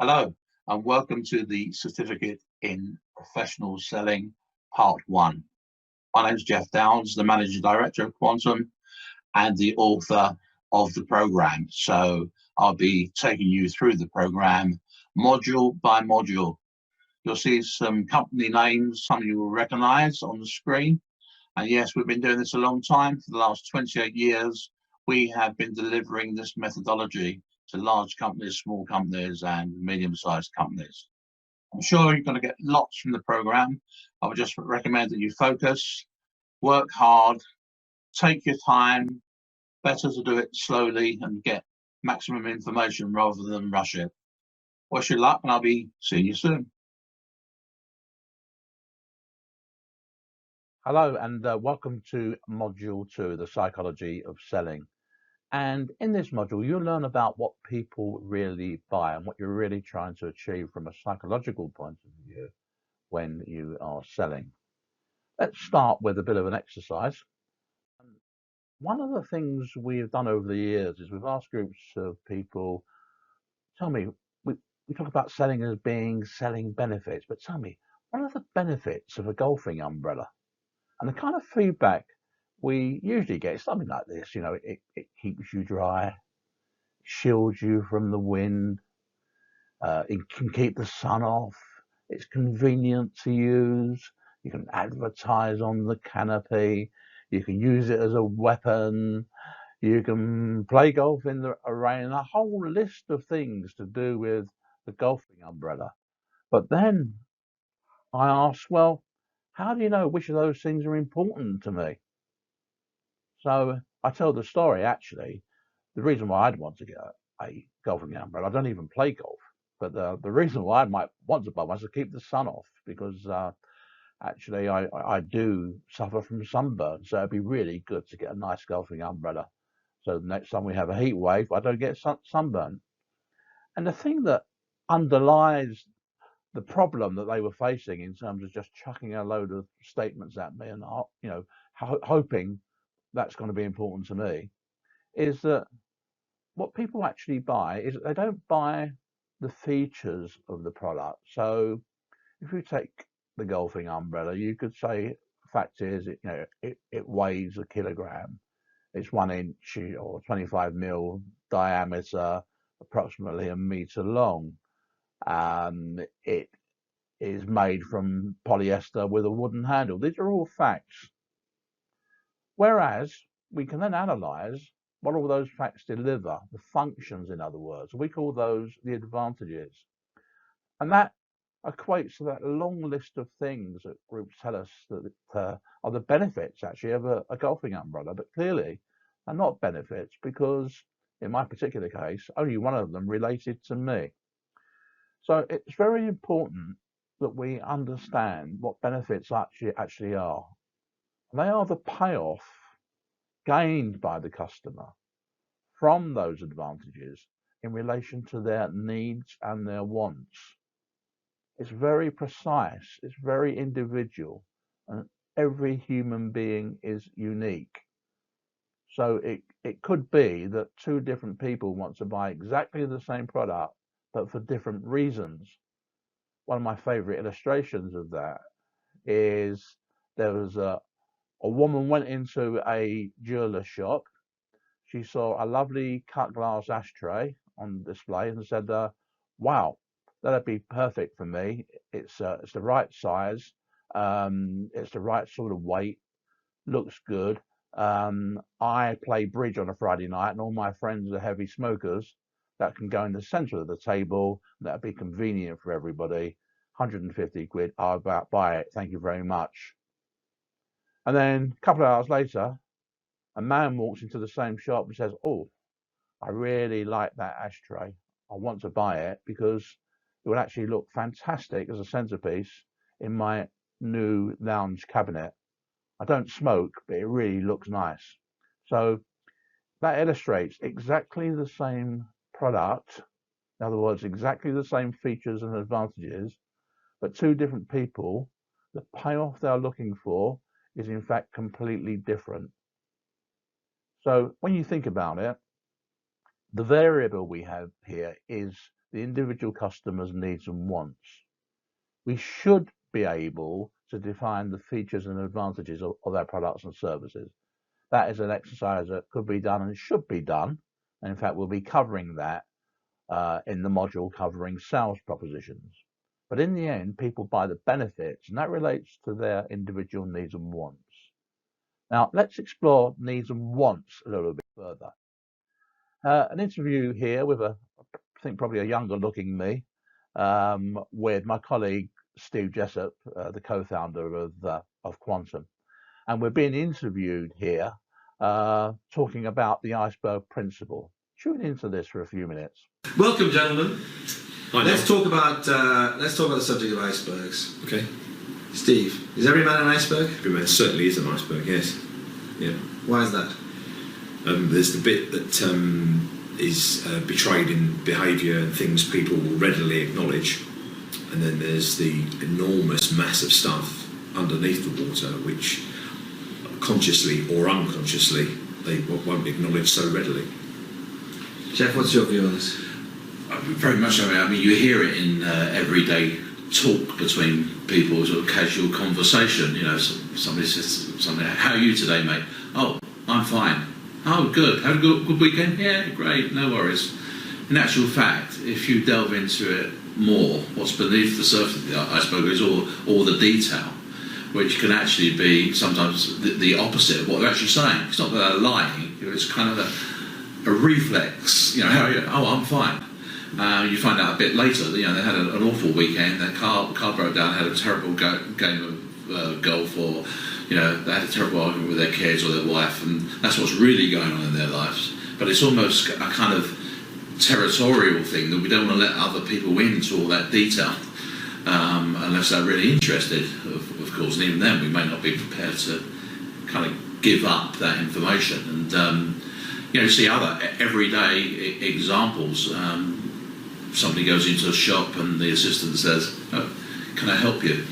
Hello, and welcome to the Certificate in Professional Selling Part 1. My name is Jeff Downs, the Managing Director of Quantum and the author of the program. So I'll be taking you through the program module by module. You'll see some company names, some you will recognize on the screen. And yes, we've been doing this a long time. For the last 28 years, we have been delivering this methodology to large companies, small companies, and medium-sized companies. I'm sure you're going to get lots from the program. I would just recommend that you focus, work hard, take your time. Better to do it slowly and get maximum information rather than rush it. Wish you luck, and I'll be seeing you soon. Hello and welcome to Module 2, the Psychology of Selling. And in this module, you'll learn about what people really buy and what you're really trying to achieve from a psychological point of view when you are selling. Let's start with a bit of an exercise. One of the things we've done over the years is we've asked groups of people, tell me, we talk about selling as being selling benefits, but tell me, what are the benefits of a golfing umbrella? And the kind of feedback we usually get is something like this, it keeps you dry, shields you from the wind, it can keep the sun off, it's convenient to use, you can advertise on the canopy, you can use it as a weapon, you can play golf in the rain, a whole list of things to do with the golfing umbrella. But then I asked, well, how do you know which of those things are important to me? So I told the story actually. The reason why I'd want to get a golfing umbrella, I don't even play golf, but the reason why I might want to buy one is to keep the sun off because actually I do suffer from sunburn. So it'd be really good to get a nice golfing umbrella. So the next time we have a heat wave, I don't get sunburn. And the thing that underlies the problem that they were facing in terms of just chucking a load of statements at me and hoping that's going to be important to me is that what people actually buy is that they don't buy the features of the product. So if you take the golfing umbrella, you could say fact is it weighs a kilogram. It's 1 inch or 25 mil diameter, approximately a meter long. It is made from polyester with a wooden handle. These are all facts. Whereas we can then analyze what all those facts deliver, the functions, in other words. We call those the advantages. And that equates to that long list of things that groups tell us that are the benefits actually of a golfing umbrella, but clearly are not benefits because in my particular case, only one of them related to me. So it's very important that we understand what benefits actually are. They are the payoff gained by the customer from those advantages in relation to their needs and their wants. It's very precise, it's very individual, and every human being is unique. So it could be that two different people want to buy exactly the same product, but for different reasons. One of my favorite illustrations of that is there was a woman went into a jeweler shop. She saw a lovely cut glass ashtray on display and said, "Wow, that'd be perfect for me. It's the right size. It's the right sort of weight. Looks good. I play bridge on a Friday night, and all my friends are heavy smokers. That can go in the centre of the table. That'd be convenient for everybody. 150 quid. I'll about buy it. Thank you very much." And then a couple of hours later, a man walks into the same shop and says, "Oh, I really like that ashtray. I want to buy it because it would actually look fantastic as a centerpiece in my new lounge cabinet. I don't smoke, but it really looks nice." So that illustrates exactly the same product. In other words, exactly the same features and advantages, but two different people, the payoff they're looking for is in fact completely different. So when you think about it, the variable we have here is the individual customer's needs and wants. We should be able to define the features and advantages of our products and services. That is an exercise that could be done and should be done. And in fact, we'll be covering that in the module covering sales propositions. But in the end, people buy the benefits, and that relates to their individual needs and wants. Now, let's explore needs and wants a little bit further. An interview here with I think probably a younger looking me, with my colleague Steve Jessup, the co-founder of Quantum. And we're being interviewed here talking about the iceberg principle. Tune into this for a few minutes. Welcome, gentlemen. Hi, let's talk about the subject of icebergs. Okay. Steve, is every man an iceberg? Every man certainly is an iceberg. Yes. Yeah. Why is that? There's the bit that is betrayed in behaviour and things people will readily acknowledge, and then there's the enormous mass of stuff underneath the water which consciously or unconsciously they won't acknowledge so readily. Jeff, what's your view on this? Very much so. I mean, you hear it in everyday talk between people, sort of casual conversation. You know, somebody says something, "How are you today, mate?" "Oh, I'm fine." "Oh, good. Had a good weekend?" "Yeah, great, no worries." In actual fact, if you delve into it more, what's beneath the surface of the iceberg is all the detail, which can actually be sometimes the opposite of what they're actually saying. It's not that they're lying, it's kind of a reflex. You know, "How are you?" "Oh, I'm fine." You find out a bit later that, you know, they had an awful weekend, their car broke down, had a terrible game of golf, or, you know, they had a terrible argument with their kids or their wife, and that's what's really going on in their lives. But it's almost a kind of territorial thing that we don't want to let other people into all that detail, unless they're really interested, of course, and even then we may not be prepared to kind of give up that information. And you know, see other everyday examples. Somebody goes into a shop and the assistant says, "Oh, can I help you?"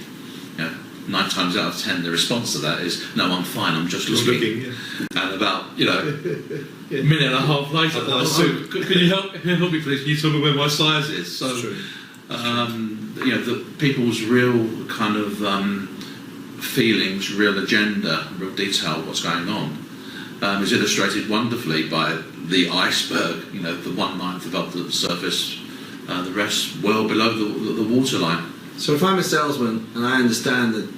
You know, 9 times out of 10 the response to that is, "No, I'm fine, I'm just looking." Yeah. And about, you know, a minute and a half later, can you help me please? Can you tell me where my size is? So, you know, the people's real kind of feelings, real agenda, real detail, what's going on, is illustrated wonderfully by the iceberg. You know, the 1/9 above the surface, the rest well below the waterline. So if I'm a salesman and I understand that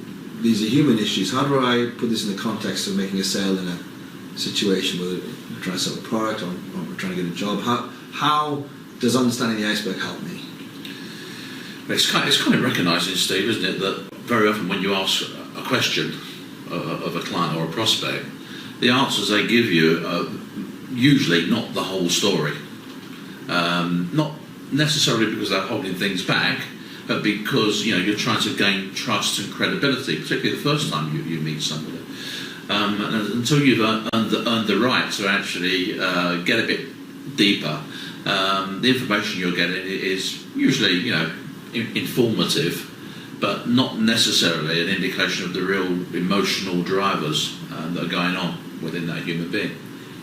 these are human issues, how do I put this in the context of making a sale in a situation, whether I'm trying to sell a product or I'm trying to get a job? How does understanding the iceberg help me? It's kind of recognising, Steve, isn't it, that very often when you ask a question of a client or a prospect, the answers they give you are usually not the whole story. Not necessarily because they're holding things back, but because, you know, you're trying to gain trust and credibility, particularly the first time you meet somebody. And until you've earned the right to actually get a bit deeper, the information you're getting is usually, you know, informative, but not necessarily an indication of the real emotional drivers that are going on within that human being.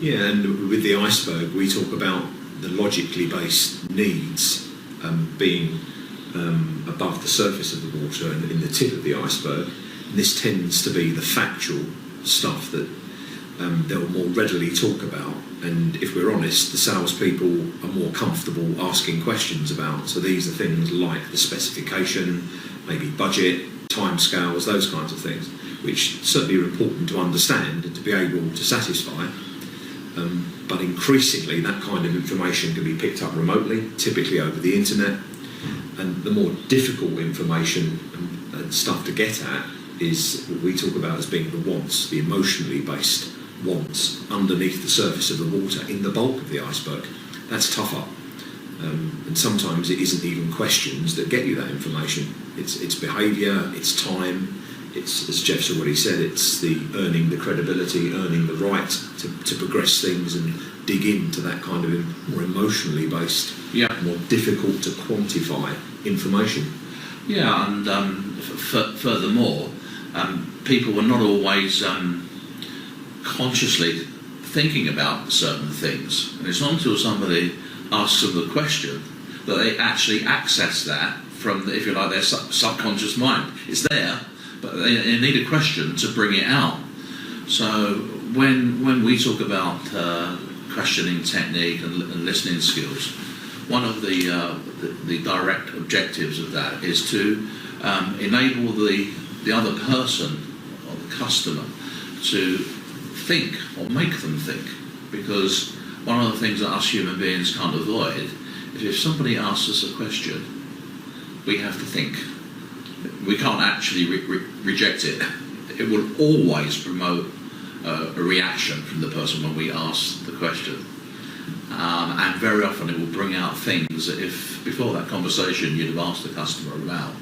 Yeah, and with the iceberg, we talk about the logically based needs being above the surface of the water and in the tip of the iceberg. And this tends to be the factual stuff that they'll more readily talk about. And if we're honest, the salespeople are more comfortable asking questions about. So these are things like the specification, maybe budget, timescales, those kinds of things, which certainly are important to understand and to be able to satisfy. But increasingly, that kind of information can be picked up remotely, typically over the internet. And the more difficult information and stuff to get at is what we talk about as being the wants, the emotionally based wants underneath the surface of the water in the bulk of the iceberg. That's tougher. And sometimes it isn't even questions that get you that information. It's behaviour, it's time, it's, as Jeff's already said, it's the earning the credibility, earning the right to progress things and dig into that kind of more emotionally based, more difficult to quantify information. Yeah, and furthermore, people are not always consciously thinking about certain things. And it's not until somebody asks them the question that they actually access that from, if you like, their subconscious mind. It's there, but they need a question to bring it out. So when we talk about questioning technique and listening skills, one of the direct objectives of that is to enable the other person or the customer to think or make them think, because one of the things that us human beings can't avoid is if somebody asks us a question, we have to think. We can't actually reject it. It will always promote a reaction from the person when we ask the question. And very often it will bring out things that if before that conversation you'd have asked the customer about,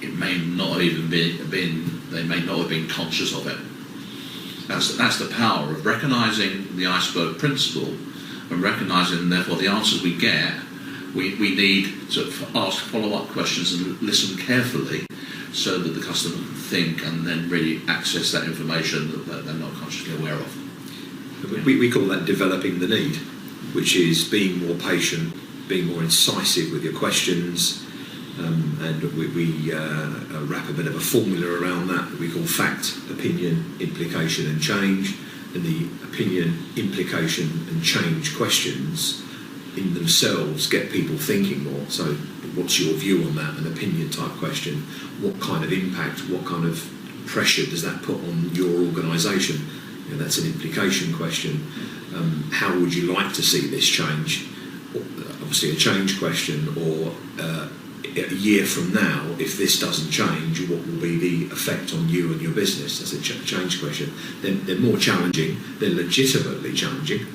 it may not have even been, they may not have been conscious of it. That's the power of recognising the iceberg principle and recognising therefore the answers we get. We need to ask follow-up questions and listen carefully so that the customer can think and then really access that information that they're not consciously aware of. We call that developing the need, which is being more patient, being more incisive with your questions, and we wrap a bit of a formula around that we call fact, opinion, implication and change. And the opinion, implication and change questions in themselves get people thinking more. So what's your view on that? An opinion type question. What kind of impact, what kind of pressure does that put on your organisation? You know, that's an implication question. How would you like to see this change? Obviously a change question, or a year from now, if this doesn't change, what will be the effect on you and your business? That's a change question. They're more challenging, they're legitimately challenging,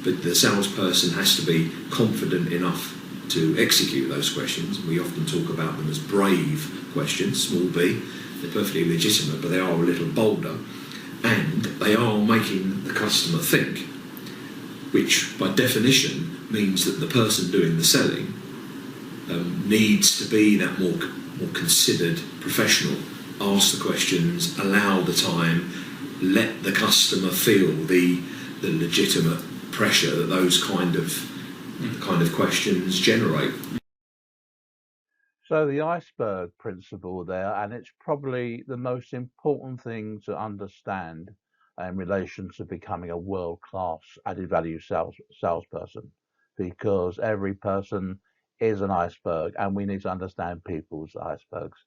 but the salesperson has to be confident enough to execute those questions. We often talk about them as brave questions, small b. They're perfectly legitimate, but they are a little bolder, and they are making the customer think, which by definition means that the person doing the selling needs to be that more considered professional. Ask the questions, allow the time, let the customer feel the legitimate pressure that those kind of questions generate. So the iceberg principle there, and it's probably the most important thing to understand in relation to becoming a world-class added value salesperson, because every person is an iceberg and we need to understand people's icebergs.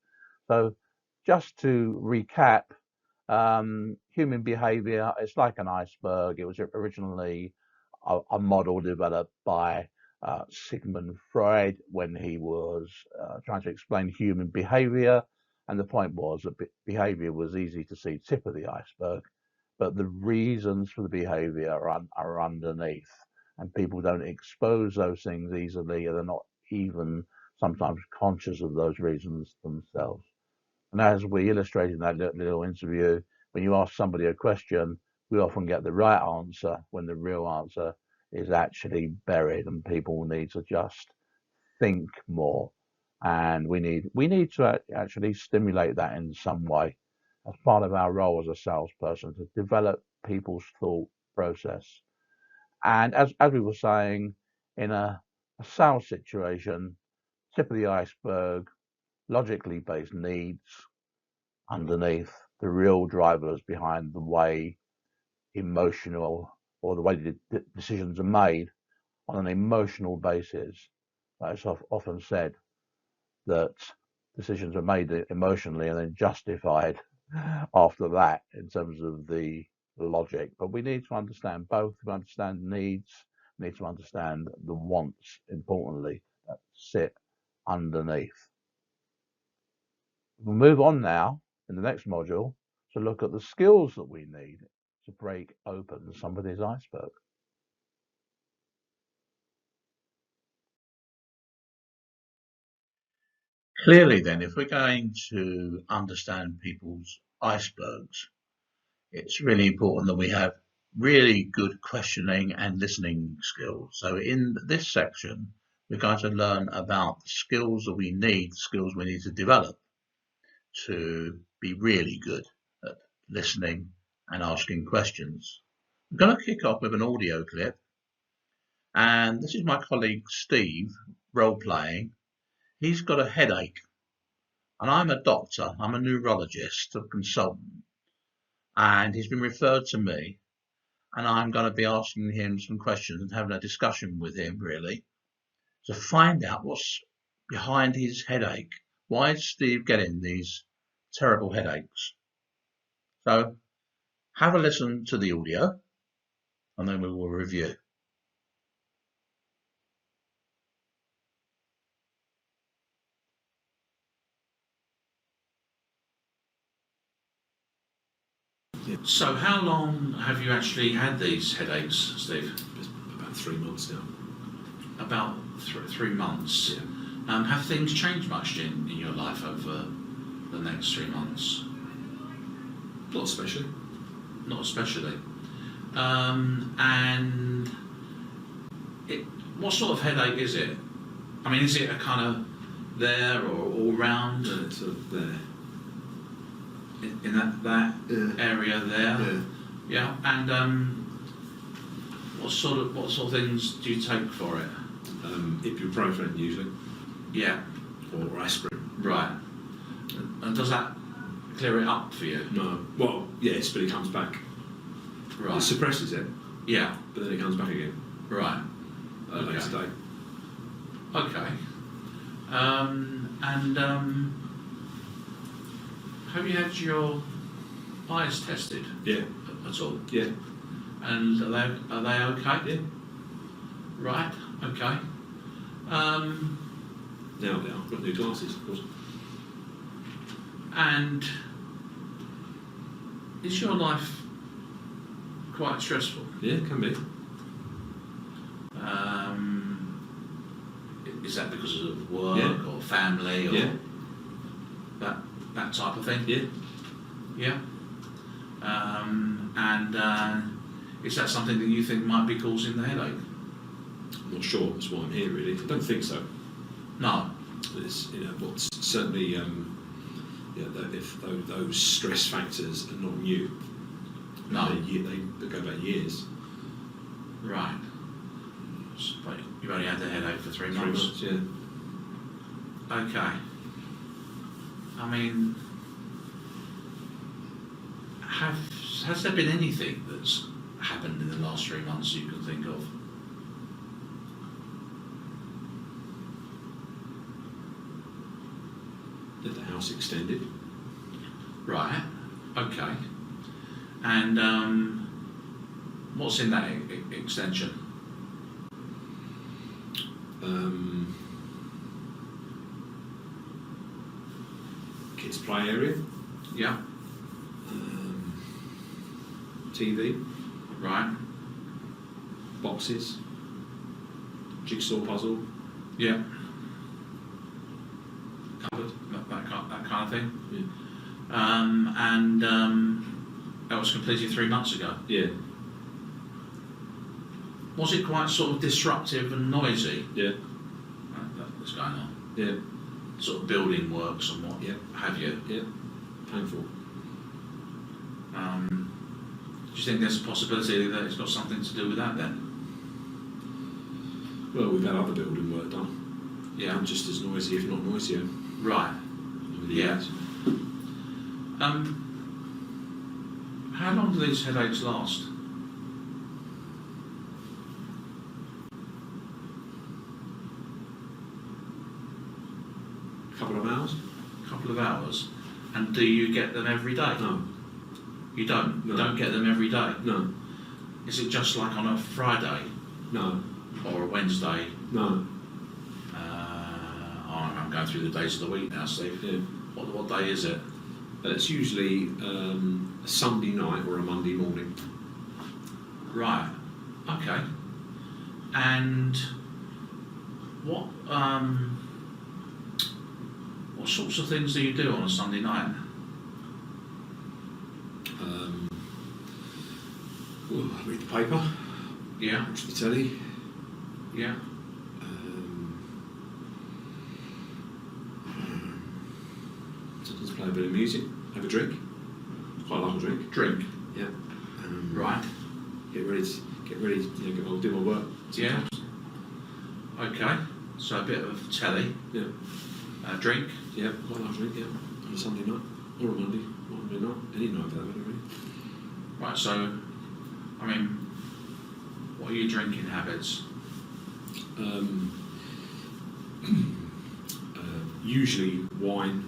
So just to recap, human behavior is like an iceberg. It was originally a model developed by Sigmund Freud when he was trying to explain human behavior, and the point was that behavior was easy to see, tip of the iceberg, but the reasons for the behavior are underneath, and people don't expose those things easily, and they're not even sometimes conscious of those reasons themselves. And as we illustrated in that little interview, when you ask somebody a question, we often get the right answer when the real answer is actually buried, and people need to just think more. And we need to actually stimulate that in some way as part of our role as a salesperson, to develop people's thought process. And as we were saying, in a sales situation, tip of the iceberg, logically based needs underneath, the real drivers behind the way emotional, or the way the decisions are made on an emotional basis. It's often said that decisions are made emotionally and then justified after that in terms of the logic. But we need to understand both. We understand needs, we need to understand the wants, importantly, that sit underneath. We'll move on now in the next module to look at the skills that we need to break open somebody's iceberg. Clearly then, if we're going to understand people's icebergs, it's really important that we have really good questioning and listening skills. So in this section, we're going to learn about the skills that we need, the skills we need to develop to be really good at listening and asking questions. I'm going to kick off with an audio clip, And this is my colleague Steve, role playing. He's got a headache, and I'm a doctor, I'm a neurologist, a consultant, and he's been referred to me, and I'm going to be asking him some questions and having a discussion with him, really, to find out what's behind his headache. Why is Steve getting these terrible headaches? So have a listen to the audio, and then we will review. So how long have you actually had these headaches, Steve? It's about 3 months now. About 3 months. Yeah. Have things changed much in your life over the next 3 months? Not especially. Not especially. And what sort of headache is it? I mean, is it a kind of there or all round? It's sort of there. In that Yeah. area there? Yeah. Yeah. And what sort of things do you take for it? Ibuprofen usually, Yeah. or aspirin. Right. And does that clear it up for you? No. Well, yes, but it comes back. It Right. suppresses it, Yeah. but then it comes back again Right. at a later date. Okay. Have you had your eyes tested Yeah. at all? Yeah. And are they okay? Yeah. Right. Okay. Now they are. I've got new glasses, of course. And is your life quite stressful? Yeah, it can be. Is that because of work Yeah. or family or Yeah. that type of thing? Yeah. Yeah. Is that something that you think might be causing the headache? I'm not sure. That's why I'm here, really. I don't think so. No. It's, what's certainly, if those stress factors are not new. No. They go back years. Right. But you've only had the headache for 3 3 months. months, yeah. Okay. I mean, has there been anything that's happened in the last 3 months you can think of? Had the house extended. Right. Okay. And what's in that extension? Kids' play area. Yeah. TV. Right. Boxes. Jigsaw puzzle. Yeah. Cupboard. That kind of thing. Yeah. And that was completed 3 months ago. Yeah. Was it quite sort of disruptive and noisy? Yeah. That was going on. Yeah. Sort of building works and what Yeah. have you. Yeah. Painful. Do you think there's a possibility that it's got something to do with that then? Well, we've had other building work done. Yeah. And just as noisy, if not noisier. Right. over the Yeah. years. How long do these headaches last? A couple of hours. A couple of hours. And do you get them every day? No. You don't? No. You don't get them every day? No. Is it just like on a Friday No. or a Wednesday? No. I'm going through the days of the week now, Steve. Yeah. What day is it? It's usually a Sunday night or a Monday morning. Right. Okay. And what sorts of things do you do on a Sunday night? Well, I read the paper, Yeah. watch the telly. Yeah. Sometimes play a bit of music, have a drink. Quite like a drink. Drink. Yeah. Right. Get ready. I'll do my work. Yeah. sometimes. Okay, so a bit of telly, Yeah. drink. Yeah, quite like drink, yeah. On a Sunday night or a Monday night, any night for that matter, really. Right, so, I mean, what are your drinking habits? Usually wine,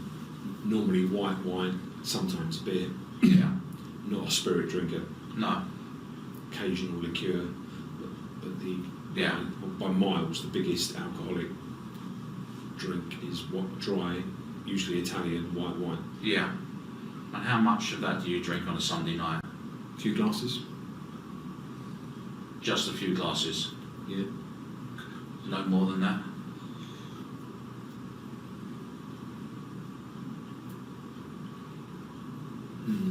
normally white wine, sometimes beer. Yeah. Not a spirit drinker, No. occasional liqueur, but the Yeah. by miles the biggest alcoholic drink is dry, usually Italian white wine. Yeah. And how much of that do you drink on a Sunday night? A few glasses. Just a few glasses. Yeah. No more than that.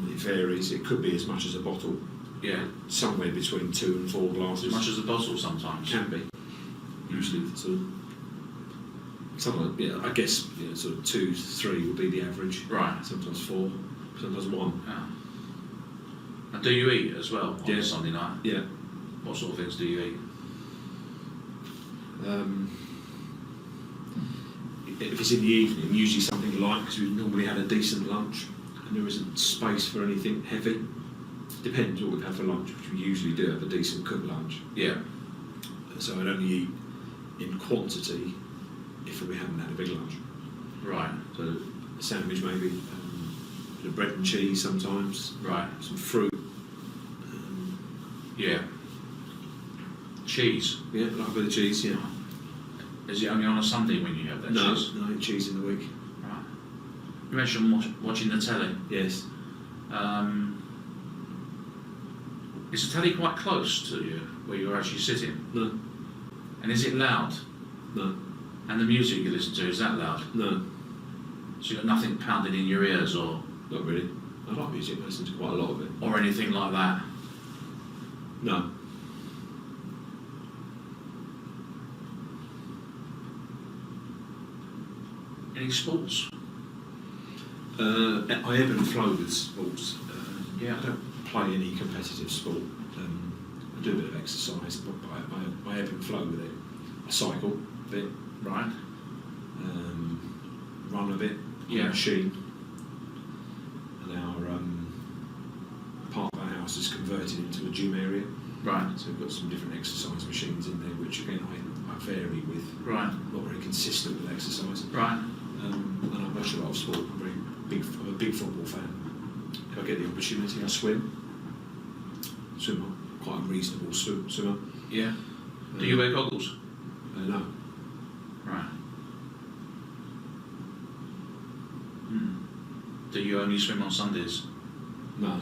It varies. It could be as much as a bottle. Yeah. Somewhere between 2 and 4 As glasses. much as a bottle sometimes. Can be. Usually, sort of. Something like, yeah, I guess sort of 2 to 3 would be the average. Right. Sometimes 4, sometimes 1. Yeah. And do you eat as well on Yeah. a Sunday night? Yeah. What sort of things do you eat? If it's in the evening, usually something light because we've normally had a decent lunch and there isn't space for anything heavy. Depends what we've had for lunch, which we usually do have a decent cooked lunch. Yeah. So I'd only eat in quantity if we haven't had a big lunch. Right. So a sandwich maybe, bit of bread and cheese sometimes, Right. some fruit. Yeah. Cheese. Yeah, like a bit of cheese, yeah. Is it only on a Sunday when you have that No, cheese? no, I eat cheese in the week. Right. You mentioned watching the telly. Yes. Is the telly quite close to you, where you're actually sitting? No, And is it loud? no, And the music you listen to, is that loud? no, So you've got nothing pounding in your ears or not really. I like music, I listen to quite a lot of it. anything like that? No. Any sports? I ebb and flow with sports. Yeah. I don't play any competitive sport. I do a bit of exercise, but I ebb and flow with it. I cycle a bit, Right. run a bit, on Yeah. a machine. And our part of our house is converted into a gym area, Right. so we've got some different exercise machines in there, which again I vary with. Right. I'm not very consistent with exercise. Right. And I watch a lot of sport. I'm a big football fan. If I get the opportunity, I swim. I'm quite a reasonable swimmer. Yeah. Do you wear goggles? No. Right. Do you only swim on Sundays? No.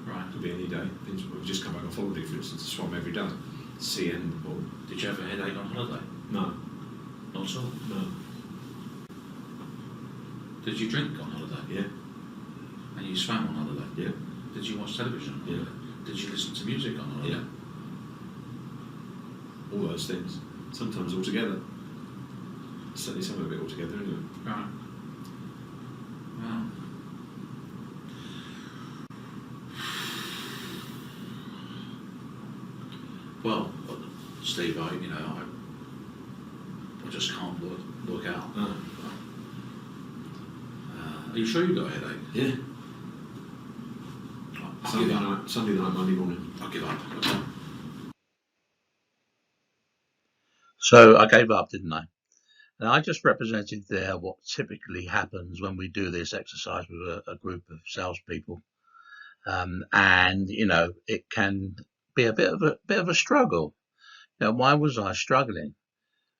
Right. Could be any day. We've just come back off holiday, for instance. I swam every day. Sea and the ball. Did you have a headache on holiday? No. Not at all. No. Did you drink on holiday? Yeah. And you swam on holiday? Yeah. Did you watch television on Yeah. holiday? Did you listen to music on holiday? Yeah. All those things. Sometimes all together. Certainly some of it all together, anyway. Right. Wow. Well, Steve, I just can't work out. Oh. Are you sure you got a headache? Yeah. I'll give up. Sunday night, Monday morning. I'll give up. So I gave up, didn't I? And I just represented there what typically happens when we do this exercise with a group of salespeople. And it can be a bit of a struggle. Why was I struggling?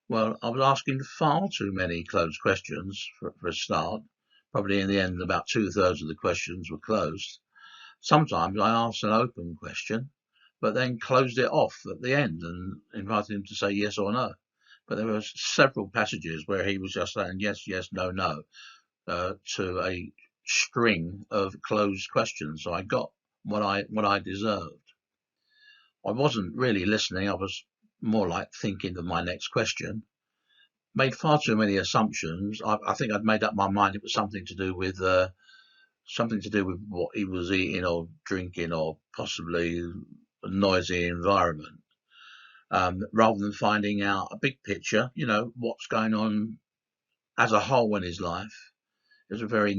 Well, I was asking far too many closed questions for a start. Probably in the end, about 2/3 of the questions were closed. Sometimes I asked an open question, but then closed it off at the end and invited him to say yes or no. But there were several passages where he was just saying yes, yes, no, no, to a string of closed questions. So I got what I deserved. I wasn't really listening. I was more like thinking of my next question. Made far too many assumptions. I think I'd made up my mind it was something to do with what he was eating or drinking, or possibly a noisy environment. rather than finding out a big picture, you know, what's going on as a whole in his life. It was a very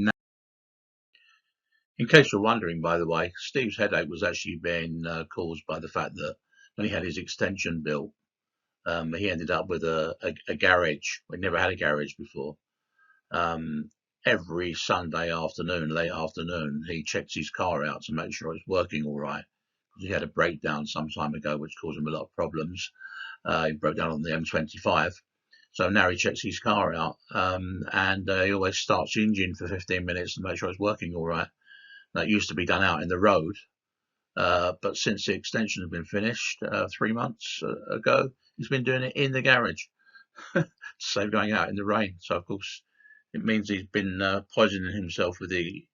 In case you're wondering, by the way, Steve's headache was actually being caused by the fact that when he had his extension built, he ended up with a garage. We never had a garage before. Every Sunday afternoon, late afternoon, he checks his car out to make sure it's working all right. He had a breakdown some time ago, which caused him a lot of problems. He broke down on the M25. So now he checks his car out, and he always starts the engine for 15 minutes to make sure it's working all right. That used to be done out in the road, but since the extension has been finished 3 months ago, he's been doing it in the garage to save going out in the rain. So of course it means he's been poisoning himself with the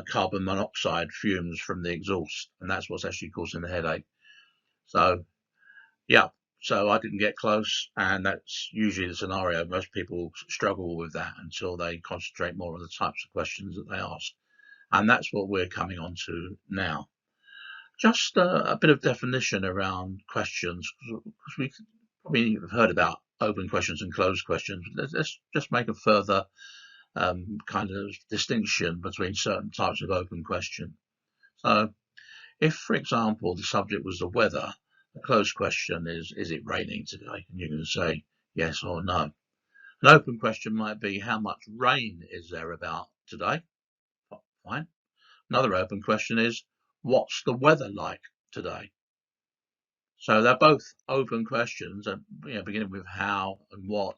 carbon monoxide fumes from the exhaust, and that's what's actually causing the headache. So yeah, so I didn't get close, and that's usually the scenario. Most people struggle with that until they concentrate more on the types of questions that they ask. And that's what we're coming on to now. Just a bit of definition around questions, because we probably have heard about open questions and closed questions. Let's just make a further kind of distinction between certain types of open question. So if, for example, the subject was the weather, the closed question is it raining today? And you can say yes or no. An open question might be, how much rain is there about today? Fine. Another open question is, what's the weather like today? So they're both open questions, and beginning with how and what.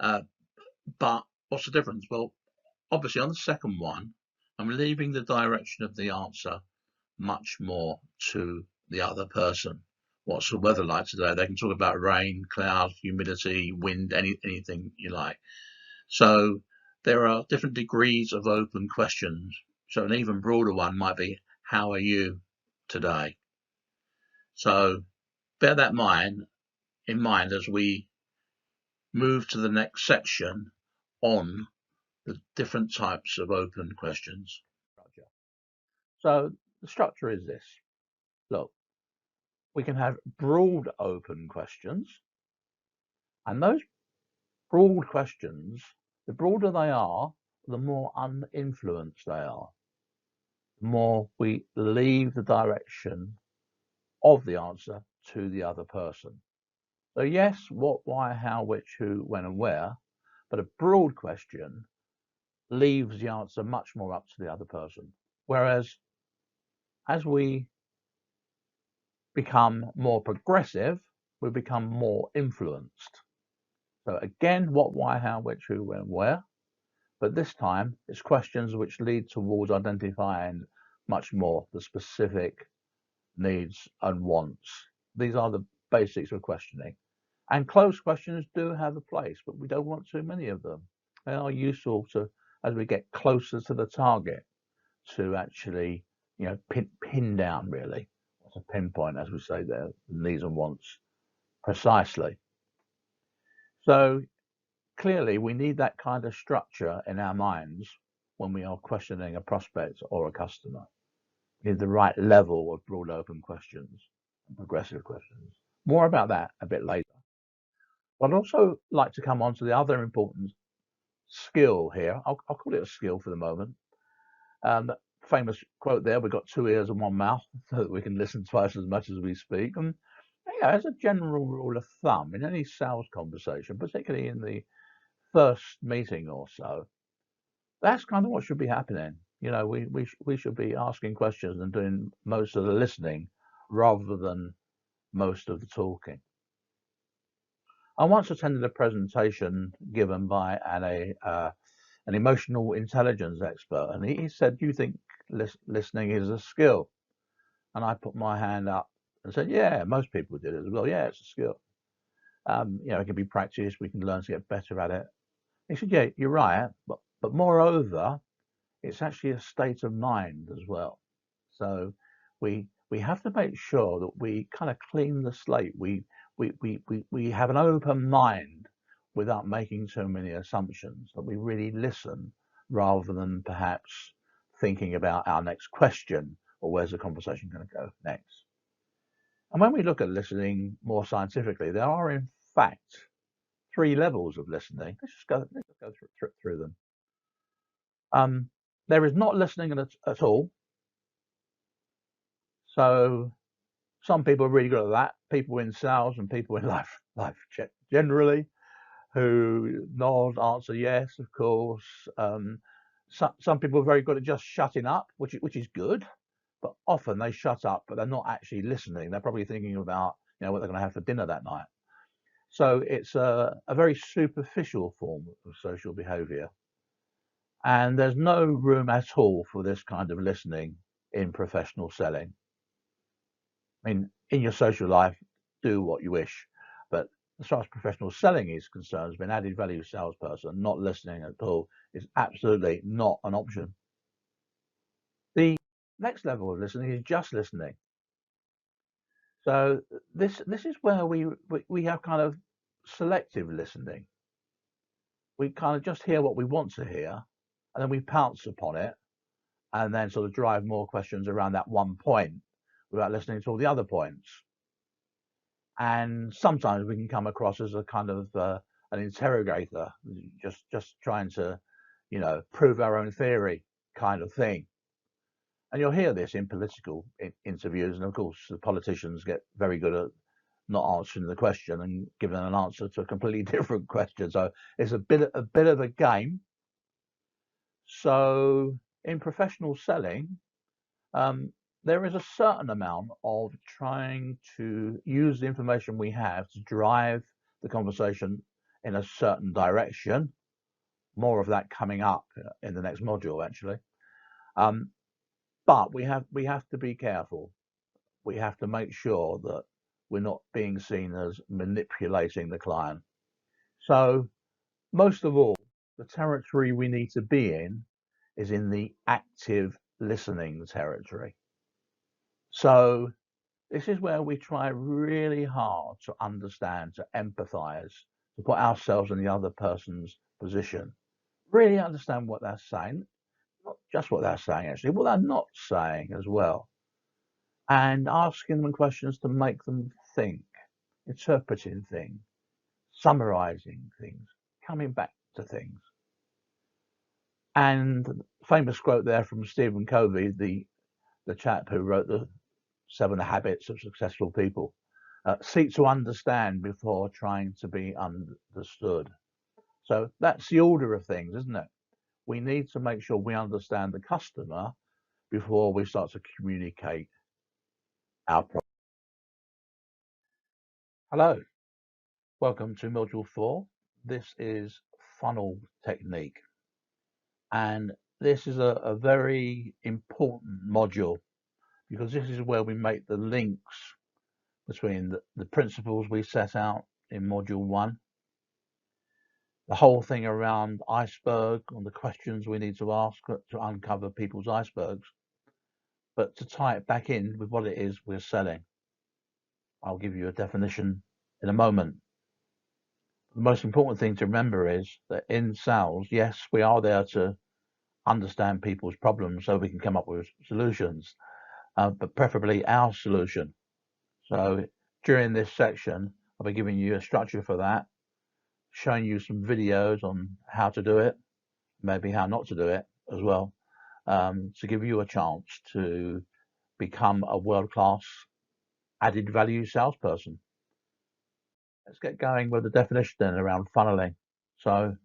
But what's the difference? Well, obviously on the second one, I'm leaving the direction of the answer much more to the other person. What's the weather like today? They can talk about rain, clouds, humidity, wind, anything you like. So there are different degrees of open questions. So an even broader one might be, how are you today? So bear that in mind as we move to the next section on the different types of open questions. So the structure is this. Look, we can have broad open questions, and those broad questions, the broader they are, the more uninfluenced they are. The more we leave the direction of the answer to the other person. So yes, what, why, how, which, who, when and where, but a broad question leaves the answer much more up to the other person. Whereas as we become more progressive, we become more influenced. So again, what, why, how, which, who, when, where, but this time it's questions which lead towards identifying much more the specific needs and wants. These are the basics of questioning. And closed questions do have a place, but we don't want too many of them. They are useful to, as we get closer to the target, to actually, pin down really, to pinpoint, as we say there, the needs and wants precisely. So clearly we need that kind of structure in our minds when we are questioning a prospect or a customer. We need the right level of broad open questions and progressive questions. More about that a bit later. I'd also like to come on to the other important skill here. I'll call it a skill for the moment. Famous quote there, we've got 2 ears and 1 mouth, so that we can listen twice as much as we speak. And as a general rule of thumb, in any sales conversation, particularly in the first meeting or so, that's kind of what should be happening. We should be asking questions and doing most of the listening rather than most of the talking. I once attended a presentation given by an emotional intelligence expert, and he said, "Do you think listening is a skill?" And I put my hand up and said, "Yeah, most people did it as well. Yeah, it's a skill. It can be practiced. We can learn to get better at it." He said, "Yeah, you're right, but moreover, it's actually a state of mind as well. So we have to make sure that we kind of clean the slate. We have an open mind without making too many assumptions, that we really listen rather than perhaps thinking about our next question or where's the conversation going to go next." And when we look at listening more scientifically, there are in fact 3 levels of listening. Let's just go through them. There is not listening at all. So some people are really good at that. People in sales and people in life generally, who nod, answer yes, of course. Some people are very good at just shutting up, which is good, but often they shut up, but they're not actually listening. They're probably thinking about what they're going to have for dinner that night. So it's a very superficial form of social behaviour, and there's no room at all for this kind of listening in professional selling. I mean, in your social life, do what you wish, but as far as professional selling is concerned, being an added value salesperson, not listening at all is absolutely not an option. The next level of listening is just listening. So this is where we have kind of selective listening. We kind of just hear what we want to hear, and then we pounce upon it, and then sort of drive more questions around that one point without listening to all the other points. And sometimes we can come across as a kind of an interrogator, just trying to, prove our own theory kind of thing. And you'll hear this in political interviews, and of course the politicians get very good at not answering the question and giving an answer to a completely different question. So it's a bit of a game. So in professional selling, there is a certain amount of trying to use the information we have to drive the conversation in a certain direction. More of that coming up in the next module, actually. But we have to be careful. We have to make sure that we're not being seen as manipulating the client. So most of all, the territory we need to be in is in the active listening territory. So this is where we try really hard to understand, to empathize, to put ourselves in the other person's position, really understand what they're saying, not just what they're saying, actually, what they're not saying as well, and asking them questions to make them think, interpreting things, summarizing things, coming back to things. And famous quote there from Stephen Covey, the chap who wrote the 7 Habits of Successful People. Seek to understand before trying to be understood. So that's the order of things, isn't it? We need to make sure we understand the customer before we start to communicate our problem. Hello, welcome to Module 4. This is funnel technique. And this is a very important module, because this is where we make the links between the principles we set out in Module 1, the whole thing around iceberg and the questions we need to ask to uncover people's icebergs, but to tie it back in with what it is we're selling. I'll give you a definition in a moment. The most important thing to remember is that in sales, yes, we are there to understand people's problems so we can come up with solutions, but preferably our solution. So during this section, I'll be giving you a structure for that, showing you some videos on how to do it, maybe how not to do it as well, to give you a chance to become a world-class added value salesperson. Let's get going with the definition then around funneling. So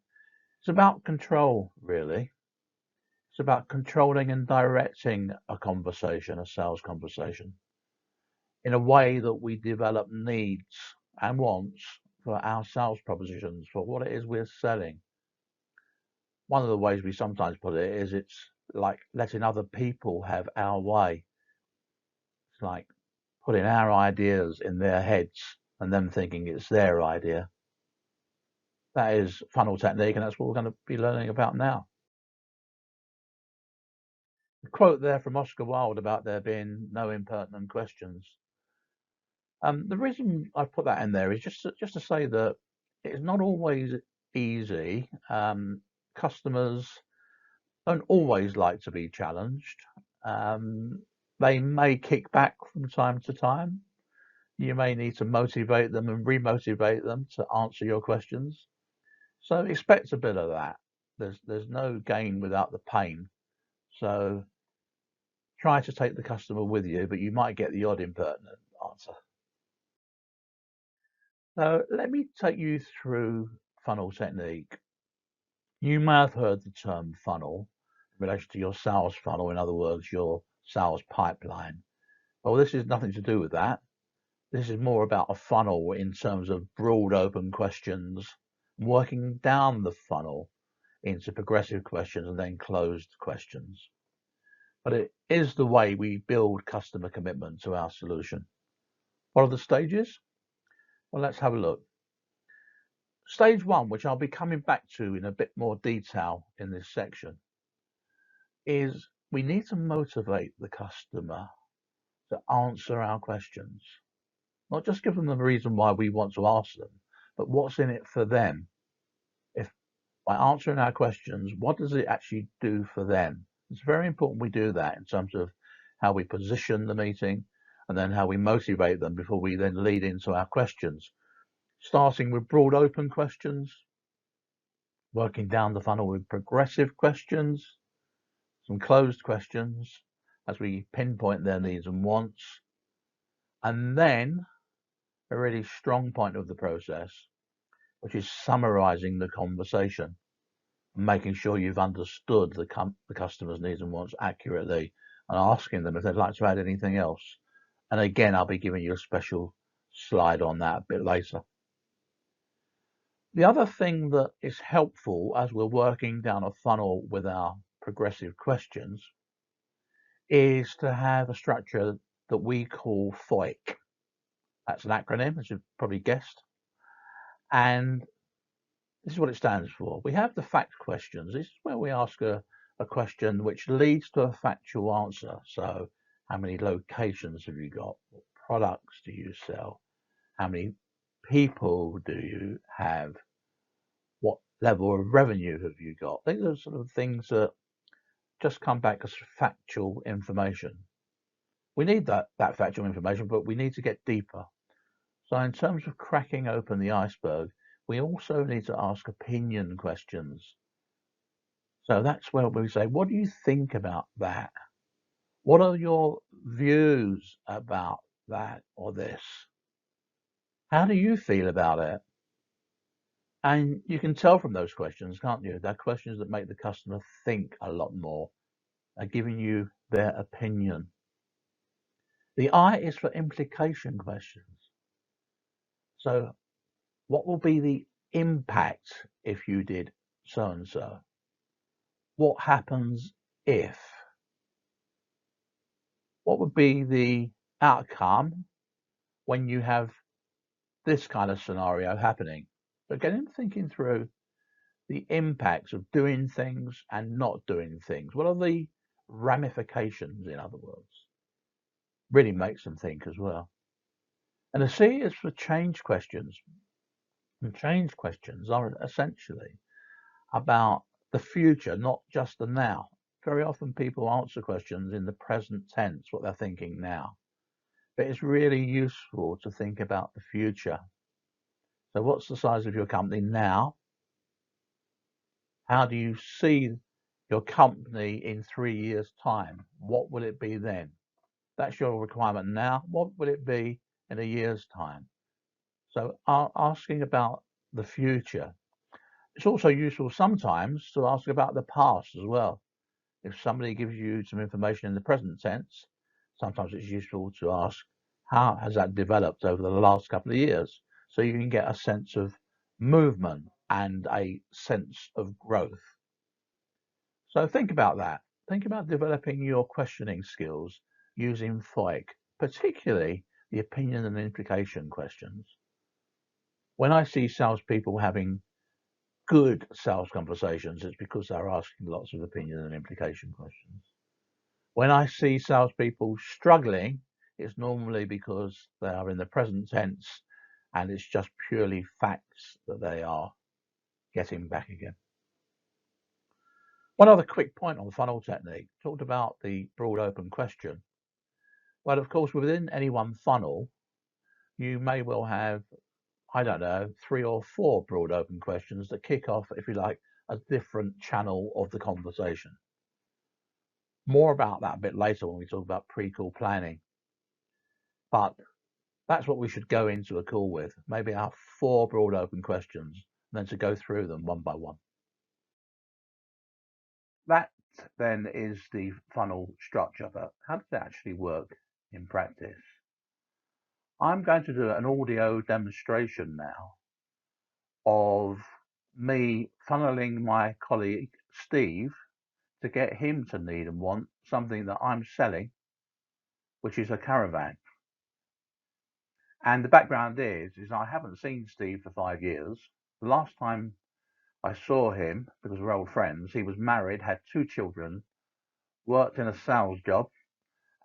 it's about control, really. It's about controlling and directing a conversation, a sales conversation, in a way that we develop needs and wants for our sales propositions, for what it is we're selling. One of the ways we sometimes put it is it's like letting other people have our way. It's like putting our ideas in their heads and them thinking it's their idea. That is funnel technique, and that's what we're going to be learning about now. The quote there from Oscar Wilde about there being no impertinent questions. The reason I put that in there is just to say that it's not always easy. Customers don't always like to be challenged. They may kick back from time to time. You may need to motivate them and remotivate them to answer your questions. So expect a bit of that. There's no gain without the pain. So try to take the customer with you, but you might get the odd impertinent answer. So let me take you through funnel technique. You may have heard the term funnel in relation to your sales funnel, in other words, your sales pipeline. Well, this is nothing to do with that. This is more about a funnel in terms of broad open questions, working down the funnel into progressive questions and then closed questions. But it is the way we build customer commitment to our solution. What are the stages? Well, let's have a look. Stage one, which I'll be coming back to in a bit more detail in this section, is we need to motivate the customer to answer our questions. Not just give them the reason why we want to ask them, but what's in it for them. If by answering our questions, what does it actually do for them? It's very important we do that in terms of how we position the meeting and then how we motivate them before we then lead into our questions. Starting with broad open questions, working down the funnel with progressive questions, some closed questions as we pinpoint their needs and wants, and then a really strong point of the process, which is summarizing the conversation, making sure you've understood the customer's needs and wants accurately, and asking them if they'd like to add anything else. And again, I'll be giving you a special slide on that a bit later. The other thing that is helpful as we're working down a funnel with our progressive questions is to have a structure that we call FOIC. That's an acronym, as you've probably guessed. And this is what it stands for. We have the fact questions. This is where we ask a question which leads to a factual answer. So how many locations have you got? What products do you sell? How many people do you have? What level of revenue have you got? These are sort of things that just come back as factual information. We need that factual information, but we need to get deeper. So in terms of cracking open the iceberg, we also need to ask opinion questions. So that's where we say, what do you think about that? What are your views about that or this? How do you feel about it? And you can tell from those questions, can't you? They're questions that make the customer think a lot more. They're giving you their opinion. The I is for implication questions. So what will be the impact if you did so and so? What happens if? What would be the outcome when you have this kind of scenario happening? But getting thinking through the impacts of doing things and not doing things. What are the ramifications, in other words? Really makes them think as well. And the C is for change questions. And change questions are essentially about the future, not just the now. Very often people answer questions in the present tense, what they're thinking now. But it's really useful to think about the future. So what's the size of your company now? How do you see your company in 3 years' time? What will it be then? That's your requirement now. What will it be in a year's time? So asking about the future. It's also useful sometimes to ask about the past as well. If somebody gives you some information in the present tense, sometimes it's useful to ask, how has that developed over the last couple of years? So you can get a sense of movement and a sense of growth. So think about that. Think about developing your questioning skills using FOIC, particularly the opinion and implication questions. When I see salespeople having good sales conversations, it's because they're asking lots of opinion and implication questions. When I see salespeople struggling, it's normally because they are in the present tense and it's just purely facts that they are getting back again. One other quick point on funnel technique. Talked about the broad open question. Well, of course, within any one funnel, you may well have, I don't know, 3 or 4 broad open questions that kick off, if you like, a different channel of the conversation. More about that a bit later when we talk about pre-call planning. But that's what we should go into a call with. Maybe have 4 broad open questions, and then to go through them one by one. That then is the funnel structure, but how does it actually work in practice? I'm going to do an audio demonstration now of me funneling my colleague Steve to get him to need and want something that I'm selling, which is a caravan. And the background is I haven't seen Steve for 5 years. The last time I saw him, because we're old friends, he was married, had 2 children, worked in a sales job,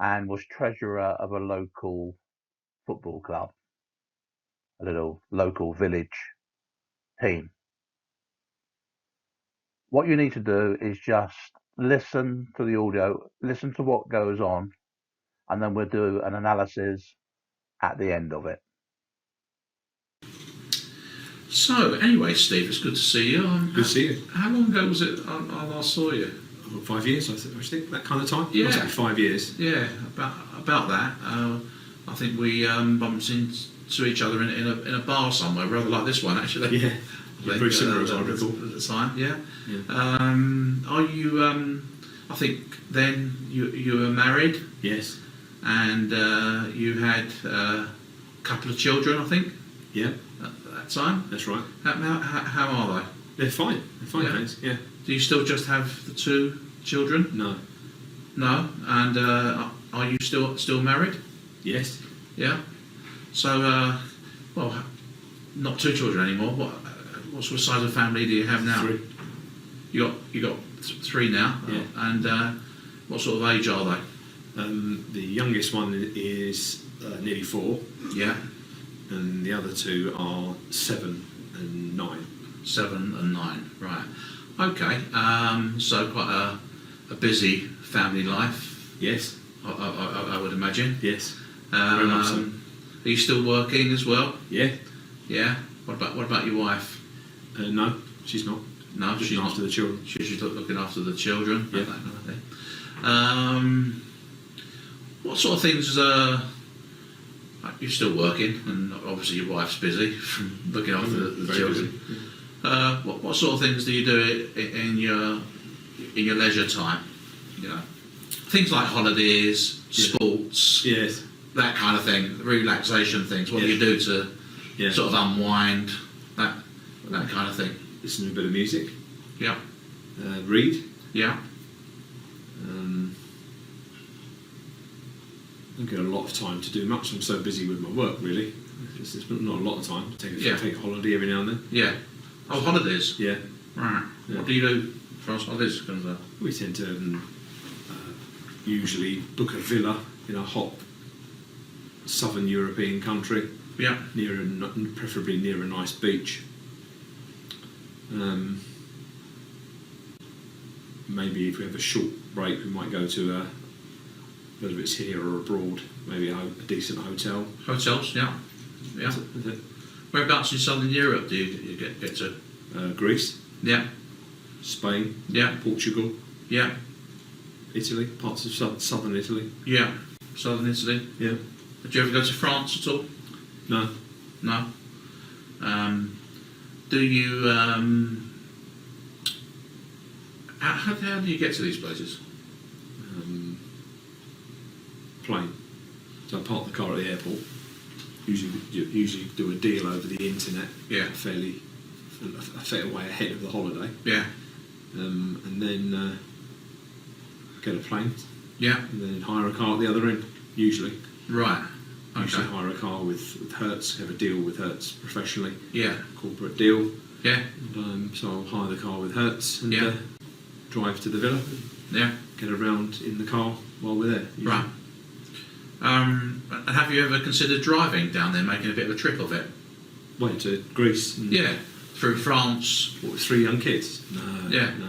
and was treasurer of a local football club, a little local village team. What you need to do is just listen to the audio, listen to what goes on, and then we'll do an analysis at the end of it. So, anyway, Steve, it's good to see you. Good to see you. How long ago was it I last saw you? 5 years, I think, that kind of time. Yeah. Must be 5 years. Yeah, about that. I think we bumped into each other in a bar somewhere, rather like this one, actually. Yeah. I think, Very similar, as I at recall. the time. Yeah. Yeah. Are you? I think then you were married, Yes. and you had a couple of children, I think, Yeah, at that time. that's right. How are they? They're fine. They're fine, Yeah. thanks. Yeah. Do you still just have the 2 children? No. No. And are you still married? Yes. Yeah. So, well, not 2 children anymore. What sort of size of family do you have now? 3. You got 3 now. Yeah. And what sort of age are they? The youngest one is nearly 4, Yeah. and the other 2 are 7 and 9. 7 and 9. Right. Okay. So quite a busy family life, Yes. I would imagine. Yes. Very much so. Are you still working as well? Yeah. Yeah. What about your wife? No, she's not. No, Looking she's after not. the children. She's looking after the children. Yeah. That kind of thing. What sort of things? You're still working, and obviously your wife's busy from looking after the Very children. busy. What sort of things do you do in your leisure time? You know, things like holidays, Yeah. sports, Yes. that kind of thing, relaxation things. What do Yeah. you do to Yeah. sort of unwind? That kind of thing. Listen to a bit of music. Yeah. Read. Yeah. I don't get a lot of time to do much. I'm so busy with my work, really. There's not a lot of time. Take a holiday every now and then. Yeah. Oh, holidays. Yeah. Right. Yeah. What do you do for holidays? We tend to usually book a villa in a hot southern European country, Yeah. preferably near a nice beach. Maybe if we have a short break, we might go to whether it's here or abroad, maybe a decent hotel. Hotels. Yeah. Yeah. Is it? Whereabouts in southern Europe do you get to? Greece, Yeah. Spain, Yeah. Portugal, Yeah. Italy, parts of southern Italy. Yeah. Southern Italy. Yeah. Did you ever go to France at all? No. No. Do you? How do you get to these places? Plane. So I park the car at the airport. Usually do a deal over the internet. Yeah. A fair way ahead of the holiday, Yeah. and then get a plane, Yeah. and then hire a car at the other end. Usually Right. Usually Okay. hire a car with Hertz. Have a deal with Hertz professionally. Yeah. Corporate deal. Yeah. So I'll hire the car with Hertz and Yeah. drive to the villa. Yeah. Get around in the car while we're there. usually. Right. Have you ever considered driving down there, making a bit of a trip of it? Went to Greece. And Yeah. Through France. What, with 3 young kids? No. Yeah. No.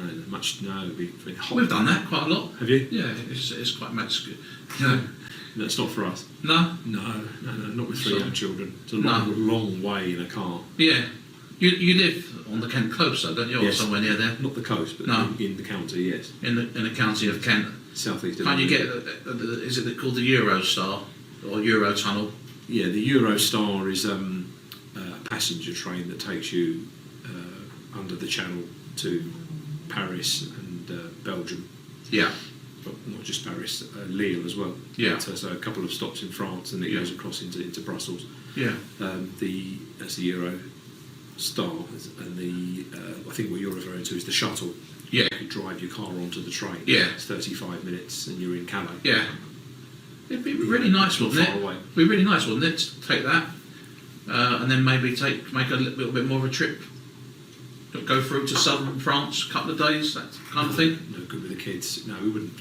It'd be hot. We've done that quite a lot. Have you? Yeah, it's quite much. You know, No, it's not for us. No. No, not with three So- young children. It's a No. long way in a car. Yeah. You live on the Kent coast, though, don't you? Or Yes. somewhere near there, Not the coast, but No. in the county, yes. in the county of Kent. Southeast. Can't you England. get? Is it called the Eurostar or Eurotunnel? Yeah, the Eurostar is a passenger train that takes you under the Channel to Paris and Belgium, Yeah. but not just Paris, Lille as well. Yeah. So a couple of stops in France, and it Yeah. goes across into Brussels. Yeah. That's the Eurostar, and I think what you're referring to is the shuttle. Yeah. You drive your car onto the train. Yeah. It's 35 minutes, and you're in Calais. Yeah. It'd be really nice, Not wouldn't far it? away. It'd be really nice, wouldn't it? To take that, and then maybe make a little bit more of a trip. Go through to southern France, a couple of days, that kind of thing. No good with the kids. No, we wouldn't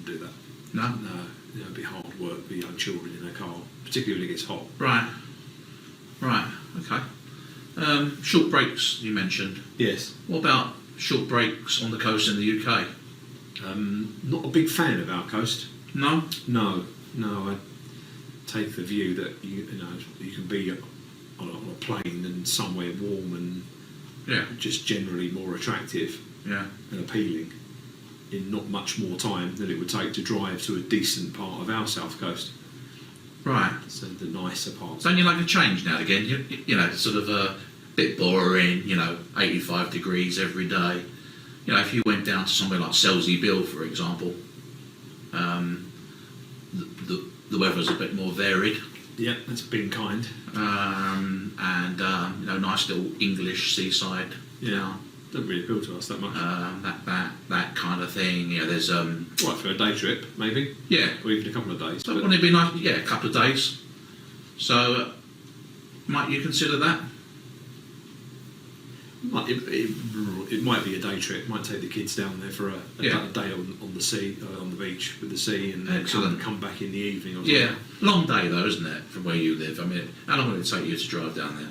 do that. No. No, it'd be hard work with young children in a car, particularly when it gets hot. Right. Right. Okay. Short breaks you mentioned. Yes. What about short breaks on the coast in the UK? Not a big fan of our coast. No. No. I take the view that you can be on a plane and somewhere warm and Yeah. just generally more attractive Yeah. and appealing in not much more time than it would take to drive to a decent part of our south coast. Right. So the nicer parts. Don't you like a change now and again? You know, sort of a bit boring. 85 degrees every day. If you went down to somewhere like Selsey Bill, for example, the weather's a bit more varied, Yeah, that's been kind. and nice little English seaside. Yeah. Doesn't really appeal to us that much. That kind of thing. There's Right, for a day trip, maybe, yeah. or even a couple of days. So but- wouldn't it be nice? Yeah, a couple of days. So, might you consider that? It might be a day trip. Might take the kids down there for a Yeah. day on the sea, on the beach with the sea, and then Excellent. come back in the evening. Or something. Yeah, long day though, isn't it, from where you live? I mean, how long will it take you to drive down there?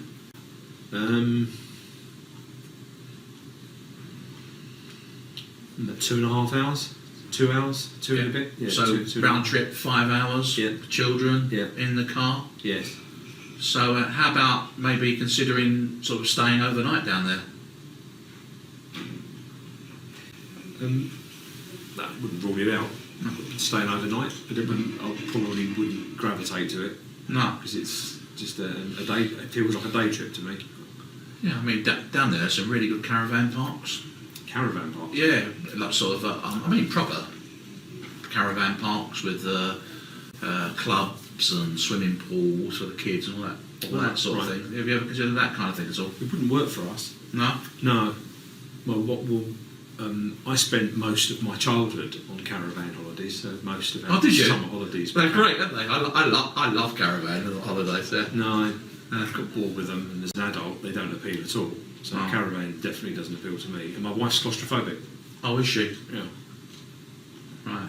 2.5 hours, 2 hours, two and a bit. Yeah, So two and a round half. trip 5 hours. Yeah. For children. Yeah. In the car. Yes. So how about maybe considering sort of staying overnight down there? That wouldn't rule it out. Staying overnight, but I probably wouldn't gravitate to it No. because it's just a day. It feels like a day trip to me. Yeah, I mean down there, there's some really good caravan parks. Caravan park. Yeah, like sort of proper caravan parks with clubs and swimming pools for the kids and all that sort of Right. thing. Have you ever considered that kind of thing at all? It wouldn't work for us. No. No. Well, I spent most of my childhood on caravan holidays, so most of our Oh, did you? summer holidays. They're great, aren't they? I love caravan holidays. Yeah. No, I got bored with them, and as an adult, they don't appeal at all. So Oh. caravan definitely doesn't appeal to me. And my wife's claustrophobic. Oh, is she? Yeah. Right.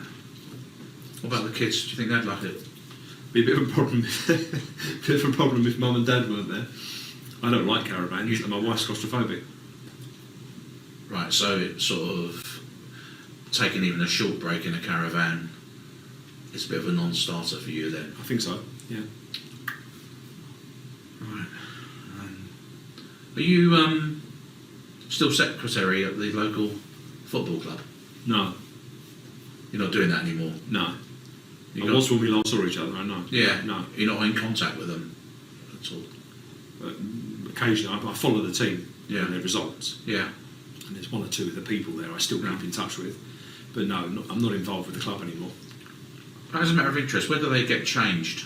What about the kids? Do you think they'd like it? Be a bit of a problem. If mum and dad weren't there. I don't like caravans, and my wife's claustrophobic. Right. So it's sort of taking even a short break in a caravan is a bit of a non-starter for you then. I think so. Yeah. Right. Are you still secretary at the local football club? No. You're not doing that anymore. No. You I got- was when we last saw each other. I know. Yeah. No. You're not in contact with them at all. But occasionally, I follow the team Yeah. and their results. Yeah. And there's one or two of the people there I still Yeah. keep in touch with. But no, I'm not involved with the club anymore. As a matter of interest, where do they get changed?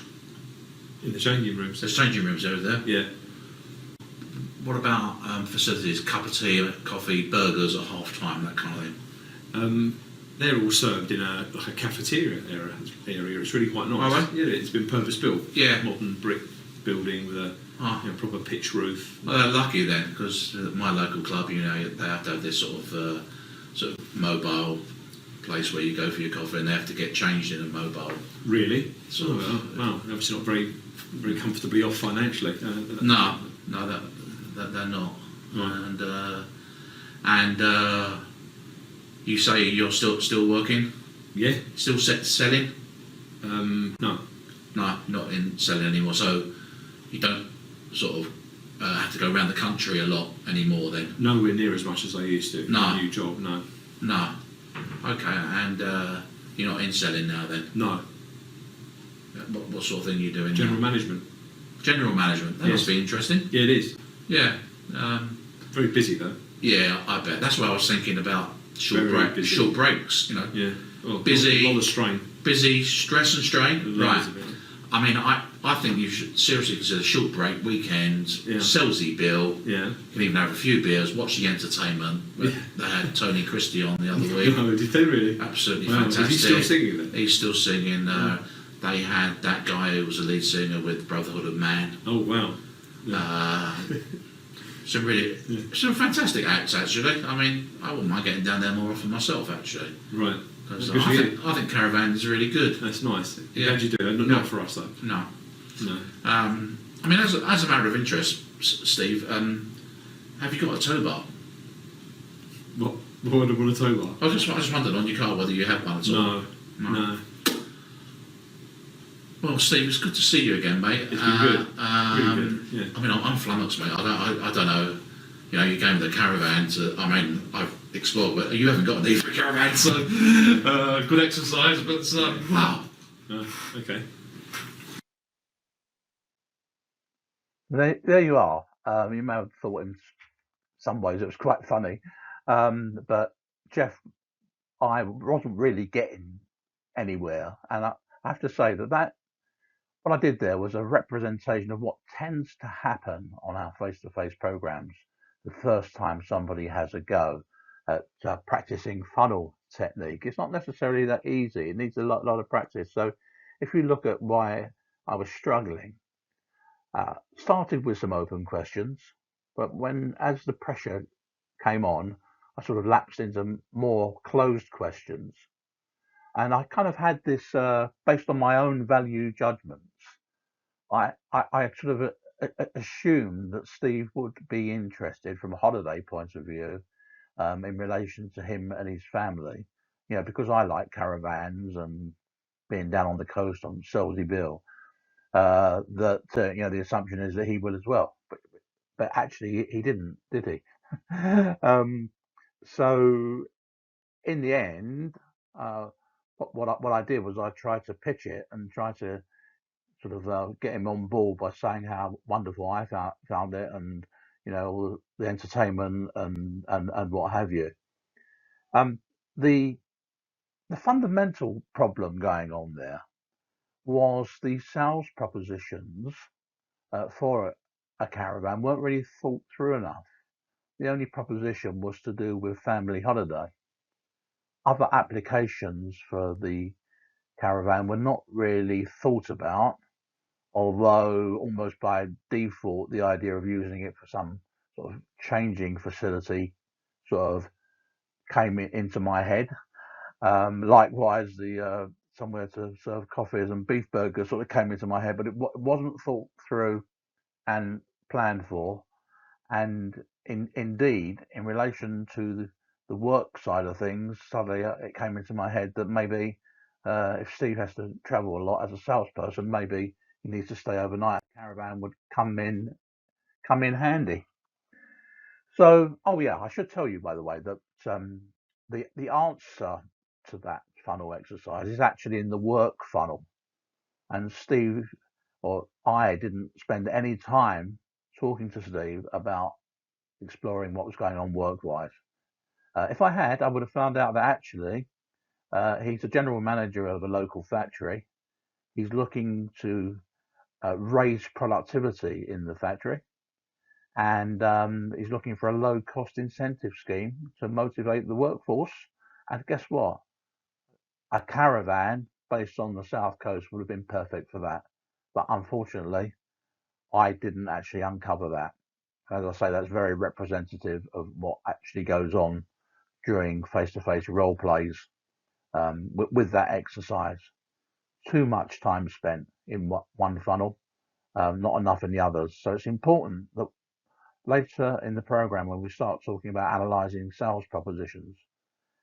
In the changing rooms. There's changing rooms over there. Yeah. What about facilities? Cup of tea, coffee, burgers at half time, that kind of thing. They're all served in a cafeteria area. It's really quite nice. Oh, right. Yeah, it's been purpose built. Yeah. Modern brick building with a Ah. proper pitch roof. Well, they're lucky then, because my local club, they have to have this sort of mobile place where you go for your coffee, and they have to get changed in a mobile. Really? Sort of. Wow. Obviously not very comfortably off financially. No, they're not. Right. And you say you're still working, Yeah. still selling. No. No, not in selling anymore. So you don't sort of have to go around the country a lot anymore then? Nowhere near as much as I used to. No. New job, no. No. Okay, and you're not in selling now then? No. What sort of thing are you doing General now? management. General management. That must Yes. be interesting. Yeah, it is. Yeah. Very busy though. Yeah, I bet. That's why I was thinking about short Very busy. short breaks, you know. Yeah. Well, Busy. A lot of strain. Busy, stress and strain. Loads Right. of it. I mean, I think you should seriously consider short break, weekends, Yeah. Selzy Bill. Yeah. You can even have a few beers, watch the entertainment. Yeah. They had Tony Christie on the other week. No, did they really? Absolutely Wow. fantastic. Is he still singing then? He's still singing. They had that guy who was the lead singer with Brotherhood of Man. Oh wow. Some fantastic acts actually. I mean, I wouldn't mind getting down there more often myself actually. Right. 'Cause Good for you. I think Caravan is really good. That's nice. Yeah. Glad you do it. Not for us though. No. No. I mean, as a matter of interest, Steve, have you got a tow bar? What? What would I want a tow bar? I just wondered on your car whether you have one at all. No. Well, Steve, it's good to see you again, mate. It's been good. Really good. Yeah. I mean, I'm flummoxed, mate. I don't know. You know, you came with a caravan to. I mean, I've explored, but you haven't got a need for a caravan, so good exercise. But wow. Okay. There you are. You may have thought in some ways it was quite funny, but Jeff, I wasn't really getting anywhere, and I have to say that what I did there was a representation of what tends to happen on our face-to-face programs the first time somebody has a go at practicing funnel technique. It's not necessarily that easy. It needs a lot of practice. So if you look at why I was struggling, started with some open questions, but as the pressure came on, I sort of lapsed into more closed questions. And I kind of had this, based on my own value judgments, I sort of assumed that Steve would be interested from a holiday point of view in relation to him and his family. You know, because I like caravans and being down on the coast on Selzy Bill, that you know, the assumption is that he will as well. But actually, he didn't, did he? So in the end, what I did was I tried to pitch it and try to sort of get him on board by saying how wonderful I found it, and you know, all the entertainment and what have you. The fundamental problem going on there was the sales propositions for a caravan weren't really thought through enough. The only proposition was to do with family holiday. Other applications for the caravan were not really thought about, although almost by default the idea of using it for some sort of changing facility sort of came into my head. Likewise, the somewhere to serve coffees and beef burgers sort of came into my head, but it wasn't thought through and planned for. And indeed, in relation to the work side of things, suddenly it came into my head that maybe if Steve has to travel a lot as a salesperson, maybe he needs to stay overnight. A caravan would come in handy. So, oh yeah, I should tell you, by the way, that the answer to that funnel exercise is actually in the work funnel, and Steve or I didn't spend any time talking to Steve about exploring what was going on work-wise. If I had, I would have found out that actually he's a general manager of a local factory. He's looking to raise productivity in the factory, and he's looking for a low-cost incentive scheme to motivate the workforce. And guess what? A caravan based on the south coast would have been perfect for that. But unfortunately, I didn't actually uncover that. As I say, that's very representative of what actually goes on during face-to-face role plays with that exercise. Too much time spent in one funnel, not enough in the others. So it's important that later in the program, when we start talking about analysing sales propositions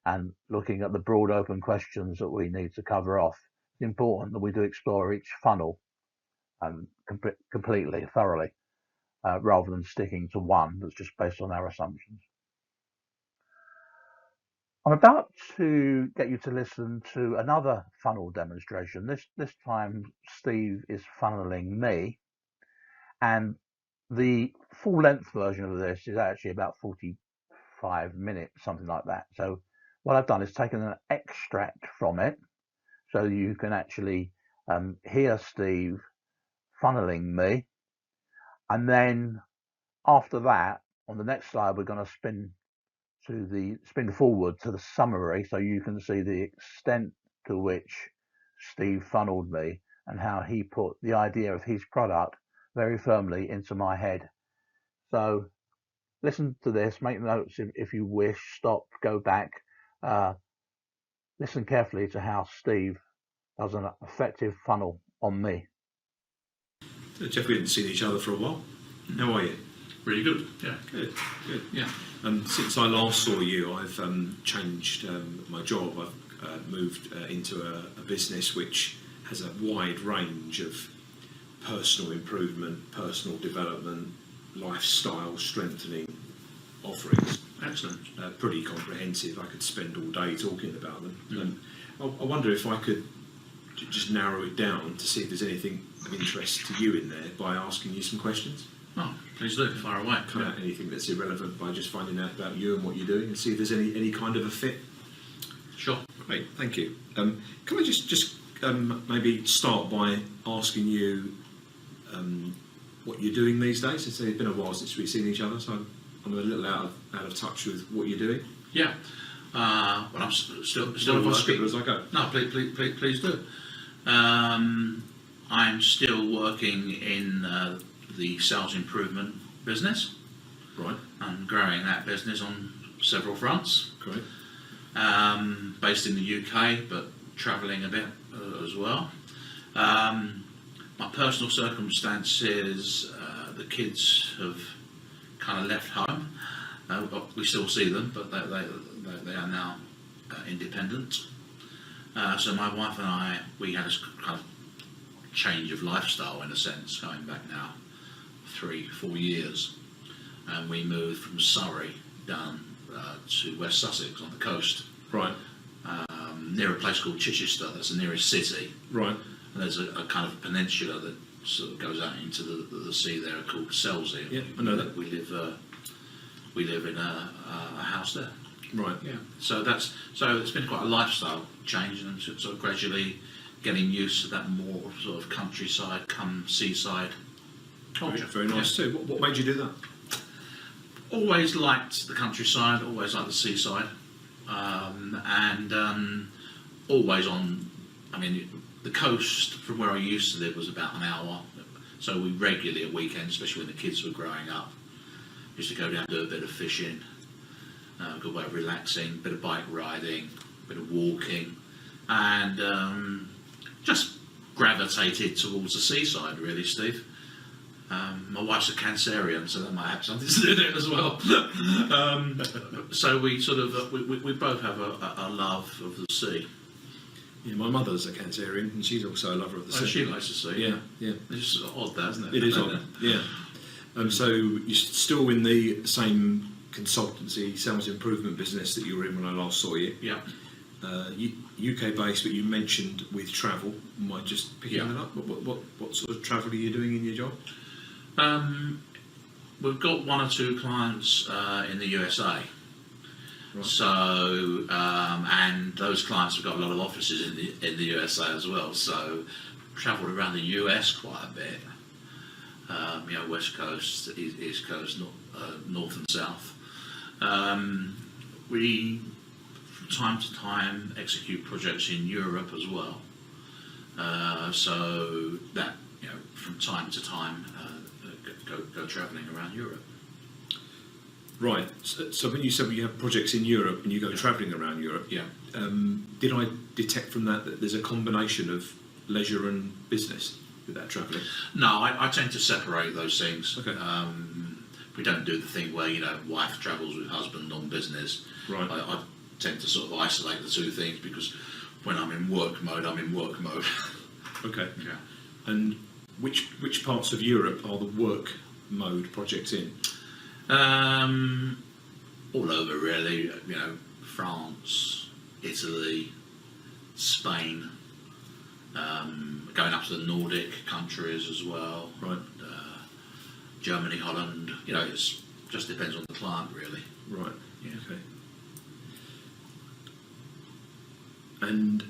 and looking at the broad open questions that we need to cover off, important that we do explore each funnel completely, thoroughly, rather than sticking to one that's just based on our assumptions. I'm about to get you to listen to another funnel demonstration. This time Steve is funneling me, and the full length version of this is actually about 45 minutes, something like that. So what I've done is taken an extract from it so you can actually hear Steve funneling me, and then after that, on the next slide, we're going to spin forward to the summary so you can see the extent to which Steve funneled me and how he put the idea of his product very firmly into my head. So listen to this, make notes if you wish, stop, go back, listen carefully to how Steve does an effective funnel on me. Jeff, we haven't seen each other for a while. How are you? Really good. Yeah. Good. Yeah. Since I last saw you, I've changed my job. I've moved into a business which has a wide range of personal improvement, personal development, lifestyle strengthening offerings. Excellent. Pretty comprehensive. I could spend all day talking about them. I wonder if I could just narrow it down to see if there's anything of interest to you in there by asking you some questions. Oh, please do. Fire away. Cut out anything that's irrelevant by just finding out about you and what you're doing, and see if there's any kind of a fit. Sure. Great, thank you. Can I just maybe start by asking you what you're doing these days? It's been a while since we've seen each other, so I'm a little out of touch with what you're doing. Yeah. Well, I'm still I'll scribble working. as I go. No, please do. I'm still working in the sales improvement business. Right. I'm growing that business on several fronts. Great. Based in the UK, but travelling a bit as well. My personal circumstances, the kids have kind of left home. We still see them, but they are now independent. So my wife and I, we had a kind of change of lifestyle in a sense, going back now 3-4 years, and we moved from Surrey down to West Sussex on the coast, Right. near a place called Chichester. That's the nearest city. Right. And there's a kind of peninsula that sort of goes out into the sea there called Selsey. Yeah, I know that. We live in a house there. Right. Yeah. So it's been quite a lifestyle change, and sort of gradually getting used to that more sort of countryside, come seaside culture. Very nice too. What made you do that? Always liked the countryside, always liked the seaside, and always on. I mean, the coast from where I used to live was about an hour, so we regularly at weekends, especially when the kids were growing up, used to go down and do a bit of fishing, a good way of relaxing, a bit of bike riding, a bit of walking, and just gravitated towards the seaside, really, Steve. My wife's a Cancerian, so that might have something to do with it as well. So we sort of we both have a love of the sea. Yeah, my mother's a Cancerian, and she's also a lover of the sea. She likes the sea. Yeah, yeah. It's just odd, that, isn't it? It is odd. Yeah. So you're still in the same consultancy sales improvement business that you were in when I last saw you. Yeah. UK based, but you mentioned with travel. Am I just picking that up? What sort of travel are you doing in your job? We've got 1 or 2 clients in the USA. Right. So, and those clients have got a lot of offices in the USA as well. So, travelled around the US quite a bit. West Coast, East Coast, North and South. We, from time to time, execute projects in Europe as well. So that, from time to time, go travelling around Europe. Right. So when you said you have projects in Europe and you go travelling around Europe, Yeah. Did I detect from that there's a combination of leisure and business with that travelling? No, I tend to separate those things. Okay. We don't do the thing where, wife travels with husband on business. Right. I tend to sort of isolate the two things, because when I'm in work mode, I'm in work mode. Okay. Yeah. And which parts of Europe are the work mode projects in? All over really, you know, France, Italy, Spain, going up to the Nordic countries as well, Right. Germany, Holland, you know, it just depends on the client really. Right. Yeah. Okay. And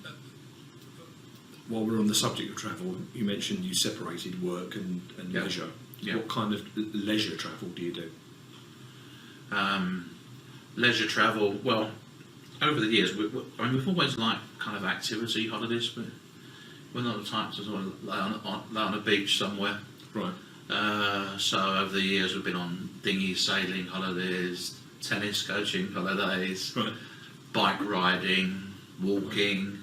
while we're on the subject of travel, you mentioned you separated work and Yeah. leisure. Yeah. What kind of leisure travel do you do? Leisure travel, well, over the years, I mean, we've always liked kind of activity holidays, but we're not the types to sort of lay on a beach somewhere. Right. So over the years, we've been on dinghy sailing holidays, tennis coaching holidays, Right. bike riding, walking,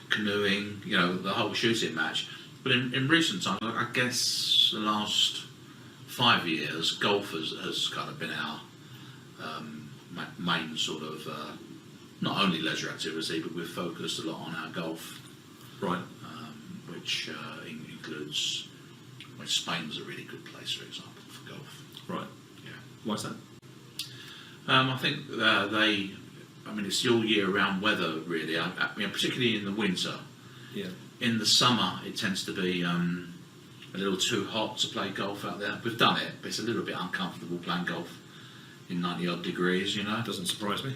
canoeing, you know, the whole shooting match. But in recent times, I guess the last 5 years, golf has kind of been our main sort of, not only leisure activity, but we've focused a lot on our golf, Right. which includes, well, Spain's a really good place, for example, for golf. Right. Yeah. Why's that? I think I mean, it's all year round weather, really. I mean, particularly in the winter. Yeah. In the summer, it tends to be a little too hot to play golf out there. We've done it, but it's a little bit uncomfortable playing golf in 90 odd degrees, you know. Doesn't surprise me.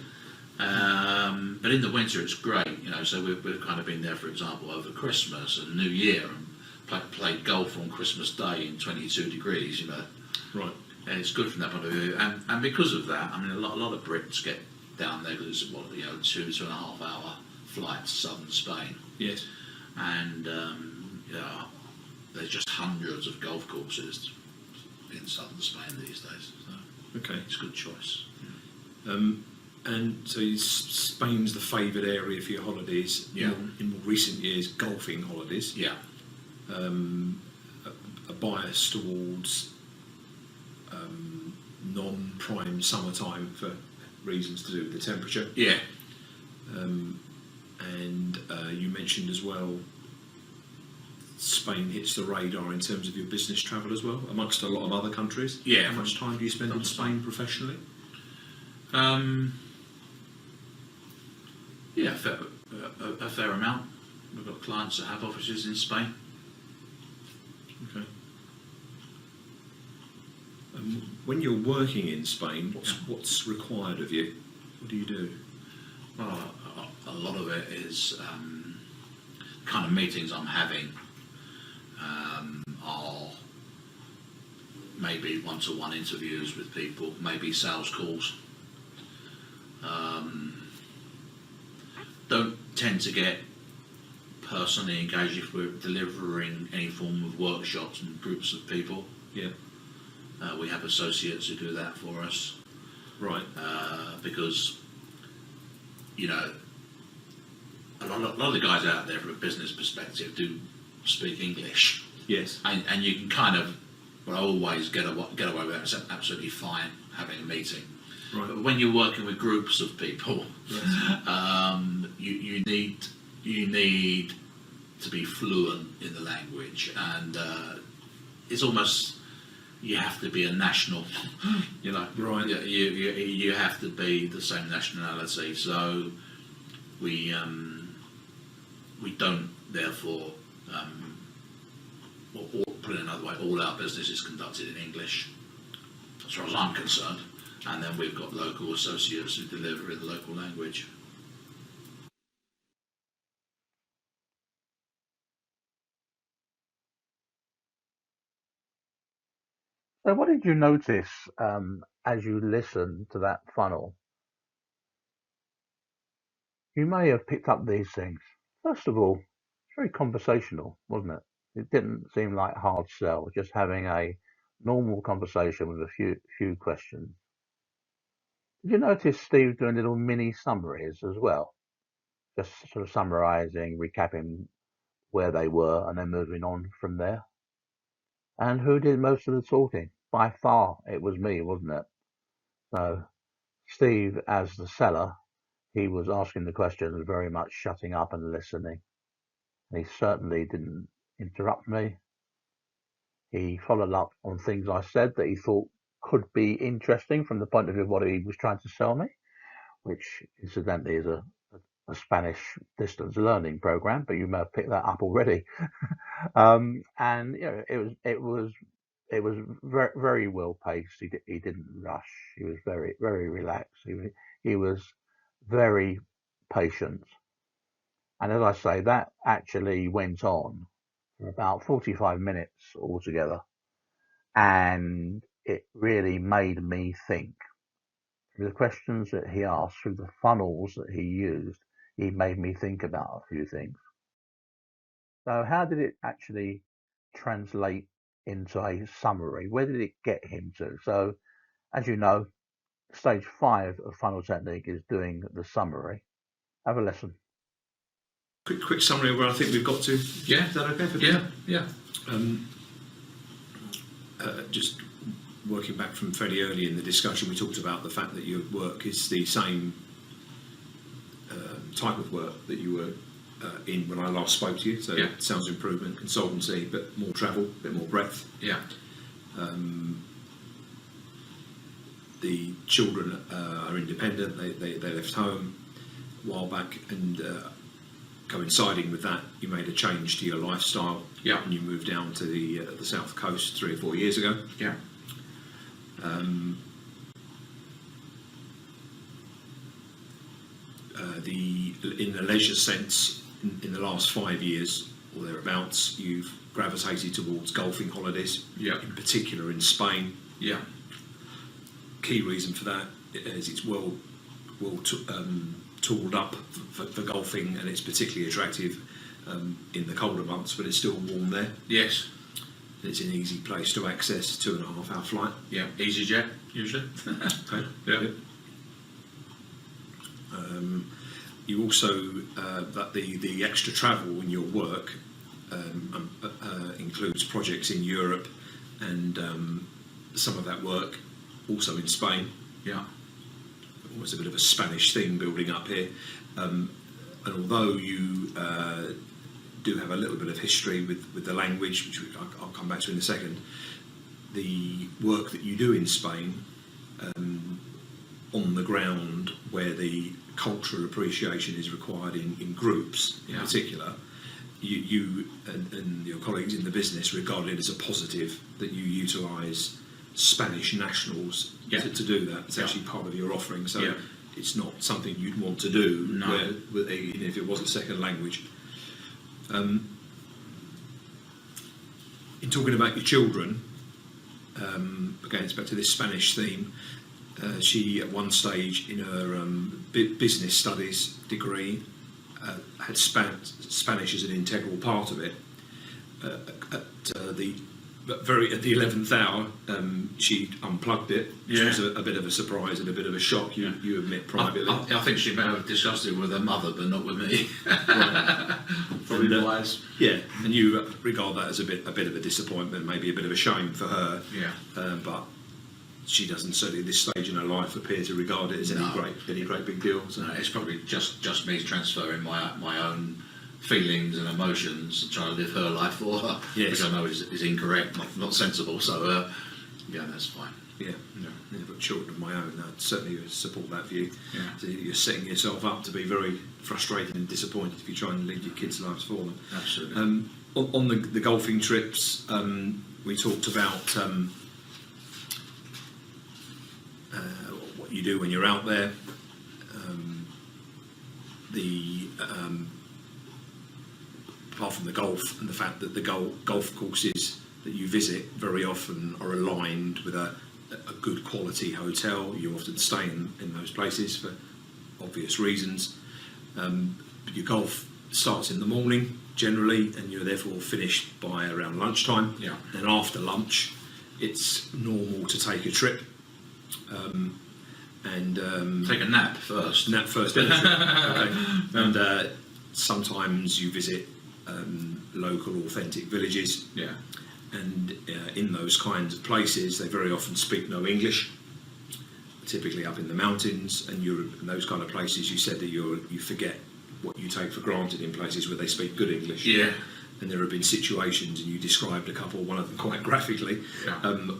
But in the winter, it's great, you know. So we've kind of been there, for example, over Christmas and New Year, and played golf on Christmas Day in 22 degrees, you know. Right. And it's good from that point of view. And because of that, I mean, a lot of Brits get down there because it's, 2.5 hour flight to southern Spain. Yes. And there's just hundreds of golf courses in southern Spain these days. So Okay. it's a good choice. And so Spain's the favoured area for your holidays. Yeah. In more recent years, golfing holidays. Yeah. A bias towards non-prime summertime for reasons to do with the temperature. Yeah. And you mentioned as well, Spain hits the radar in terms of your business travel as well, amongst a lot of other countries. Yeah. How much time do you spend in Spain professionally? Yeah, a fair amount. We've got clients that have offices in Spain. Okay. When you're working in Spain, what's required of you? What do you do? Well, a lot of it is kind of meetings I'm having are maybe one-to-one interviews with people, maybe sales calls. Don't tend to get personally engaged if we're delivering any form of workshops and groups of people. Yeah. We have associates who do that for us. Right. Because, you know, a lot of the guys out there from a business perspective do speak English, Yes. and you can kind of, well, always get away with that. It's absolutely fine having a meeting. Right. But when you're working with groups of people, Yes. you need to be fluent in the language, and it's almost, you have to be a national, you know. Right. You have to be the same nationality. So we don't therefore, or put it another way, all our business is conducted in English, as far as I'm concerned. And then we've got local associates who deliver in the local language. So what did you notice as you listened to that funnel? You may have picked up these things. First of all, it's very conversational, wasn't it? It didn't seem like hard sell, just having a normal conversation with a few questions. Did you notice Steve doing little mini summaries as well? Just sort of summarising, recapping where they were and then moving on from there. And who did most of the talking? By far, it was me, wasn't it? So Steve, as the seller, he was asking the questions, very much shutting up and listening. And he certainly didn't interrupt me. He followed up on things I said that he thought could be interesting from the point of view of what he was trying to sell me, which incidentally is a Spanish distance learning program, but you may have picked that up already. And you know, it was very, very well paced. He didn't rush. He was very, very relaxed. He was very patient. And as I say, that actually went on for about 45 minutes altogether. And it really made me think. Through the questions that he asked, through the funnels that he used, he made me think about a few things. So how did it actually translate into a summary? Where did it get him to? So, as you know, stage 5 of funnel technique is doing the summary. Have a listen. Quick summary of where I think we've got to. Yeah. Is that okay for Yeah. just working back from fairly early in the discussion, we talked about the fact that your work is the same type of work that you were in when I last spoke to you. So Yeah. sales improvement, consultancy, but more travel, a bit more breadth. Yeah. The children are independent. They left home a while back, and coinciding with that, you made a change to your lifestyle. Yeah. And you moved down to the south coast 3 or 4 years ago. Yeah. In the leisure sense, in the last 5 years or thereabouts, you've gravitated towards golfing holidays. Yeah. In particular, in Spain. Yeah. Key reason for that is it's well tooled up for golfing, and it's particularly attractive in the colder months, but it's still warm there. Yes. It's an easy place to access, 2.5 hour flight. Yeah. EasyJet usually. Okay. Yeah. Good. You also that the extra travel in your work includes projects in Europe, and some of that work also in Spain. Yeah. Almost a bit of a Spanish thing building up here, and although you do have a little bit of history with the language, which I'll come back to in a second, the work that you do in Spain on the ground, where the cultural appreciation is required in groups in Yeah. particular, you and your colleagues in the business regard it as a positive that you utilise Spanish nationals Yeah. to do that. It's Yeah. actually part of your offering, so Yeah. it's not something you'd want to do No. even if it was a second language. In talking about your children, again, it's back to this Spanish theme. She, at one stage in her business studies degree, had Spanish as an integral part of it. At the 11th hour, she unplugged it, which Yeah. was a bit of a surprise and a bit of a shock. You admit privately. I think she may have discussed it with her mother, but not with me. Probably And, wise. Yeah, and you regard that as a bit of a disappointment, maybe a bit of a shame for her. Yeah. But she doesn't, certainly at this stage in her life, appear to regard it as No. any great big deal. So. No, it's probably just me transferring my own feelings and emotions and trying to live her life for her, Yes. which I know is incorrect, not sensible. So yeah, that's fine. Yeah, I've got children of my own. I'd certainly support that view. Yeah. So you're setting yourself up to be very frustrated and disappointed if you try and lead your kids' lives for them. Absolutely. On the golfing trips, we talked about what you do when you're out there. Apart from the golf and the fact that the golf courses that you visit very often are aligned with a good quality hotel, you often stay in those places for obvious reasons. Your golf starts in the morning generally, and you're therefore finished by around lunchtime. Yeah. And after lunch, it's normal to take a trip. Take a nap first. Nap first. Then a trip. Okay. And sometimes you visit local authentic villages, Yeah. and in those kinds of places they very often speak no English. typically up in the mountains and you're in those kind of places. You said that you forget what you take for granted in places where they speak good English. Yeah. And there have been situations, and you described a couple, one of them quite graphically,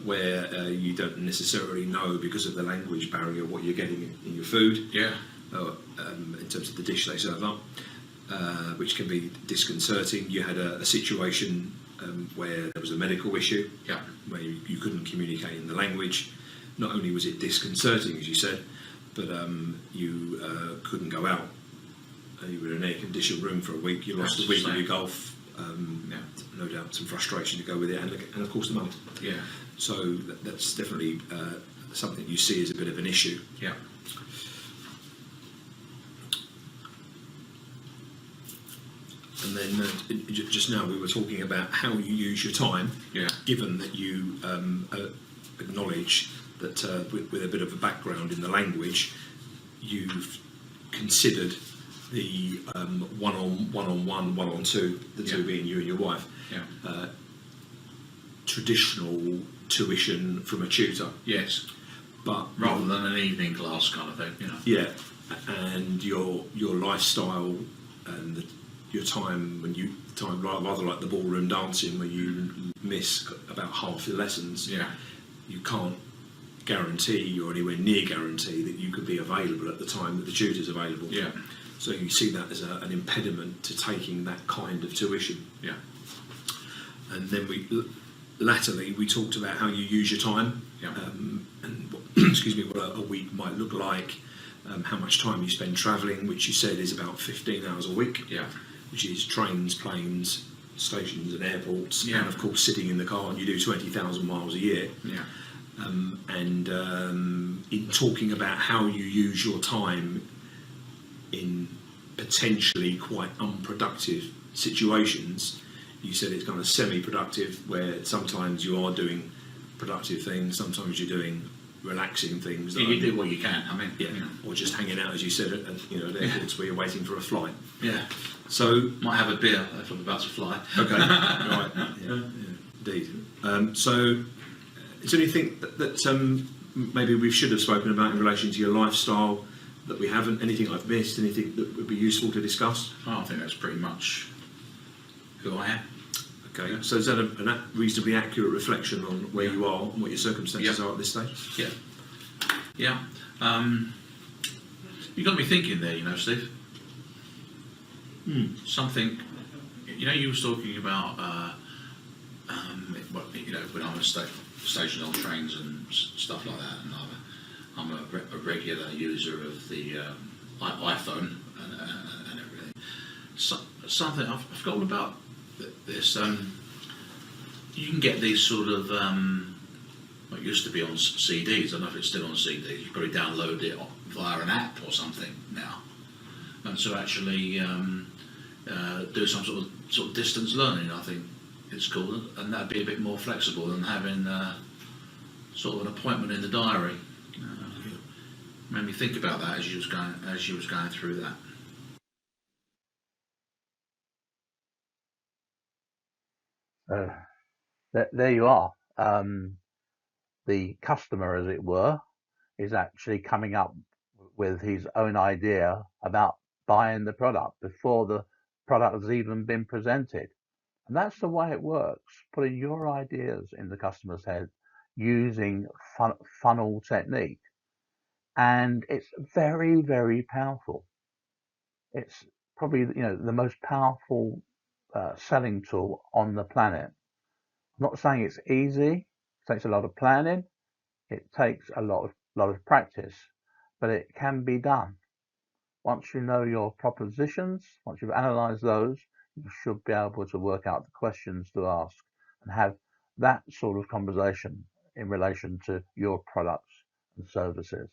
where you don't necessarily know because of the language barrier what you're getting in your food. Yeah. In terms of the dish they serve up, which can be disconcerting. You had a situation where there was a medical issue, Yeah. where you couldn't communicate in the language. Not only was it disconcerting, as you said, but you couldn't go out. You were in an air-conditioned room for a week. You lost a week of your golf. No doubt some frustration to go with it, and of course the money. Yeah. So that's definitely something you see as a bit of an issue. Yeah. And then just now we were talking about how you use your time. Yeah. Given that you acknowledge that with a bit of a background in the language, you've considered the one-on-one, the two being you and your wife, traditional tuition from a tutor. Yes. But Rather than an evening class kind of thing, Yeah, and your lifestyle and your time rather like the ballroom dancing where you miss about half your lessons. Yeah. You can't guarantee or anywhere near guarantee that you could be available at the time that the tutor's available. Yeah. So you see that as an impediment to taking that kind of tuition. Yeah. And then latterly we talked about how you use your time, Yeah. and excuse me, what a week might look like, how much time you spend travelling, which you said is about 15 hours a week, Yeah. which is trains, planes, stations and airports, Yeah. and of course sitting in the car, and you do 20,000 miles a year. Yeah. And in talking about how you use your time in potentially quite unproductive situations, you said it's kind of semi-productive, where sometimes you are doing productive things, sometimes you're doing relaxing things. Yeah, you do what you can. I mean, Yeah, or just hanging out, as you said, at airports where you're waiting for a flight. Yeah. So Might have a beer if I'm about to fly. okay, right, yeah, indeed. So, is there anything that maybe we should have spoken about in relation to your lifestyle that we haven't? Anything I've missed? Anything that would be useful to discuss? Oh, I think that's pretty much who I am. Okay, so is that a reasonably accurate reflection on where you are and what your circumstances are at this stage? Yeah. Yeah. You got me thinking there, Steve. Something, you was talking about, when I'm stationed on trains and stuff like that, and I'm a regular user of the iPhone and everything. Something I've forgotten about this. You can get these sort of what used to be on CDs. I don't know if it's still on CDs. You probably download it via an app or something now, and to actually do some sort of distance learning, I think it's called, and that'd be a bit more flexible than having sort of an appointment in the diary. Made me think about that as you was going through that. There you are. The customer, as it were, is actually coming up with his own idea about buying the product before the product has even been presented. And that's the way it works, putting your ideas in the customer's head using funnel technique. And it's very, very powerful. It's probably the most powerful selling tool on the planet. I'm not saying it's easy. It takes a lot of planning. It takes a lot of practice, but it can be done. Once you know your propositions, once you've analysed those, you should be able to work out the questions to ask and have that sort of conversation in relation to your products and services.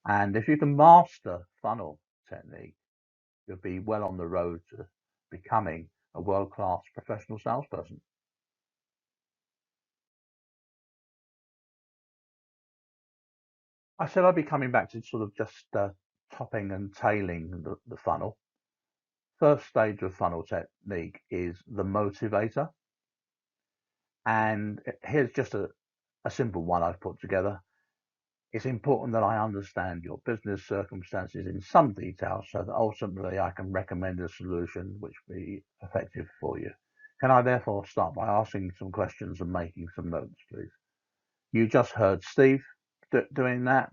And if you can master funnel technique, you'll be well on the road to becoming a world-class professional salesperson. I said I'd be coming back to sort of just topping and tailing the funnel. First stage of funnel technique is the motivator. And here's just a simple one I've put together. it's important that I understand your business circumstances in some detail so that ultimately I can recommend a solution which will be effective for you. Can I therefore start by asking some questions and making some notes, please? You just heard Steve doing that,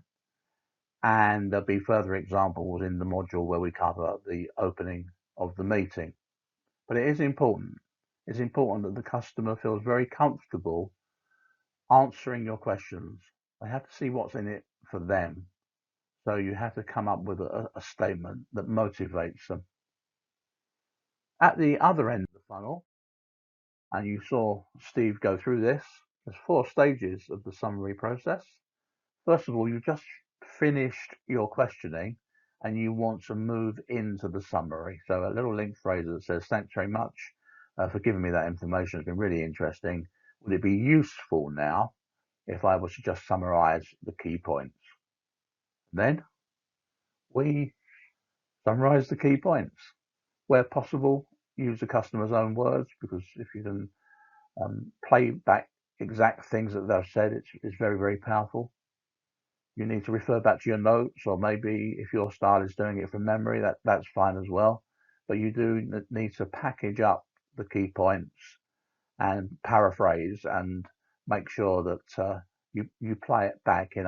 and there'll be further examples in the module where we cover the opening of the meeting. But it is important. It's important that the customer feels very comfortable answering your questions. They have to see what's in it for them. So you have to come up with a statement that motivates them. At the other end of the funnel, and you saw Steve go through this, there's 4 stages of the summary process. First of all, you've just finished your questioning and you want to move into the summary. So a little link phrase that says, thanks very much for giving me that information. It's been really interesting. Would it be useful now if I was to just summarize the key points? Then we summarize the key points. Where possible, use the customer's own words, because if you can play back exact things that they've said, it's very, very powerful. You need to refer back to your notes, or maybe if your style is doing it from memory, that's fine as well. But you do need to package up the key points and paraphrase and make sure that you play it back in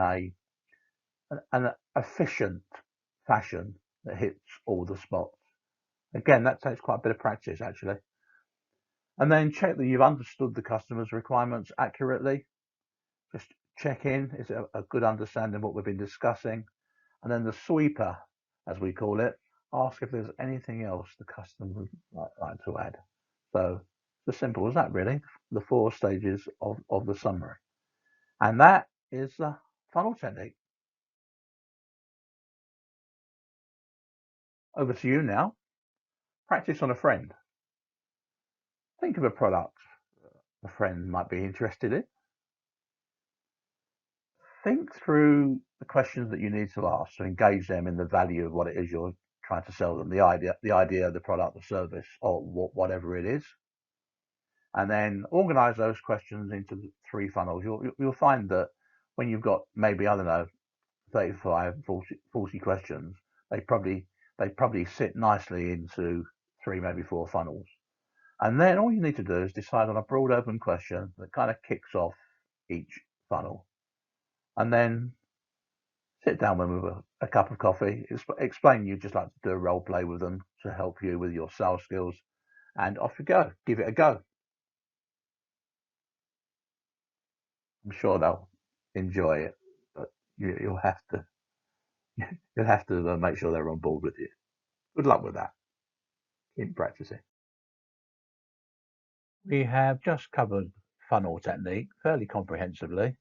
an efficient fashion that hits all the spots. Again, that takes quite a bit of practice, actually. And then check that you've understood the customer's requirements accurately. Just check in, is it a good understanding of what we've been discussing? And then the sweeper, as we call it, ask if there's anything else the customer would like to add. So it's as simple as that, really, the 4 stages of the summary. And that is the funnel technique. Over to you now. Practice on a friend. Think of a product a friend might be interested in. Think through the questions that you need to ask to engage them in the value of what it is you're trying to sell them, the idea, the product, the service, or whatever it is. And then organize those questions into 3 funnels. You'll find that when you've got maybe, I don't know, 35, 40 questions, they probably sit nicely into 3, maybe 4 funnels. And then all you need to do is decide on a broad open question that kind of kicks off each funnel. And then sit down with a cup of coffee, explain you'd just like to do a role play with them to help you with your sales skills, and off you go. Give it a go. I'm sure they'll enjoy it, but you'll have to make sure they're on board with you. Good luck with that. Keep practicing. We have just covered funnel technique fairly comprehensively.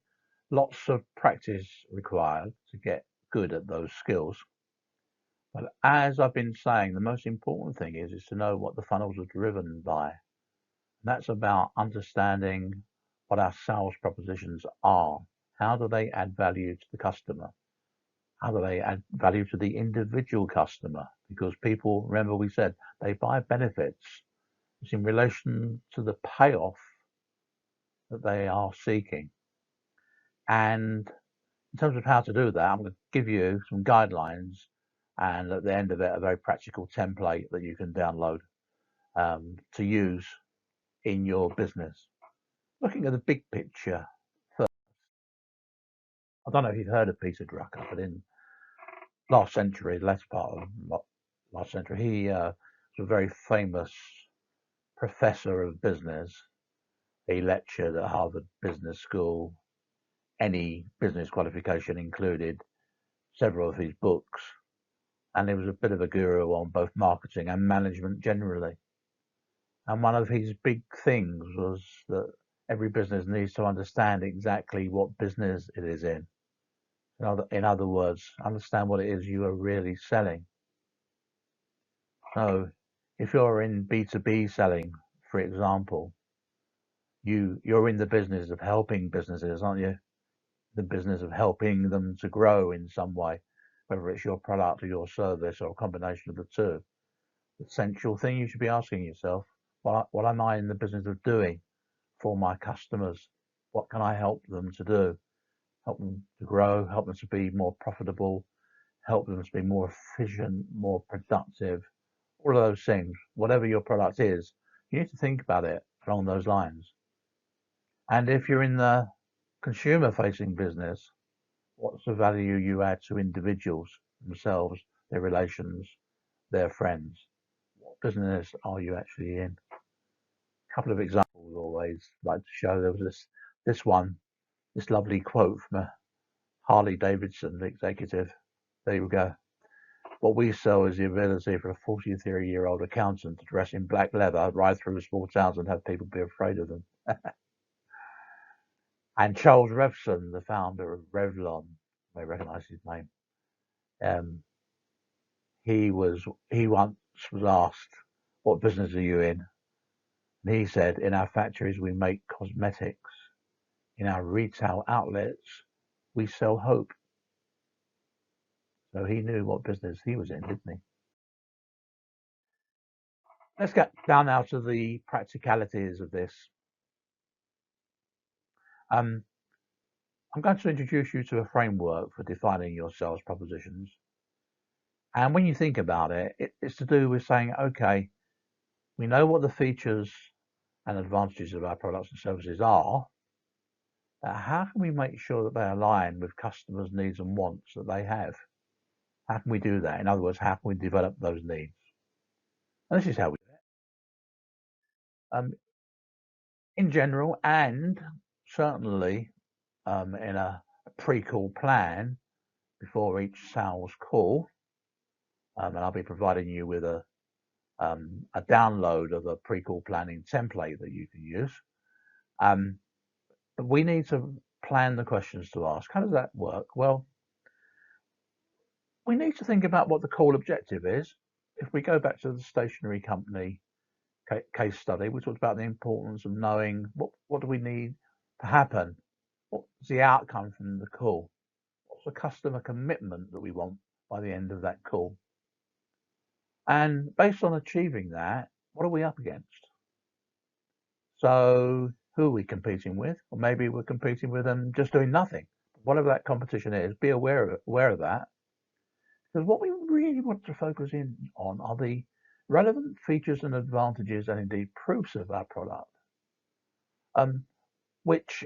Lots of practice required to get good at those skills. But as I've been saying, the most important thing is to know what the funnels are driven by. And that's about understanding what our sales propositions are. How do they add value to the customer? How do they add value to the individual customer? Because people, remember we said, they buy benefits. It's in relation to the payoff that they are seeking. And in terms of how to do that, I'm going to give you some guidelines, and at the end of it, a very practical template that you can download to use in your business. Looking at the big picture first, I don't know if you've heard of Peter Drucker, but in last century, the latter part of last century, he was a very famous professor of business. He lectured at Harvard Business School, any business qualification included, several of his books, and he was a bit of a guru on both marketing and management generally. And one of his big things was that every business needs to understand exactly what business it is in. In other words, understand what it is you are really selling. So if you're in B2B selling, for example, you're in the business of helping businesses, aren't you? The business of helping them to grow in some way, whether it's your product or your service or a combination of the two. The essential thing you should be asking yourself, what am I in the business of doing for my customers? What can I help them to do? help them to grow, help them to be more profitable, help them to be more efficient, more productive, all of those things. Whatever your product is, you need to think about it along those lines. And if you're in the consumer-facing business, what's the value you add to individuals themselves, their relations, their friends? What business are you actually in? A couple of examples always like to show. There was this lovely quote from Harley Davidson, the executive. There you go. What we sell is the ability for a 43-year-old accountant to dress in black leather, ride through small towns and have people be afraid of them. And Charles Revson, the founder of Revlon, you may recognize his name. He once was asked, "What business are you in?" And he said, "In our factories we make cosmetics. In our retail outlets we sell hope." So he knew what business he was in, didn't he? Let's get down now to the practicalities of this. I'm going to introduce you to a framework for defining your sales propositions. And when you think about it, it's to do with saying, okay, we know what the features and advantages of our products and services are, but how can we make sure that they align with customers' needs and wants that they have? How can we do that? In other words, how can we develop those needs? And this is how we do it. In general, and certainly in a pre-call plan before each sales call, and I'll be providing you with a download of a pre-call planning template that you can use. We need to plan the questions to ask. How does that work? Well, we need to think about what the call objective is. If we go back to the stationery company case study, we talked about the importance of knowing what do we need to happen. What's the outcome from the call? What's the customer commitment that we want by the end of that call? And based on achieving that, what are we up against? So who are we competing with? Or maybe we're competing with them just doing nothing. Whatever that competition is, be aware of that. Because what we really want to focus in on are the relevant features and advantages and indeed proofs of our product, which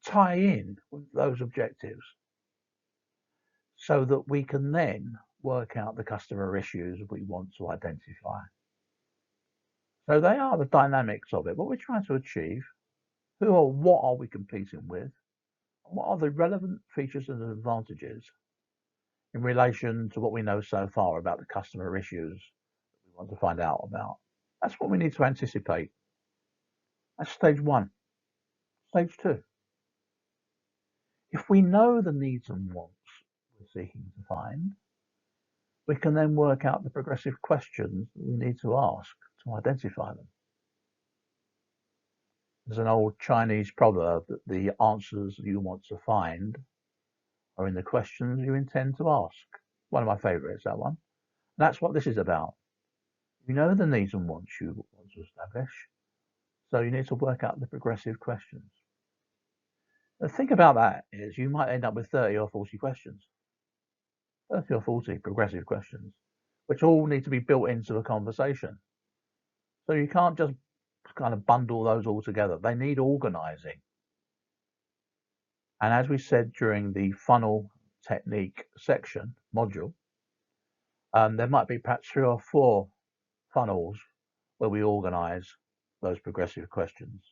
tie in with those objectives so that we can then work out the customer issues we want to identify. So they are the dynamics of it, what we're trying to achieve, who or what are we competing with, what are the relevant features and advantages in relation to what we know so far about the customer issues that we want to find out about. That's what we need to anticipate. That's stage one. Stage two. If we know the needs and wants we're seeking to find, we can then work out the progressive questions that we need to ask to identify them. There's an old Chinese proverb that the answers you want to find are in the questions you intend to ask. One of my favorites, that one. And that's what this is about. You know the needs and wants you want to establish, so you need to work out the progressive questions. The thing about that is you might end up with 30 or 40 questions. 30 or 40 progressive questions, which all need to be built into the conversation. So you can't just kind of bundle those all together. They need organizing. And as we said during the funnel technique section module, there might be perhaps 3 or 4 funnels where we organize those progressive questions.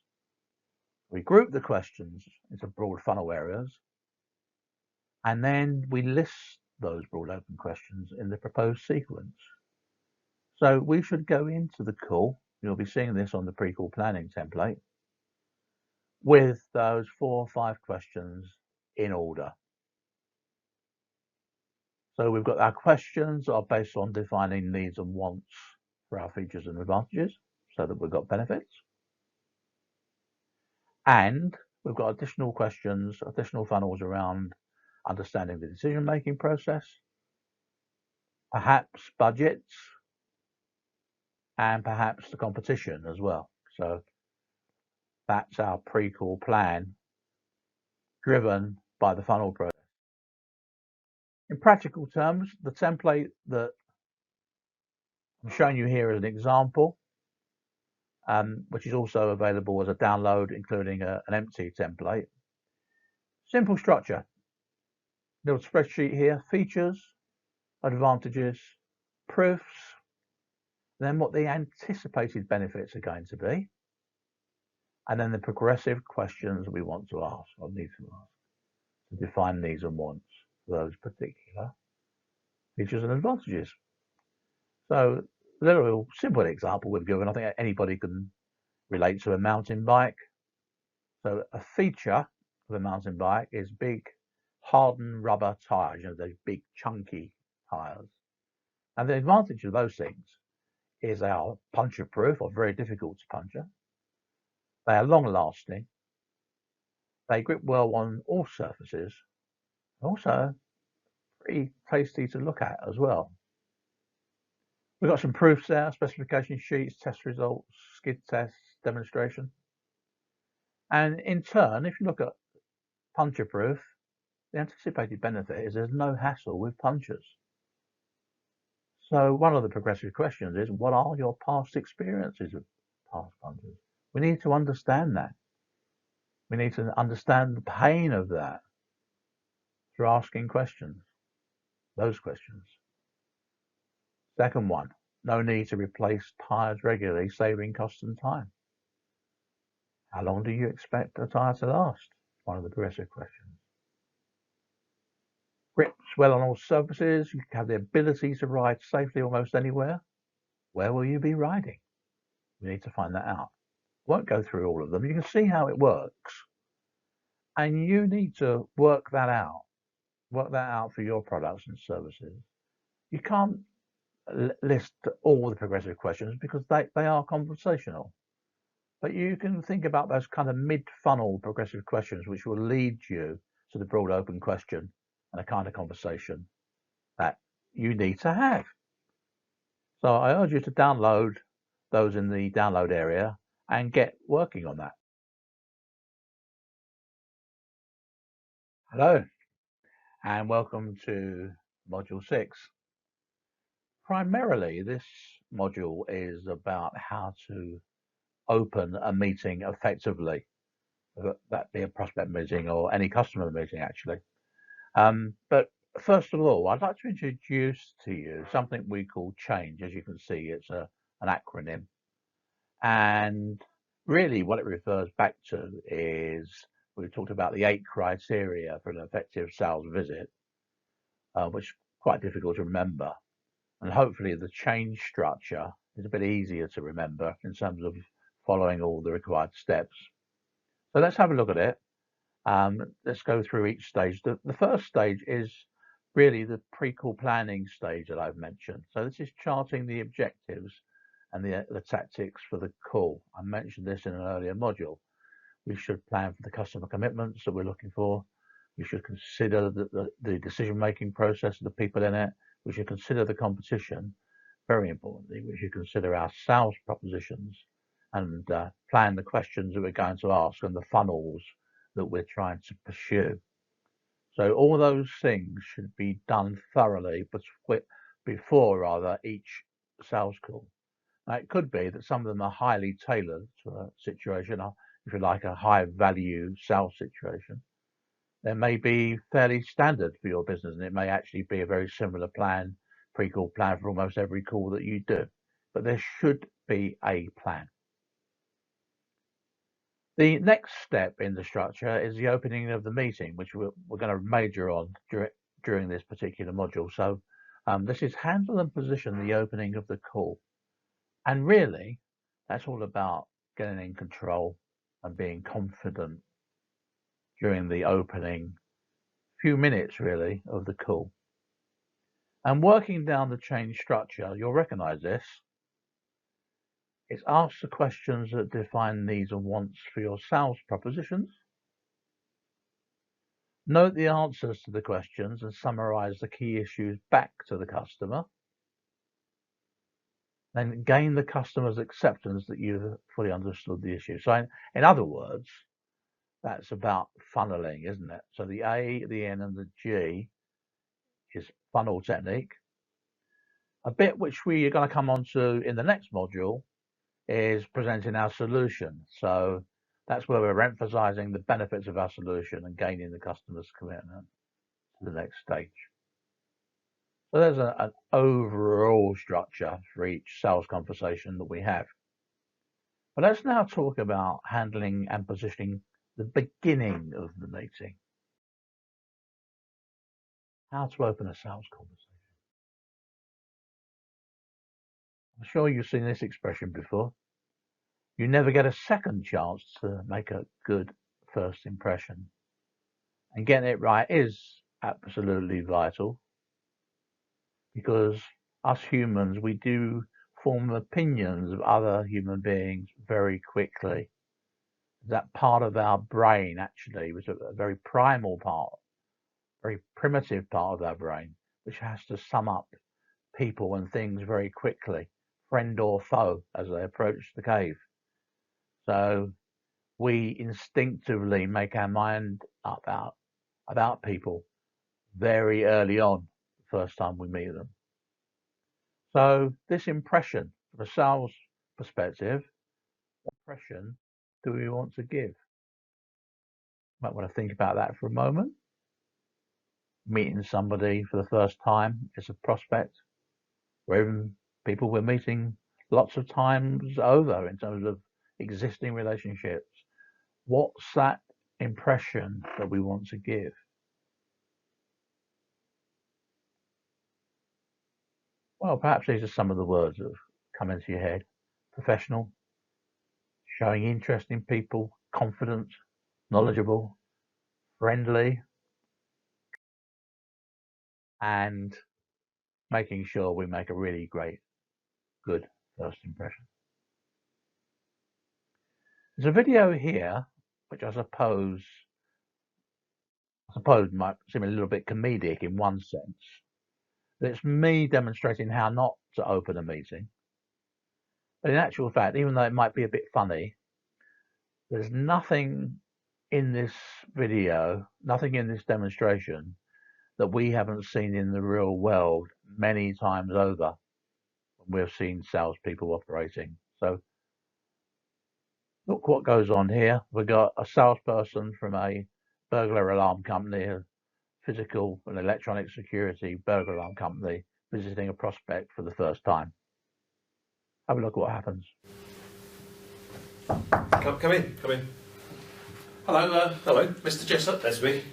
We group the questions into broad funnel areas, and then we list those broad open questions in the proposed sequence. So we should go into the call, you'll be seeing this on the pre-call planning template, with those 4 or 5 questions in order. So we've got our questions are based on defining needs and wants for our features and advantages so that we've got benefits. And we've got additional questions, additional funnels around understanding the decision-making process, perhaps budgets, and perhaps the competition as well. So that's our pre-call plan driven by the funnel process. In practical terms, the template that I'm showing you here as an example, which is also available as a download, including an empty template. Simple structure. Little spreadsheet here, features, advantages, proofs, then what the anticipated benefits are going to be, and then the progressive questions we want to ask or need to ask to define needs and wants for those particular features and advantages. So a little simple example we've given, I think anybody can relate to a mountain bike. So a feature of a mountain bike is big hardened rubber tires, those big chunky tires. And the advantage of those things is they are puncture proof or very difficult to puncture. They are long lasting. They grip well on all surfaces. Also pretty tasty to look at as well. We've got some proofs there, specification sheets, test results, skid tests, demonstration. And in turn, if you look at puncture proof, the anticipated benefit is there's no hassle with punctures. So one of the progressive questions is, what are your past experiences of past punctures? We need to understand that. We need to understand the pain of that through asking questions, those questions. Second one, no need to replace tires regularly, saving cost and time. How long do you expect a tire to last? One of the progressive questions. Grips well on all surfaces. You have the ability to ride safely almost anywhere. Where will you be riding? We need to find that out. Won't go through all of them. You can see how it works. And you need to work that out. Work that out for your products and services. You can't list all the progressive questions because they are conversational. But you can think about those kind of mid-funnel progressive questions which will lead you to the broad open question and a kind of conversation that you need to have. So I urge you to download those in the download area and get working on that. Hello, and welcome to Module 6. Primarily, this module is about how to open a meeting effectively, that be a prospect meeting or any customer meeting actually. But first of all, I'd like to introduce to you something we call change. As you can see, it's an acronym. And really what it refers back to is, we talked about the 8 criteria for an effective sales visit, which is quite difficult to remember. And hopefully the change structure is a bit easier to remember in terms of following all the required steps. So let's have a look at it. Let's go through each stage. The first stage is really the pre-call planning stage that I've mentioned. So this is charting the objectives and the tactics for the call. I mentioned this in an earlier module. We should plan for the customer commitments that we're looking for. We should consider the decision-making process of the people in it. We should consider the competition. Very importantly, we should consider our sales propositions and plan the questions that we're going to ask and the funnels that we're trying to pursue. So all those things should be done thoroughly before each sales call. Now, it could be that some of them are highly tailored to a situation, if you like, a high value sales situation. They may be fairly standard for your business, and it may actually be a very similar plan, pre-call plan for almost every call that you do. But there should be a plan. The next step in the structure is the opening of the meeting, which we're going to major on during this particular module. So this is handle and position the opening of the call. And really, that's all about getting in control and being confident during the opening few minutes, really, of the call. And working down the change structure, you'll recognize this. It's ask the questions that define needs and wants for your sales propositions. Note the answers to the questions and summarize the key issues back to the customer. Then gain the customer's acceptance that you've fully understood the issue. So in other words, That's about funneling, isn't it? So the A, the N, and the G is funnel technique. A bit which we are going to come on to in the next module is presenting our solution. So that's where we're emphasizing the benefits of our solution and gaining the customer's commitment to the next stage. So there's an overall structure for each sales conversation that we have. But let's now talk about handling and positioning the beginning of the meeting. How to open a sales conversation. I'm sure you've seen this expression before. You never get a second chance to make a good first impression. And getting it right is absolutely vital, because us humans, we do form opinions of other human beings very quickly. That part of our brain actually was a very primal part, very primitive part of our brain, which has to sum up people and things very quickly, friend or foe, as they approach the cave. So we instinctively make our mind up about people very early on, the first time we meet them. So this impression, from a sales perspective, what impression do we want to give? Might want to think about that for a moment. Meeting somebody for the first time as a prospect, or even people we're meeting lots of times over in terms of existing relationships. What's that impression that we want to give? Well, perhaps these are some of the words that have come into your head. Professional, showing interest in people, confident, knowledgeable, friendly, and making sure we make a really great, good first impression. There's a video here, which I suppose might seem a little bit comedic in one sense. But it's me demonstrating how not to open a meeting. But in actual fact, even though it might be a bit funny, there's nothing in this video, nothing in this demonstration that we haven't seen in the real world many times over when we've seen salespeople operating. So look what goes on here. We've got a salesperson from a burglar alarm company, a physical and electronic security burglar alarm company, visiting a prospect for the first time. Have a look at what happens. Come in. Hello, Hello. Mr. Jessup. That's me.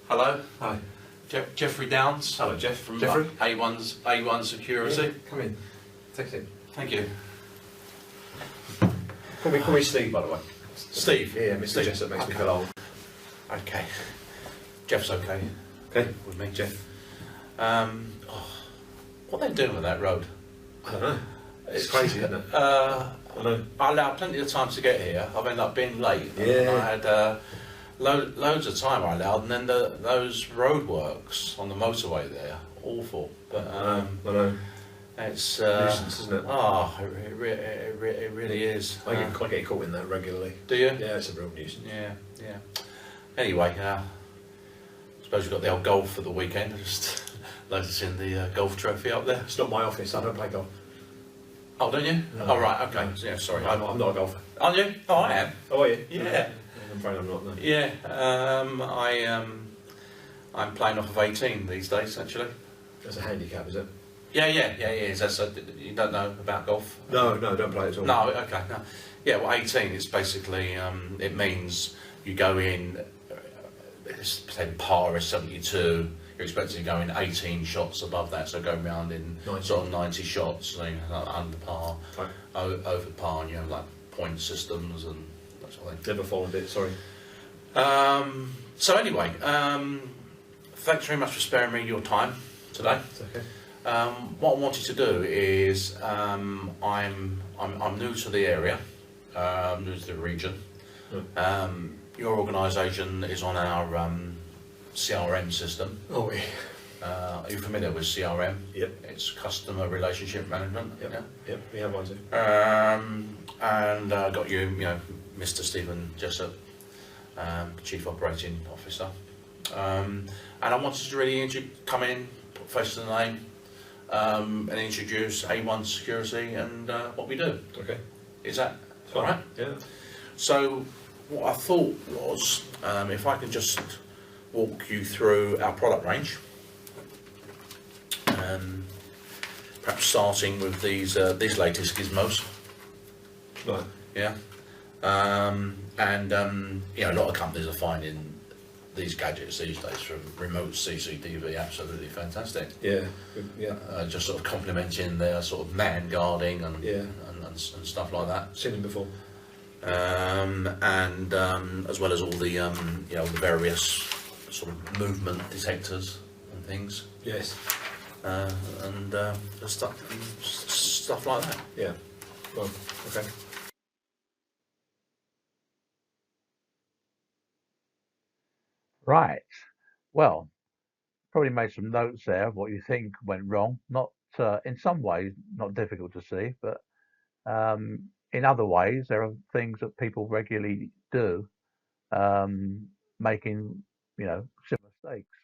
Hello, Hi. Jeffrey Downs. Hello, Jeff. From Jeffrey. A1 Security. Yeah, come in. Take a seat. Thank you. Call me Steve, by the way. Steve. Yeah, Mr. Steve. Jessup makes me Okay. feel old. Okay. Jeff's okay Okay. with me. Jeff. What are they doing with that road? I don't know. It's crazy, isn't it? I I know. allowed plenty of time to get here. I've ended up being late. Yeah. I had loads of time I allowed, and then those roadworks on the motorway there, awful. But I know. it's Nuisance, isn't it? Oh, it really is. I get caught in that regularly. Do you? Yeah, it's a real nuisance. Yeah. Anyway, I suppose you've got the old golf for the weekend. I just noticing the golf trophy up there. It's not my office. I don't play golf. Oh, don't you? No. Oh, right. Okay. Yeah. Sorry. I'm not a golfer. Aren't you? Oh, I am. Oh, are you? Yeah. I'm afraid I'm not. No. Yeah. I'm playing off of 18 these days, actually. That's a handicap, is it? Yeah. That's you don't know about golf? No, don't play it at all. No. Okay. No. Yeah. Well, 18 is basically it means you go in. Say par is 72. You're expected to go in 18 shots above that, so go round in 90. sort of 90 shots, so you know, under par, Right. over par, and you have like point systems and that sort of thing. Never followed it. Sorry. So anyway, thanks very much for sparing me your time today. It's okay. What I wanted to do is I'm new to the area, new to the region. Your organisation is on our CRM system. Oh, yeah. Are you familiar with CRM? Yep. It's customer relationship management. Yep. Yep. We have one too. And got you, Mr. Stephen Jessup, Chief Operating Officer. And I wanted to really come in, put face to the name, and introduce A1 Security and what we do. Okay. Is that all right? Yeah. So what I thought was, if I can just walk you through our product range, perhaps starting with these latest gizmos. Right. Yeah. You know, a lot of companies are finding these gadgets these days, from remote CCTV, absolutely fantastic. Yeah. Yeah. Just sort of complementing their sort of man guarding and Yeah. and stuff like that. Seen them before. As well as all the you know, the various sort of movement detectors and things, Yes. stuff like that. Yeah. Well. Okay. Right. Well, probably made some notes there of what you think went wrong. Not in some ways not difficult to see, but in other ways there are things that people regularly do, making, you know, similar mistakes.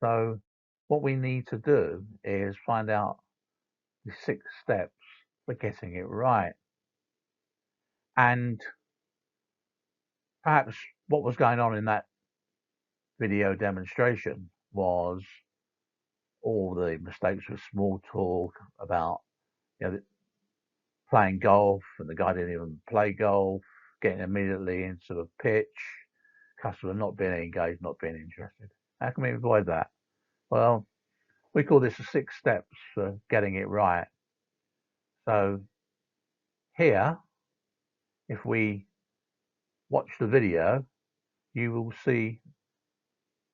So what we need to do is find out the 6 steps for getting it right. And perhaps what was going on in that video demonstration was all the mistakes with small talk about, you know, playing golf, and the guy didn't even play golf, getting immediately into the pitch, customer not being engaged, not being interested. How can we avoid that? Well, we call this the 6 steps for getting it right. So here, if we watch the video, you will see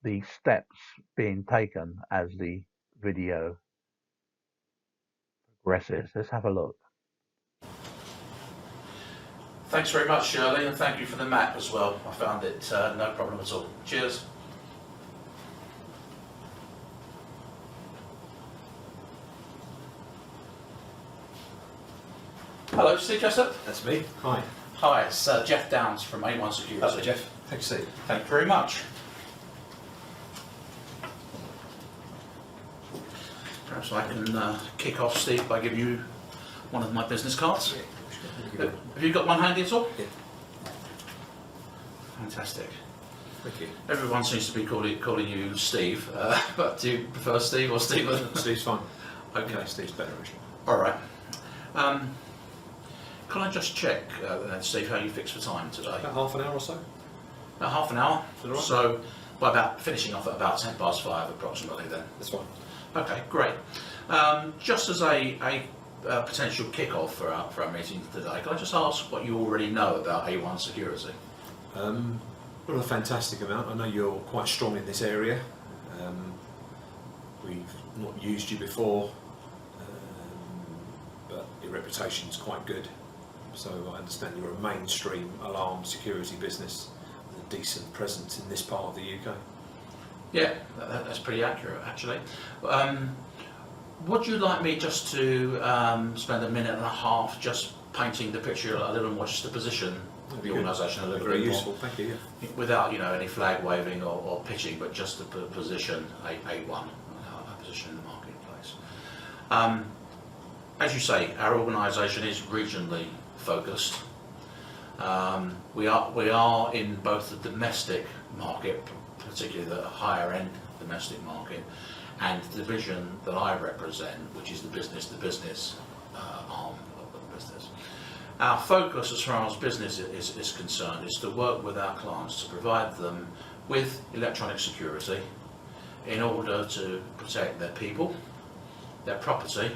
the steps being taken as the video progresses. Let's have a look. Thanks very much, Shirley, and thank you for the map as well. I found it no problem at all. Cheers. Hello, Steve Jessup. That's me. Hi. Hi, it's Jeff Downs from A1 Security. Hello, Jeff. Thanks, Steve. Thank you very much. Perhaps I can kick off, Steve, by giving you one of my business cards. Have you got one handy at all? Yeah. Fantastic. Thank you. Everyone seems to be calling you Steve, but do you prefer Steve or Stephen? Steve's fine. Okay. No, Steve's better, actually. All right. Can I just check, Steve, how you fixed for time today? About half an hour or so. About half an hour. Is that all right? So, by about finishing off at about 5:10 approximately. Then. That's fine. Okay, great. Just as a potential kick-off for our meeting today, can I just ask what you already know about A1 Security? Well, a fantastic amount. I know you're quite strong in this area. We've not used you before, but your reputation's quite good. So I understand you're a mainstream alarm security business with a decent presence in this part of the UK. Yeah, that's pretty accurate, actually. Would you like me just to spend a minute and a half just painting the picture a little more, just to position the organisation a little Very bit useful, more, thank you. Yeah. without, you know, any flag waving or pitching, but just to position A1, a position in the marketplace. As you say, our organisation is regionally focused. We are in both the domestic market, particularly the higher end domestic market, and the division that I represent, which is the business-to-business arm of the business. Our focus as far as business is concerned is to work with our clients to provide them with electronic security in order to protect their people, their property,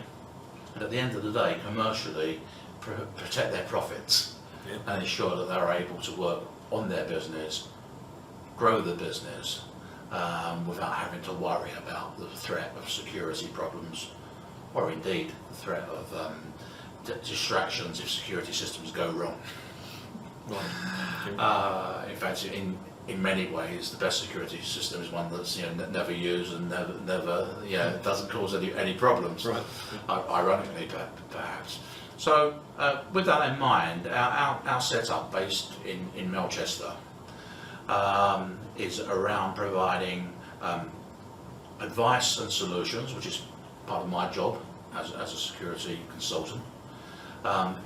and at the end of the day, commercially protect their profits, and ensure that they're able to work on their business, grow the business, without having to worry about the threat of security problems, or indeed the threat of distractions if security systems go wrong. Right. In fact, in many ways, the best security system is one that's, you know, never used and never doesn't cause any problems. Right. Ironically, perhaps. So, with that in mind, our setup based in Melchester, is around providing advice and solutions, which is part of my job as a security consultant.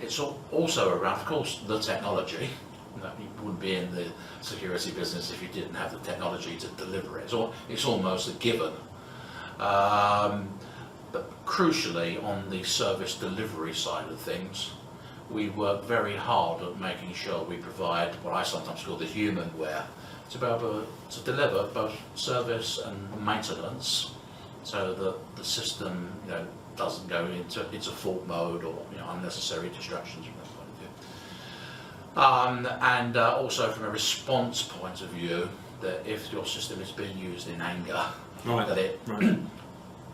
It's also around, of course, the technology. You wouldn't be in the security business if you didn't have the technology to deliver it. It's almost a given. But crucially, on the service delivery side of things, we work very hard at making sure we provide what I sometimes call the humanware to be able to deliver both service and maintenance, so that the system, doesn't go into fault mode or unnecessary distractions from that point of view. And also from a response point of view, that if your system is being used in anger, that it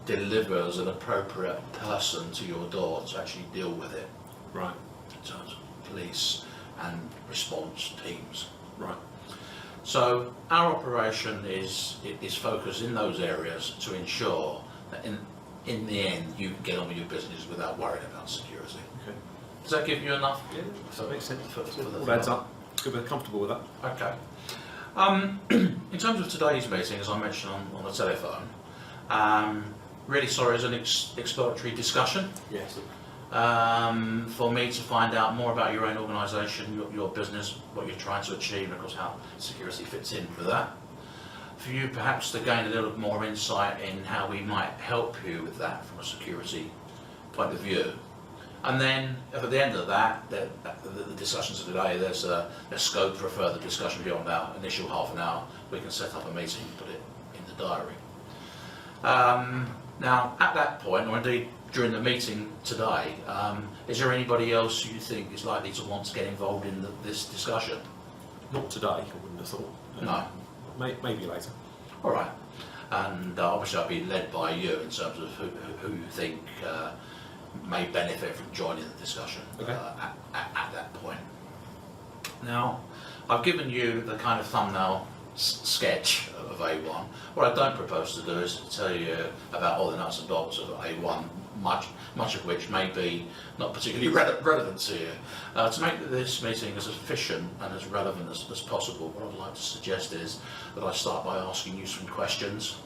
delivers an appropriate person to your door to actually deal with it. Right. In terms of police and response teams. Right. So our operation is focused in those areas to ensure that in the end you can get on with your business without worrying about security. Okay. Does that give you enough? Yeah, that makes sense. For the All adds up. Good, we're comfortable with that. Okay. In terms of today's meeting, as I mentioned on the telephone, really sorry, it's an exploratory discussion. Yes. For me to find out more about your own organisation, your business, what you're trying to achieve, and of course how security fits in with that. For you perhaps to gain a little more insight in how we might help you with that from a security point of view. And then at the end of that, the discussions of today, there's scope for a further discussion beyond our initial half an hour. We can set up a meeting and put it in the diary. Now, at that point, or indeed during the meeting today, is there anybody else you think is likely to want to get involved in this discussion? Not today, I wouldn't have thought. No. Maybe later. All right. And obviously I'll be led by you in terms of who you think may benefit from joining the discussion at that point. Now, I've given you the kind of thumbnail sketch of A1. What I don't propose to do is to tell you about all the nuts and bolts of A1, much of which may be not particularly relevant to you. To make this meeting as efficient and as relevant as possible, what I'd like to suggest is that I start by asking you some questions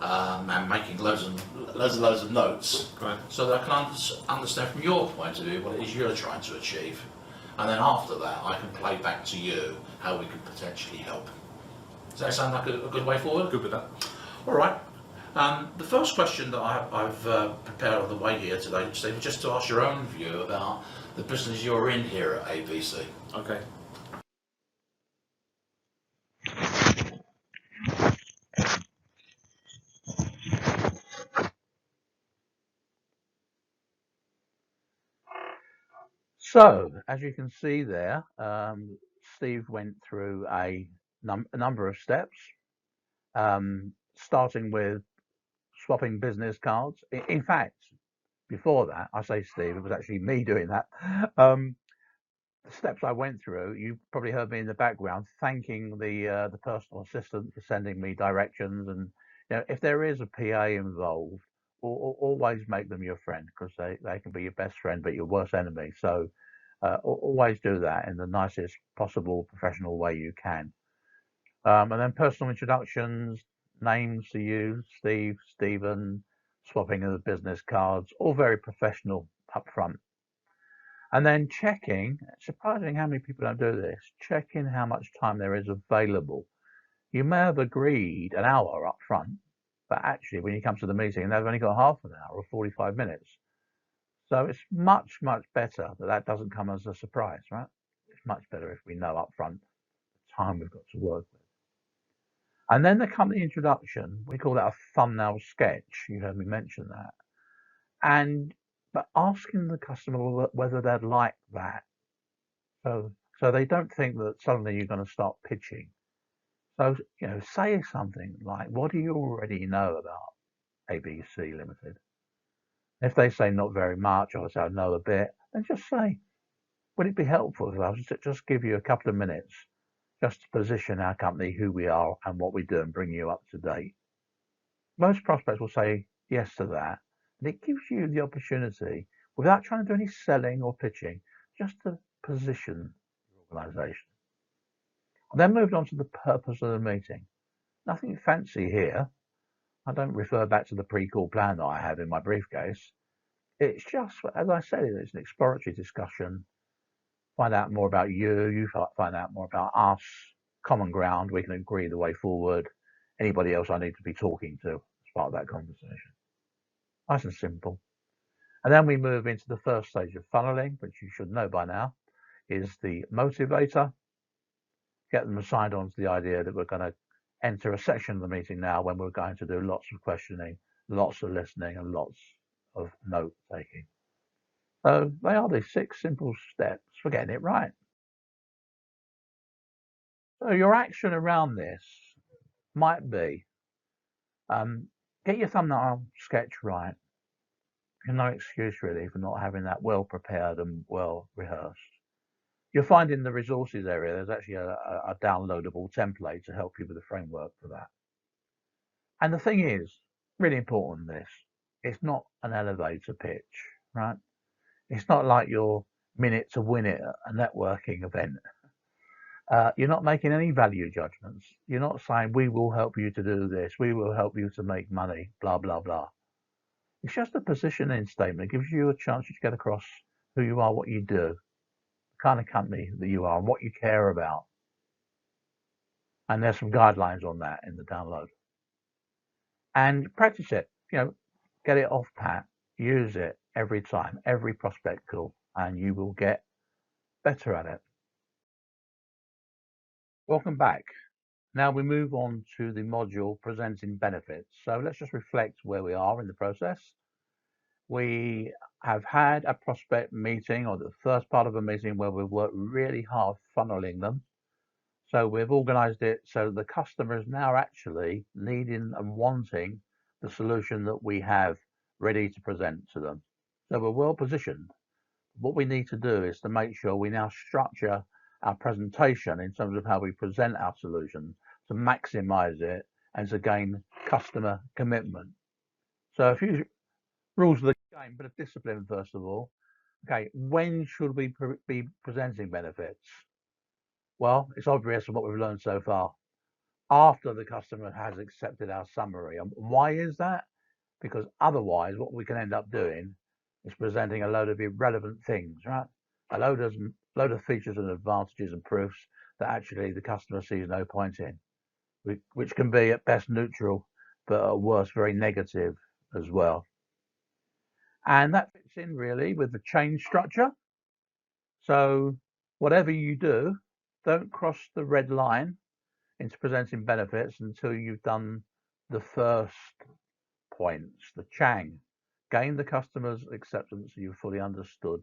and making loads of notes, Right. so that I can understand from your point of view what it is you're trying to achieve. And then after that, I can play back to you how we could potentially help. Does that sound like a good way forward? Good with that. All right. The first question that I've prepared on the way here today, Steve, is just to ask your own view about the business you're in here at ABC. Okay. So, as you can see there, Steve went through a number of steps, starting with swapping business cards. In fact, before that, I say Steve, it was actually me doing that. The steps I went through, you probably heard me in the background thanking the personal assistant for sending me directions. And if there is a PA involved, always make them your friend, because they can be your best friend but your worst enemy. So always do that in the nicest possible professional way you can. And then personal introductions, names to use, Steve, Stephen, swapping of the business cards, all very professional up front. And then checking, it's surprising how many people don't do this, checking how much time there is available. You may have agreed an hour up front, but actually when you come to the meeting, they've only got half an hour or 45 minutes. So it's much, much better that doesn't come as a surprise, right? It's much better if we know up front the time we've got to work with. And then the company introduction, we call that a thumbnail sketch. You heard me mention that. But asking the customer whether they'd like that. So they don't think that suddenly you're going to start pitching. So, say something like, what do you already know about ABC Limited? If they say not very much, or say I know a bit, then just say, would it be helpful if I was to just give you a couple of minutes just to position our company, who we are and what we do, and bring you up to date? Most prospects will say yes to that. And it gives you the opportunity, without trying to do any selling or pitching, just to position your organisation. I then moved on to the purpose of the meeting. Nothing fancy here. I don't refer back to the pre-call plan that I have in my briefcase. It's just, as I said, it's an exploratory discussion. Find out more about you find out more about us, common ground, we can agree the way forward. Anybody else I need to be talking to as part of that conversation. Nice and simple. And then we move into the first stage of funneling, which you should know by now, is the motivator. Get them signed on to the idea that we're going to enter a section of the meeting now when we're going to do lots of questioning, lots of listening, and lots of note taking. So they are the 6 simple steps for getting it right. So your action around this might be get your thumbnail sketch right. There's no excuse really for not having that well prepared and well rehearsed. You'll find in the resources area there's actually a downloadable template to help you with the framework for that. And the thing is, really important this, it's not an elevator pitch, right? It's not like your minute to win it at a networking event. You're not making any value judgments. You're not saying, we will help you to do this, we will help you to make money, blah, blah, blah. It's just a positioning statement. It gives you a chance to get across who you are, what you do, the kind of company that you are, and what you care about. And there's some guidelines on that in the download. And practice it, get it off pat, use it every time, every prospect call, and you will get better at it. Welcome back. Now we move on to the module presenting benefits. So let's just reflect where we are in the process. We have had a prospect meeting, or the first part of a meeting, where we've worked really hard funneling them. So we've organized it so the customer is now actually needing and wanting the solution that we have ready to present to them. So we're well positioned. What we need to do is to make sure we now structure our presentation in terms of how we present our solution to maximize it and to gain customer commitment. So a few rules of the game, bit of discipline first of all. Okay, when should we be presenting benefits? Well, it's obvious from what we've learned so far. After the customer has accepted our summary. And why is that? Because otherwise what we can end up doing is presenting a load of irrelevant things, right? A load of features and advantages and proofs that actually the customer sees no point in, which can be at best neutral, but at worst very negative as well. And that fits in really with the chain structure. So whatever you do, don't cross the red line into presenting benefits until you've done the first points, the Chang. Gain the customer's acceptance so you've fully understood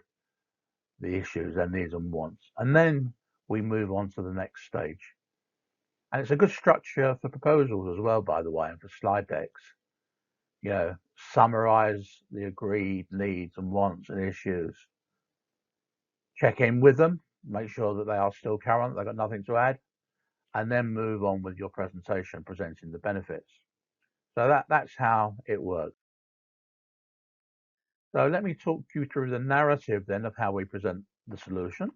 the issues, their needs and wants. And then we move on to the next stage. And it's a good structure for proposals as well, by the way, and for slide decks. Summarize the agreed needs and wants and issues. Check in with them, make sure that they are still current, they've got nothing to add, and then move on with your presentation, presenting the benefits. So that's how it works. So let me talk you through the narrative then of how we present the solution.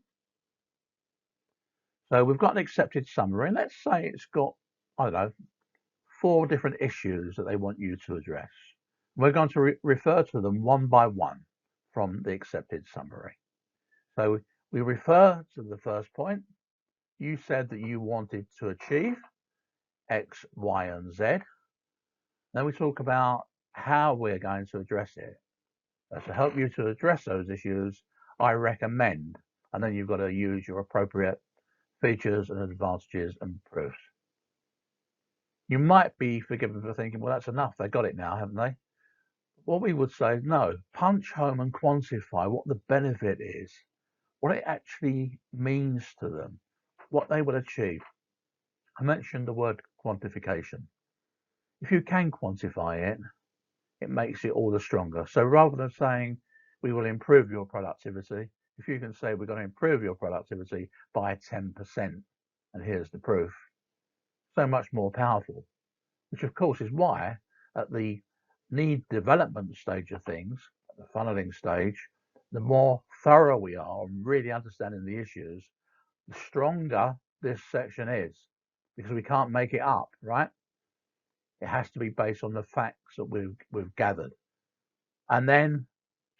So we've got an accepted summary, and let's say it's got, 4 different issues that they want you to address. We're going to refer to them one by one from the accepted summary. So we refer to the first point. You said that you wanted to achieve X, Y, and Z. Then we talk about how we're going to address it. To help you to address those issues, I recommend, and then you've got to use your appropriate features and advantages and proofs. You might be forgiven for thinking, well, that's enough. They got it now, haven't they? What we would say is no, punch home and quantify what the benefit is, what it actually means to them, what they will achieve. I mentioned the word quantification. If you can quantify it, it makes it all the stronger. So rather than saying we will improve your productivity, if you can say we're going to improve your productivity by 10%, and here's the proof, so much more powerful, which of course is why at the need development stage of things, at the funneling stage, the more thorough we are and really understanding the issues, the stronger this section is, because we can't make it up, right? It has to be based on the facts that we've gathered. And then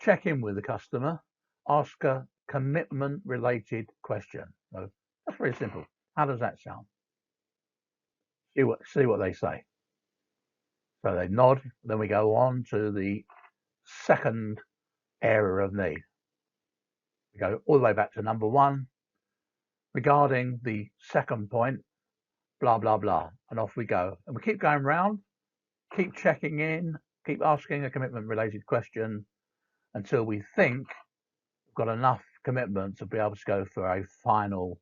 check in with the customer, ask a commitment related question. So that's very simple. How does that sound? See what they say. So they nod, then we go on to the second area of need. We go all the way back to number 1. Regarding the second point, blah, blah, blah, and off we go. And we keep going round, keep checking in, keep asking a commitment related question until we think we've got enough commitment to be able to go for a final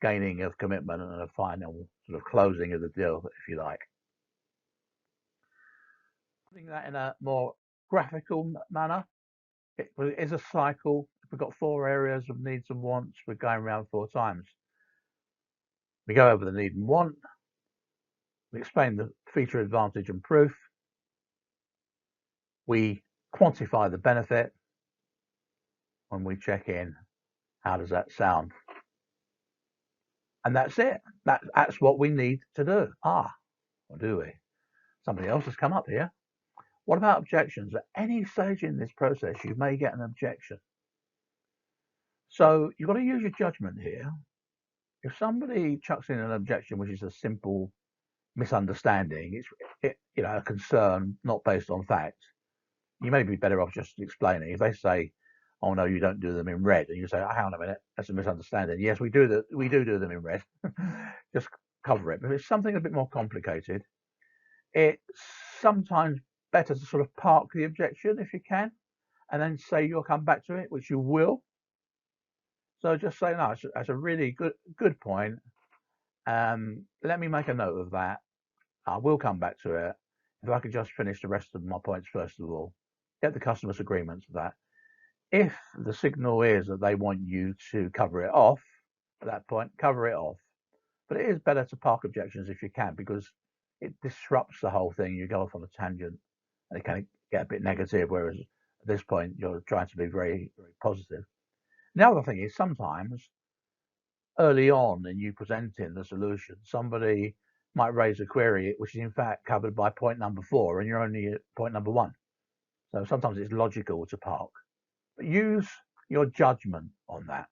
gaining of commitment and a final sort of closing of the deal, if you like. Putting that in a more graphical manner, it is a cycle. If we've got 4 areas of needs and wants, we're going around 4 times. We go over the need and want. We explain the feature, advantage, and proof. We quantify the benefit. When we check in, how does that sound? And that's it. That's what we need to do. Or do we? Somebody else has come up here. What about objections? At any stage in this process, you may get an objection. So you've got to use your judgment here. If somebody chucks in an objection, which is a simple misunderstanding, it's a concern not based on facts, you may be better off just explaining. If they say, "Oh no, you don't do them in red," and you say, "Hang on a minute, that's a misunderstanding. Yes, we do do them in red." Just cover it. But if it's something a bit more complicated, it's sometimes better to sort of park the objection if you can, and then say you'll come back to it, which you will. So just say, "No, that's a really good point. Let me make a note of that. I will come back to it. If I could just finish the rest of my points first of all, get the customer's agreement to that." If the signal is that they want you to cover it off at that point, cover it off. But it is better to park objections if you can, because it disrupts the whole thing. You go off on a tangent and it can get a bit negative, whereas at this point you're trying to be very, very positive. The other thing is, sometimes early on in you presenting the solution, somebody might raise a query which is in fact covered by point number 4 and you're only at point number 1. So sometimes it's logical to park. But use your judgment on that.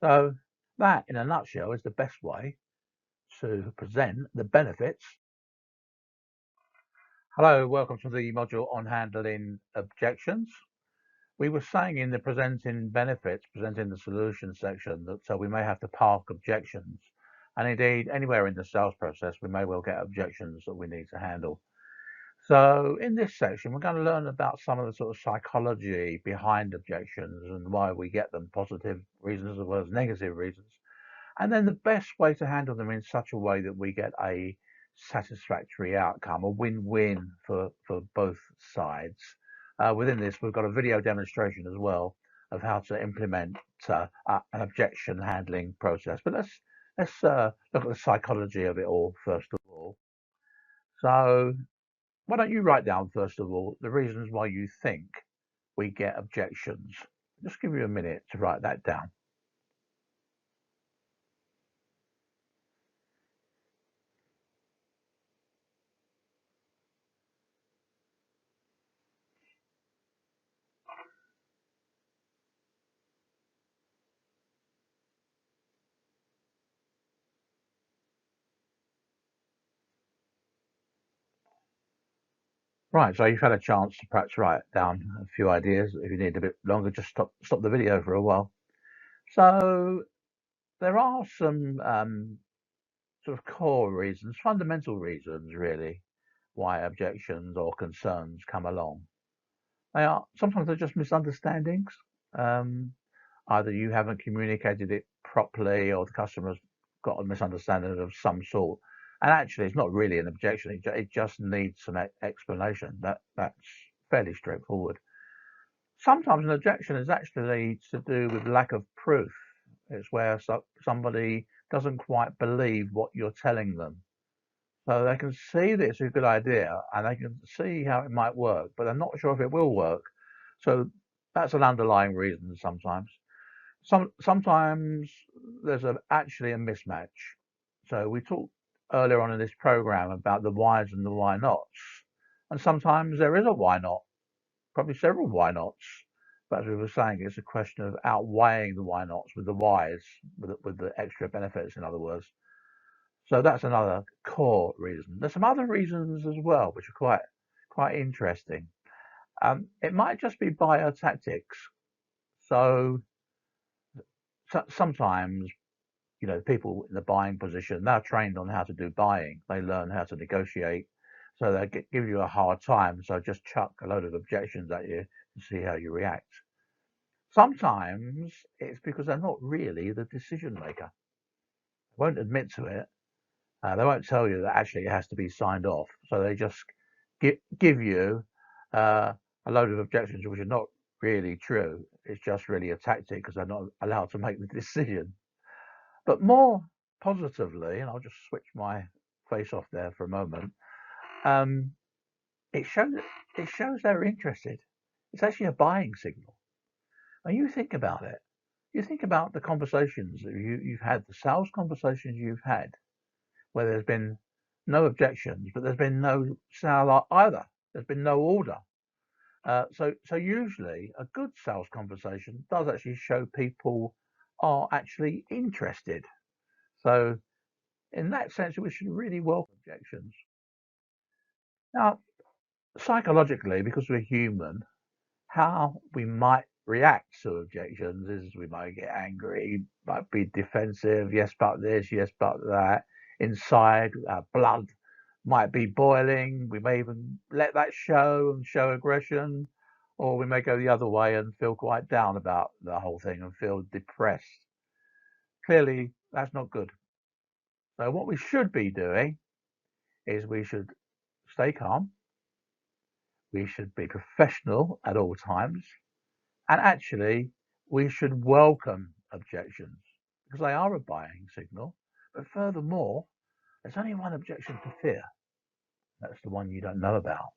So that, in a nutshell, is the best way to present the benefits. Hello, welcome to the module on handling objections. We were saying in the presenting benefits, presenting the solution section, that we may have to park objections. And indeed, anywhere in the sales process, we may well get objections that we need to handle. So in this section, we're going to learn about some of the sort of psychology behind objections and why we get them, positive reasons as well as negative reasons. And then the best way to handle them in such a way that we get a satisfactory outcome, a win-win for both sides. Within this, we've got a video demonstration as well of how to implement an objection handling process. But let's look at the psychology of it all first of all. So why don't you write down first of all the reasons why you think we get objections? Just give you a minute to write that down. Right, so you've had a chance to perhaps write down a few ideas. If you need a bit longer, just stop the video for a while. So there are some sort of core reasons, fundamental reasons really, why objections or concerns come along. Sometimes they're just misunderstandings. Either you haven't communicated it properly or the customer's got a misunderstanding of some sort. And actually, it's not really an objection. It just needs some explanation. That's fairly straightforward. Sometimes an objection is actually to do with lack of proof. It's where somebody doesn't quite believe what you're telling them. So they can see that it's a good idea and they can see how it might work, but they're not sure if it will work. So that's an underlying reason sometimes. Sometimes there's actually a mismatch. So we talked earlier on in this program about the whys and the why nots, and sometimes there is a why not, probably several why nots. But as we were saying, it's a question of outweighing the why nots with the whys, with the extra benefits, in other words. So that's another core reason. There's some other reasons as well, which are quite interesting. It might just be biotactics. So sometimes, people in the buying position, they're trained on how to do buying. They learn how to negotiate. So they give you a hard time. So just chuck a load of objections at you and see how you react. Sometimes it's because they're not really the decision maker. They won't admit to it. They won't tell you that actually it has to be signed off. So they just give you a load of objections which are not really true. It's just really a tactic because they're not allowed to make the decision. But more positively, and I'll just switch my face off there for a moment, it shows they're interested. It's actually a buying signal. And you think about it. You think about the conversations that you've had, the sales conversations you've had, where there's been no objections, but there's been no sale either. There's been no order. So usually a good sales conversation does actually show people are actually interested. So in that sense, we should really welcome objections. Now, psychologically, because we're human, how we might react to objections is we might get angry, might be defensive, yes, but this, yes, but that. Inside, our blood might be boiling. We may even let that show and show aggression, or we may go the other way and feel quite down about the whole thing and feel depressed. Clearly, that's not good. So what we should be doing is we should stay calm. We should be professional at all times. And actually, we should welcome objections because they are a buying signal. But furthermore, there's only one objection to fear. That's the one you don't know about.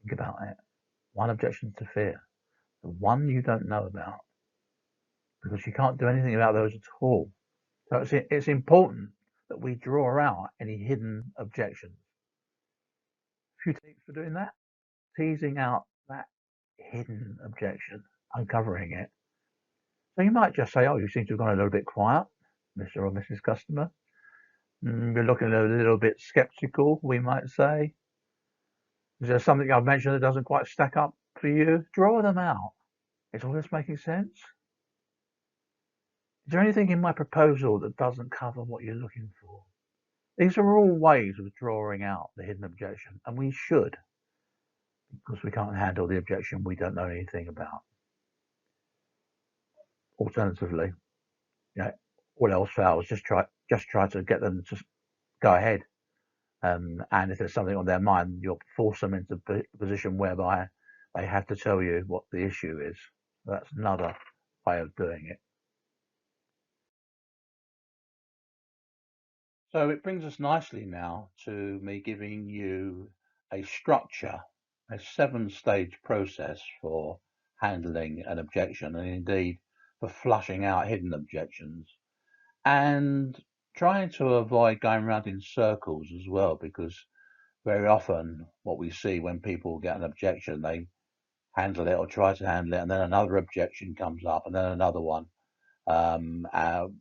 Think about it. One objection to fear. The one you don't know about. Because you can't do anything about those at all. So it's important that we draw out any hidden objections. A few tips for doing that. Teasing out that hidden objection, uncovering it. So you might just say, oh, you seem to have gone a little bit quiet, Mr. or Mrs. Customer. You're looking a little bit skeptical, we might say. Is there something I've mentioned that doesn't quite stack up for you? Draw them out. Is all this making sense? Is there anything in my proposal that doesn't cover what you're looking for? These are all ways of drawing out the hidden objection, and we should, because we can't handle the objection we don't know anything about. Alternatively, all else fails, just try to get them to go ahead. And if there's something on their mind, you'll force them into a position whereby they have to tell you what the issue is. That's another way of doing it. So it brings us nicely now to me giving you a structure, a 7-stage process for handling an objection, and indeed for flushing out hidden objections, and trying to avoid going around in circles as well, because very often what we see when people get an objection, they handle it or try to handle it, and then another objection comes up, and then another one,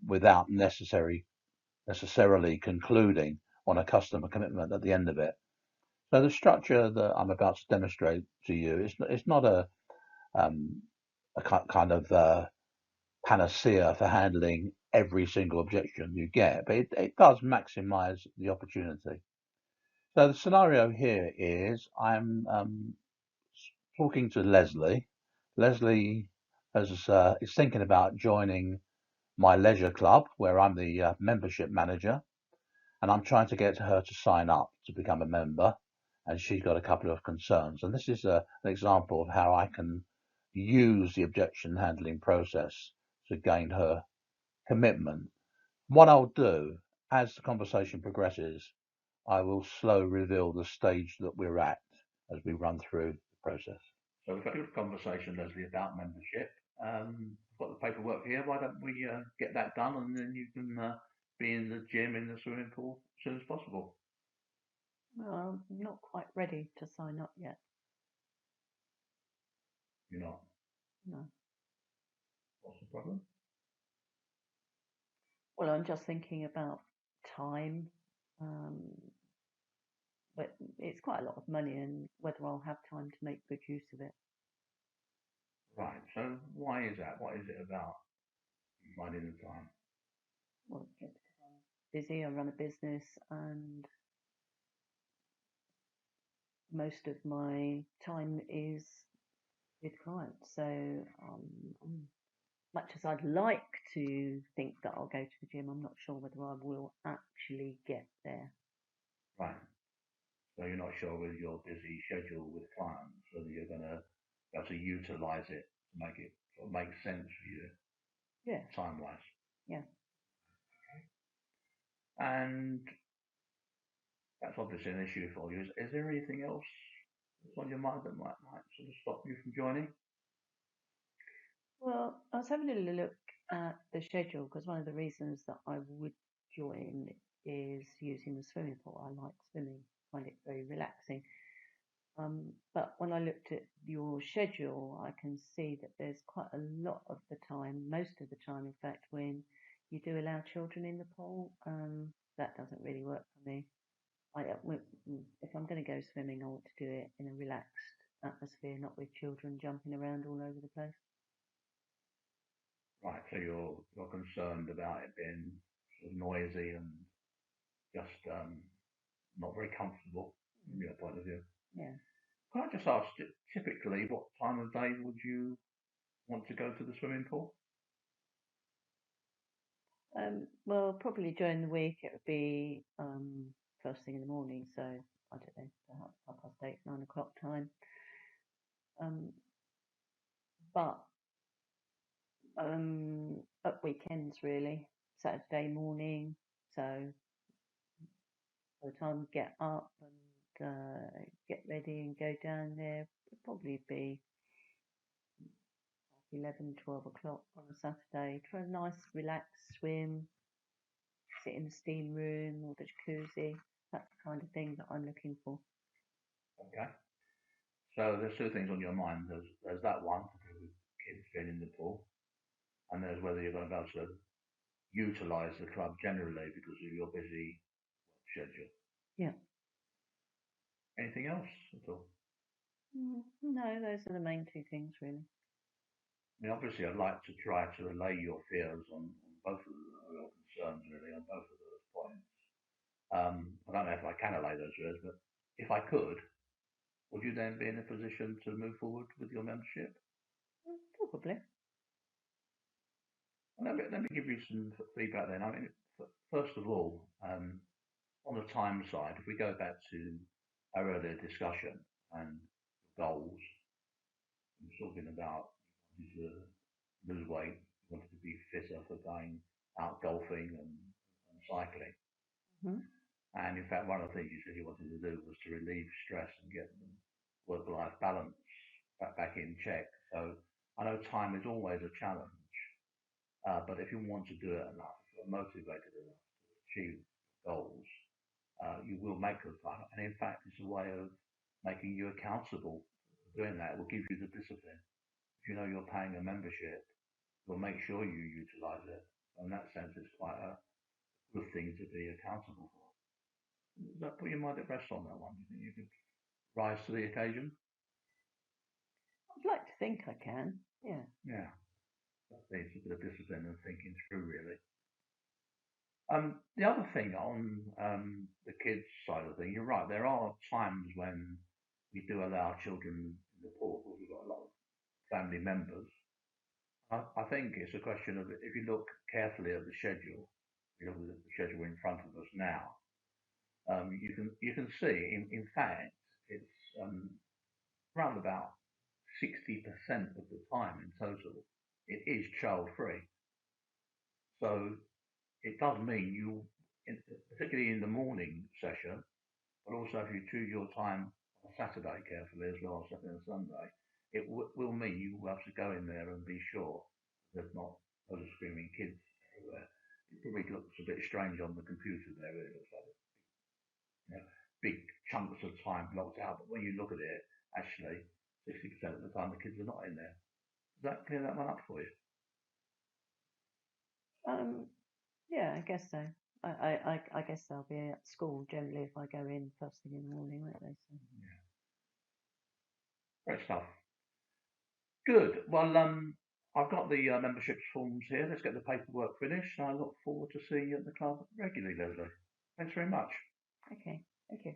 without necessarily concluding on a customer commitment at the end of it. So the structure that I'm about to demonstrate to you is not a kind of panacea for handling every single objection you get, but it does maximize the opportunity. So the scenario here is I'm talking to Leslie. Leslie is thinking about joining my leisure club, where I'm the membership manager, and I'm trying to get her to sign up to become a member, and she's got a couple of concerns. And this is an example of how I can use the objection handling process to gain her commitment. What I'll do as the conversation progresses, I will slowly reveal the stage that we're at as we run through the process. So we've got a conversation, Leslie, about membership. I've got the paperwork here. Why don't we get that done, and then you can be in the gym, in the swimming pool as soon as possible. Well, I'm not quite ready to sign up yet. You're not. No. What's the problem? Well, I'm just thinking about time. But it's quite a lot of money, and whether I'll have time to make good use of it. Right. So why is that? What is it about finding the time? Well, just because I'm busy, I run a business, and most of my time is with clients. So, much as I'd like to think that I'll go to the gym, I'm not sure whether I will actually get there. Right. So you're not sure with your busy schedule with clients whether you're going to be able to utilise it to make it sort of make sense for you, Yeah. time-wise. Yeah. And that's obviously an issue for you. Is there anything else that's on your mind that might sort of stop you from joining? Well, I was having a look at the schedule because one of the reasons that I would join is using the swimming pool. I like swimming, find it very relaxing. But when I looked at your schedule, I can see that there's quite a lot of the time, most of the time, in fact, when you do allow children in the pool. That doesn't really work for me. If I'm going to go swimming, I want to do it in a relaxed atmosphere, not with children jumping around all over the place. Right, so you're concerned about it being sort of noisy and just not very comfortable from your point of view. Yeah. Can I just ask, typically, what time of day would you want to go to the swimming pool? Well, probably during the week it would be first thing in the morning, so I don't know, about 8:30, 9 o'clock time. But at weekends really, Saturday morning. So by the time we get up and get ready and go down there, it'd probably be 11, 12 o'clock on a Saturday. For a nice relaxed swim, sit in the steam room or the jacuzzi. That's the kind of thing that I'm looking for. Okay. So there's two things on your mind. There's that one to do with kids being in the pool, and there's whether you're going to be able to utilise the club generally because of your busy work schedule. Yeah. Anything else at all? No, those are the main two things really. I mean, obviously, I'd like to try to allay your fears on both of your concerns, really, on both of those points. I don't know if I can allay those fears, but if I could, would you then be in a position to move forward with your membership? Probably. Let me give you some feedback then. I mean, first of all, on the time side, if we go back to our earlier discussion and goals, we're talking about you wanted to lose weight, you wanted to be fitter for going out golfing and cycling. Mm-hmm. And in fact, one of the things you said you wanted to do was to relieve stress and get the work-life balance back in check. So I know time is always a challenge, but if you want to do it enough, if you're motivated enough to achieve goals, you will make the time. And in fact, it's a way of making you accountable for doing that. It will give you the discipline. If you know you're paying a membership, you'll make sure you utilise it. So in that sense, it's quite a good thing to be accountable for. Does that put your mind at rest on that one? Do you think you could rise to the occasion? I'd like to think I can. Yeah. Yeah. That needs a bit of discipline and thinking through, really. The other thing on the kids side of things, you're right. There are times when we do allow children in the pool because we've got a lot of family members. I think it's a question of if you look carefully at the schedule, you look at the schedule in front of us now. You can see, in fact, it's around about 60% of the time in total, it is child-free. So it does mean you, particularly in the morning session, but also if you choose your time on a Saturday carefully as well, Saturday and Sunday, it will mean you will have to go in there and be sure there's not other screaming kids everywhere. It probably looks a bit strange on the computer there. It looks like, you know, big chunks of time blocked out, but when you look at it, actually, 60% of the time the kids are not in there. Does that clear that one up for you? Yeah, I guess so. I guess they'll be at school generally if I go in first thing in the morning, won't they? So. Yeah. Great stuff. Good. Well, I've got the memberships forms here. Let's get the paperwork finished. I look forward to seeing you at the club regularly, Leslie. Thanks very much. Okay, thank you.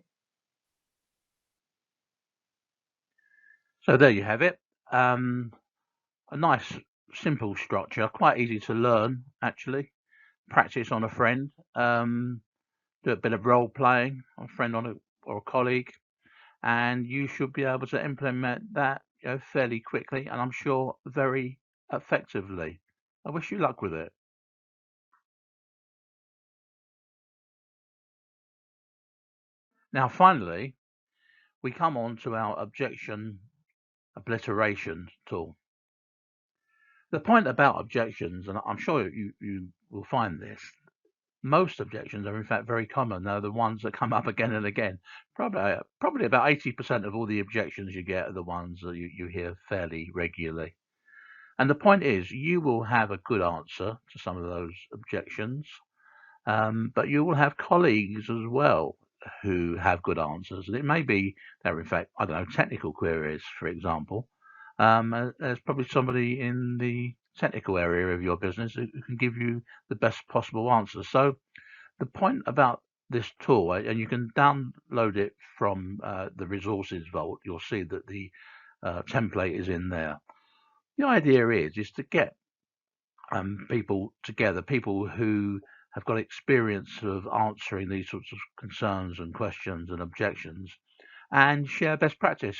So there you have it. A nice, simple structure, quite easy to learn, actually. Practice on a friend. Do a bit of role playing on a friend or a colleague, and you should be able to implement that fairly quickly, and I'm sure very effectively. I wish you luck with it. Now, finally, we come on to our objection obliteration tool. The point about objections, and I'm sure you will find this, most objections are in fact very common. They're the ones that come up again and again. Probably about 80% of all the objections you get are the ones that you hear fairly regularly. And the point is, you will have a good answer to some of those objections, but you will have colleagues as well who have good answers. And it may be they're in fact, I don't know, technical queries, for example. There's probably somebody in the technical area of your business who can give you the best possible answer. So the point about this tool, and you can download it from the resources vault, you'll see that the template is in there. The idea is to get people together, people who have got experience of answering these sorts of concerns and questions and objections, and share best practice,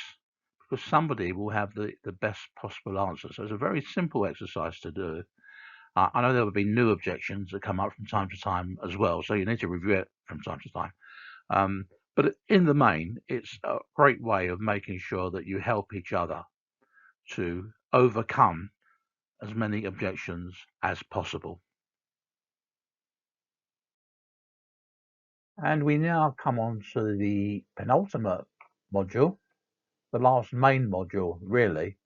because somebody will have the best possible answer. So it's a very simple exercise to do. I know there will be new objections that come up from time to time as well, so you need to review it from time to time. But in the main, it's a great way of making sure that you help each other to overcome as many objections as possible. And we now come on to the penultimate module, the last main module, really,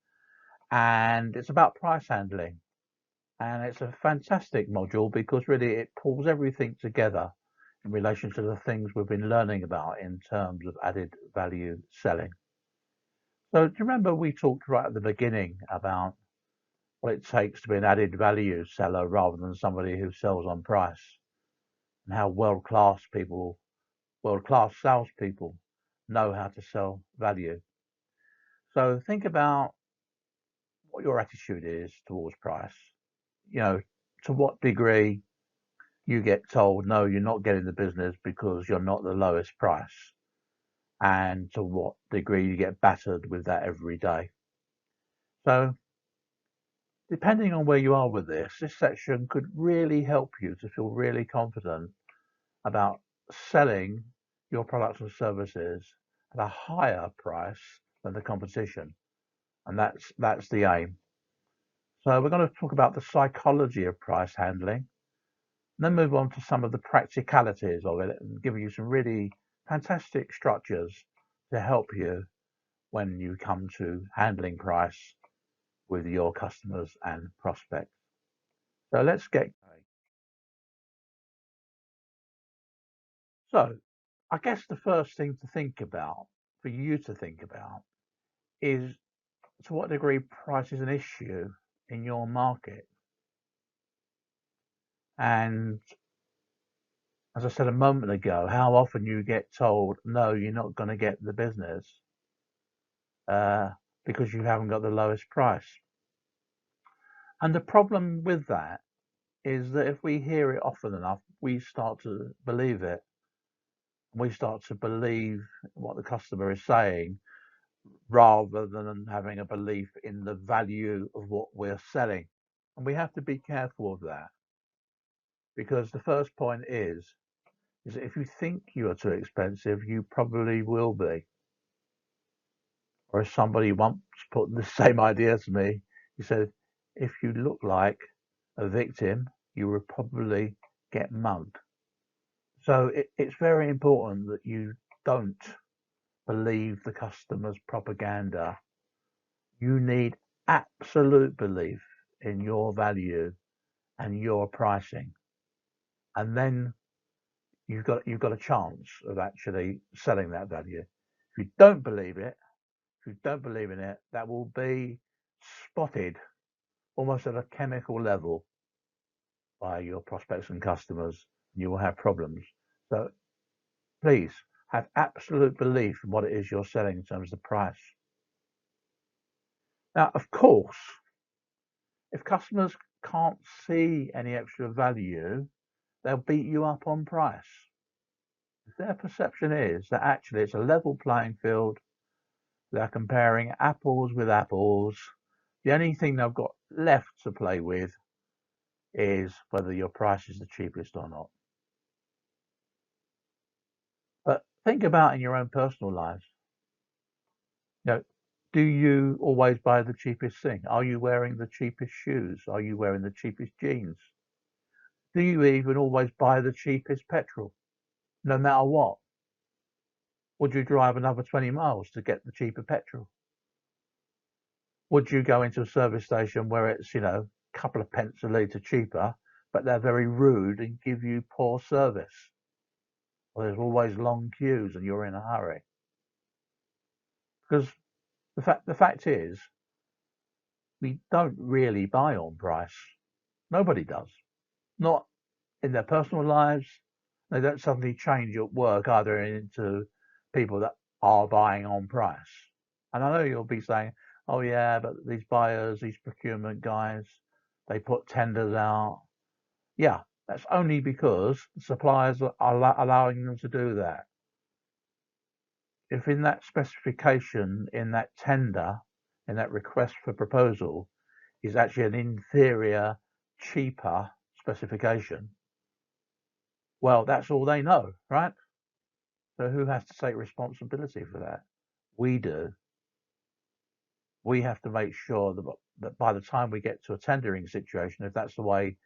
and it's about price handling. And it's a fantastic module because really it pulls everything together in relation to the things we've been learning about in terms of added value selling. So do you remember we talked right at the beginning about what it takes to be an added value seller rather than somebody who sells on price, and how world-class salespeople know how to sell value. So think about what your attitude is towards price. To what degree you get told, no, you're not getting the business because you're not the lowest price, and to what degree you get battered with that every day. So depending on where you are with this section could really help you to feel really confident about selling your products and services at a higher price than the competition. And that's the aim. So we're going to talk about the psychology of price handling, and then move on to some of the practicalities of it and give you some really fantastic structures to help you when you come to handling price with your customers and prospects. So let's get. So I guess the first thing to think about, for you to think about, is to what degree price is an issue in your market. And as I said a moment ago, how often you get told, no, you're not going to get the business because you haven't got the lowest price. And the problem with that is that if we hear it often enough, we start to believe it. We start to believe what the customer is saying rather than having a belief in the value of what we're selling. And we have to be careful of that, because the first point is that if you think you are too expensive, you probably will be. Or as somebody once put the same idea to me, he said, if you look like a victim, you will probably get mugged. So it's very important that you don't believe the customer's propaganda. You need absolute belief in your value and your pricing, and then you've got a chance of actually selling that value. If you don't believe it, if you don't believe in it, that will be spotted almost at a chemical level by your prospects and customers, and you will have problems. So please have absolute belief in what it is you're selling in terms of the price. Now, of course, if customers can't see any extra value, they'll beat you up on price. If their perception is that actually it's a level playing field, they're comparing apples with apples, the only thing they've got left to play with is whether your price is the cheapest or not. But think about in your own personal lives. Do you always buy the cheapest thing? Are you wearing the cheapest shoes? Are you wearing the cheapest jeans? Do you even always buy the cheapest petrol, no matter what? Would you drive another 20 miles to get the cheaper petrol? Would you go into a service station where it's, a couple of pence a litre cheaper, but they're very rude and give you poor service? Or there's always long queues and you're in a hurry? Because the fact is, we don't really buy on price. Nobody does. Not in their personal lives. They don't suddenly change at work either into people that are buying on price. And I know you'll be saying, oh yeah, but these buyers, these procurement guys, they put tenders out. Yeah, that's only because the suppliers are allowing them to do that. If in that specification, in that tender, in that request for proposal, is actually an inferior, cheaper specification, well, that's all they know, right? So who has to take responsibility for that? We do. We have to make sure that by the time we get to a tendering situation, if that's the way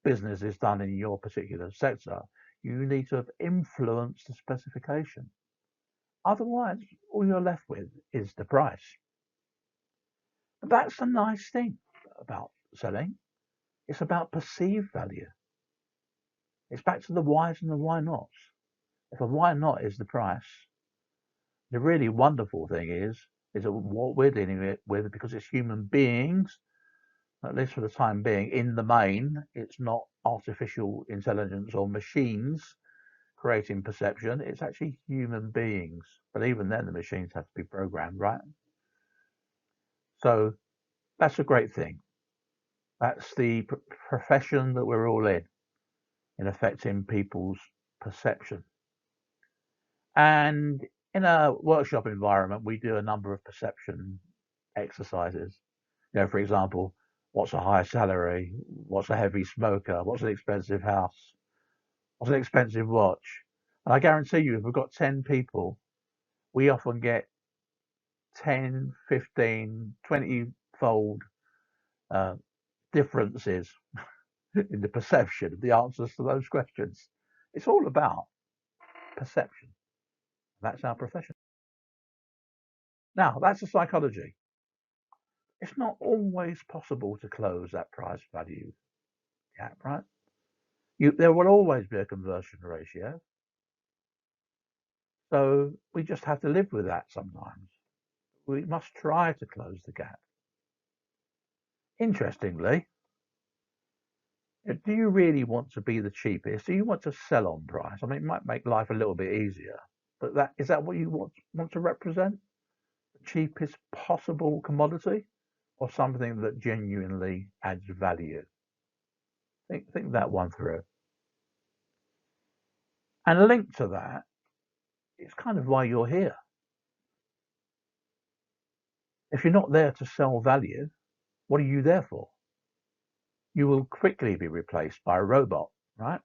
business is done in your particular sector, you need to have influenced the specification. Otherwise, all you're left with is the price. But that's the nice thing about selling. It's about perceived value. It's back to the whys and the why nots. If a why not is the price, the really wonderful thing is that what we're dealing with, because it's human beings, at least for the time being, in the main, it's not artificial intelligence or machines creating perception, it's actually human beings. But even then, the machines have to be programmed, right? So that's a great thing. That's the profession that we're all in affecting people's perception. And in a workshop environment, we do a number of perception exercises. For example, what's a high salary? What's a heavy smoker? What's an expensive house? What's an expensive watch? And I guarantee you, if we've got 10 people, we often get 10, 15, 20-fold differences in the perception of the answers to those questions. It's all about perception. That's our profession. Now, that's the psychology. It's not always possible to close that price value gap, right? There will always be a conversion ratio. So we just have to live with that sometimes. We must try to close the gap. Interestingly, do you really want to be the cheapest? Do you want to sell on price? I mean, it might make life a little bit easier, but is that what you want to represent? The cheapest possible commodity, or something that genuinely adds value? Think that one through. And linked to that, it's kind of why you're here. If you're not there to sell value, what are you there for? You will quickly be replaced by a robot, right?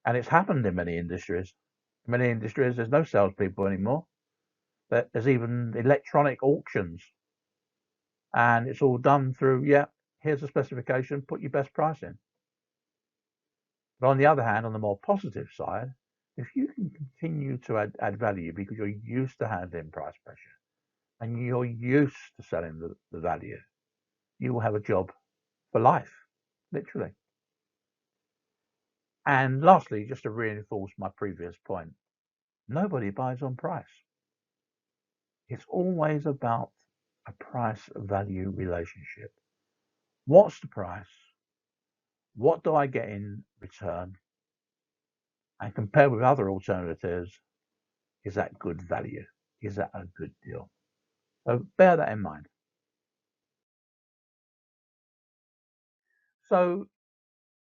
And it's happened in many industries. In many industries, there's no salespeople anymore. There's even electronic auctions, and it's all done through, yeah, here's the specification, put your best price in. But on the other hand, on the more positive side, if you can continue to add value because you're used to handling price pressure and you're used to selling the value, you will have a job for life, literally. And lastly, just to reinforce my previous point, nobody buys on price. It's always about a price-value relationship. What's the price? What do I get in return? And compared with other alternatives, is that good value? Is that a good deal? So bear that in mind. So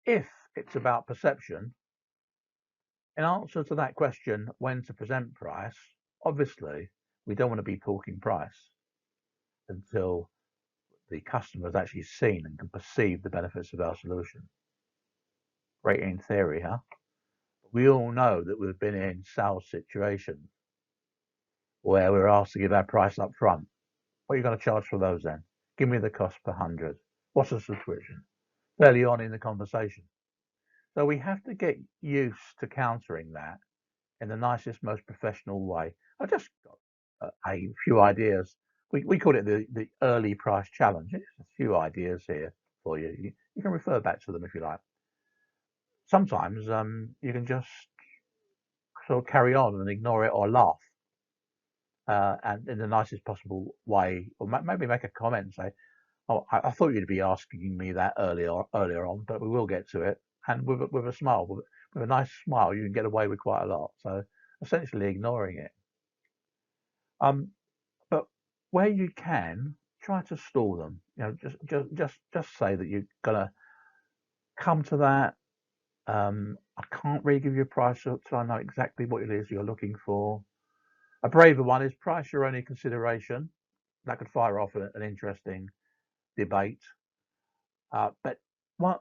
if it's about perception, in answer to that question, when to present price, obviously we don't want to be talking price until the customer has actually seen and can perceive the benefits of our solution. Great in theory, huh? We all know that we've been in sales situations where we're asked to give our price up front. What are you going to charge for those then? Give me the cost per 100. What's the subscription? Early on in the conversation. So we have to get used to countering that in the nicest, most professional way. I just got a few ideas. We call it the early price challenge. It's a few ideas here for you. You can refer back to them if you like. Sometimes you can just sort of carry on and ignore it or laugh, and in the nicest possible way, or maybe make a comment and say, "Oh, I thought you'd be asking me that earlier on, but we will get to it." And with a smile, with a nice smile, you can get away with quite a lot. So essentially ignoring it. But where you can, try to stall them. You know, just say that you're gonna come to that. I can't really give you a price until I know exactly what it is you're looking for. A braver one is price your only consideration. That could fire off an interesting debate. But one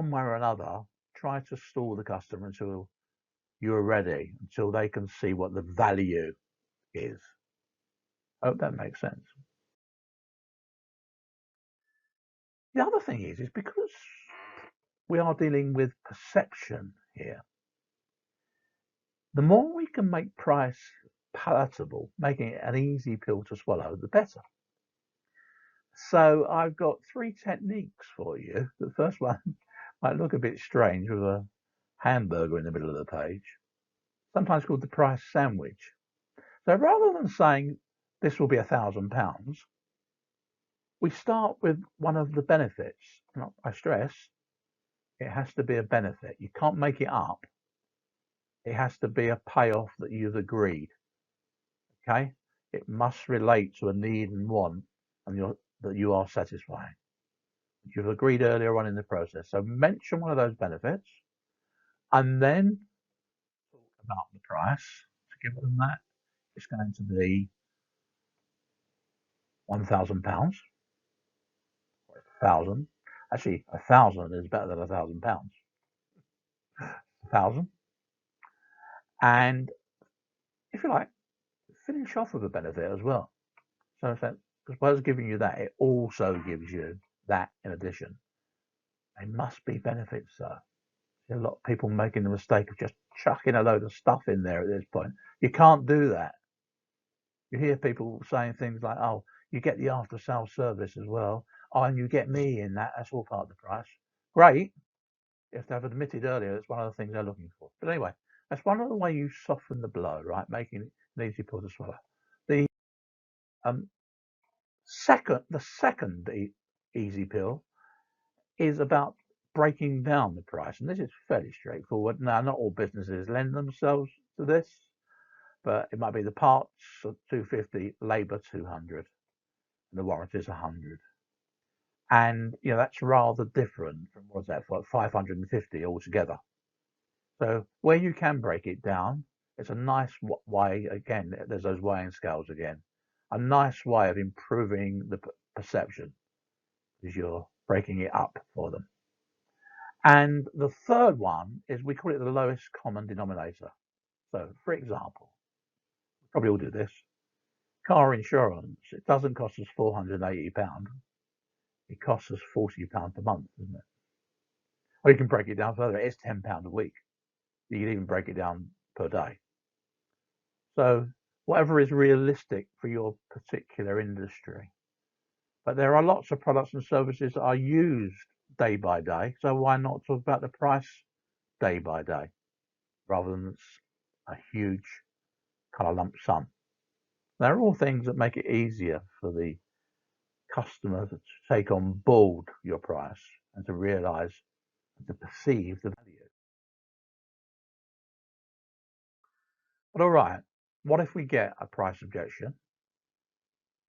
way or another, try to stall the customer until you're ready, until they can see what the value is. I hope that makes sense. The other thing is because we are dealing with perception here, the more we can make price palatable, making it an easy pill to swallow, the better. So I've got 3 techniques for you. The first one might look a bit strange with a hamburger in the middle of the page, sometimes called the price sandwich. So rather than saying this will be £1,000, we start with one of the benefits. And I stress, it has to be a benefit. You can't make it up. It has to be a payoff that you've agreed. Okay? It must relate to a need and want and that you are satisfying. You've agreed earlier on in the process. So mention one of those benefits and then talk about the price. To give them that, it's going to be £1,000. 1,000. Actually, 1,000 is better than £1,000. 1,000. And if you like, finish off with a benefit as well. So as well as giving you that, it also gives you that in addition. They must be benefits, though. There's a lot of people making the mistake of just chucking a load of stuff in there at this point. You can't do that. You hear people saying things like, "Oh, you get the after sales service as well. Oh, and you get me in that. That's all part of the price." Great. If they've admitted earlier, it's one of the things they're looking for. But anyway, that's one of the ways you soften the blow, right? Making it an easy pill to swallow. The second easy pill is about breaking down the price, and this is fairly straightforward. Now, not all businesses lend themselves to this, but it might be the parts of 250, labour 200, and the warranties 100. And that's rather different from what's that for 550 altogether. So where you can break it down, it's a nice way. Again, there's those weighing scales again. A nice way of improving the perception is you're breaking it up for them. And the third one is we call it the lowest common denominator. So, for example, we probably all do this. car insurance, it doesn't cost us £480. It costs us £40 per month, isn't it? Or you can break it down further. It's £10 a week. You can even break it down per day. So whatever is realistic for your particular industry. But there are lots of products and services that are used day by day. So why not talk about the price day by day rather than a huge kind of lump sum? They're all things that make it easier for the customer to take on board your price and to realize and to perceive the value. But all right, what if we get a price objection?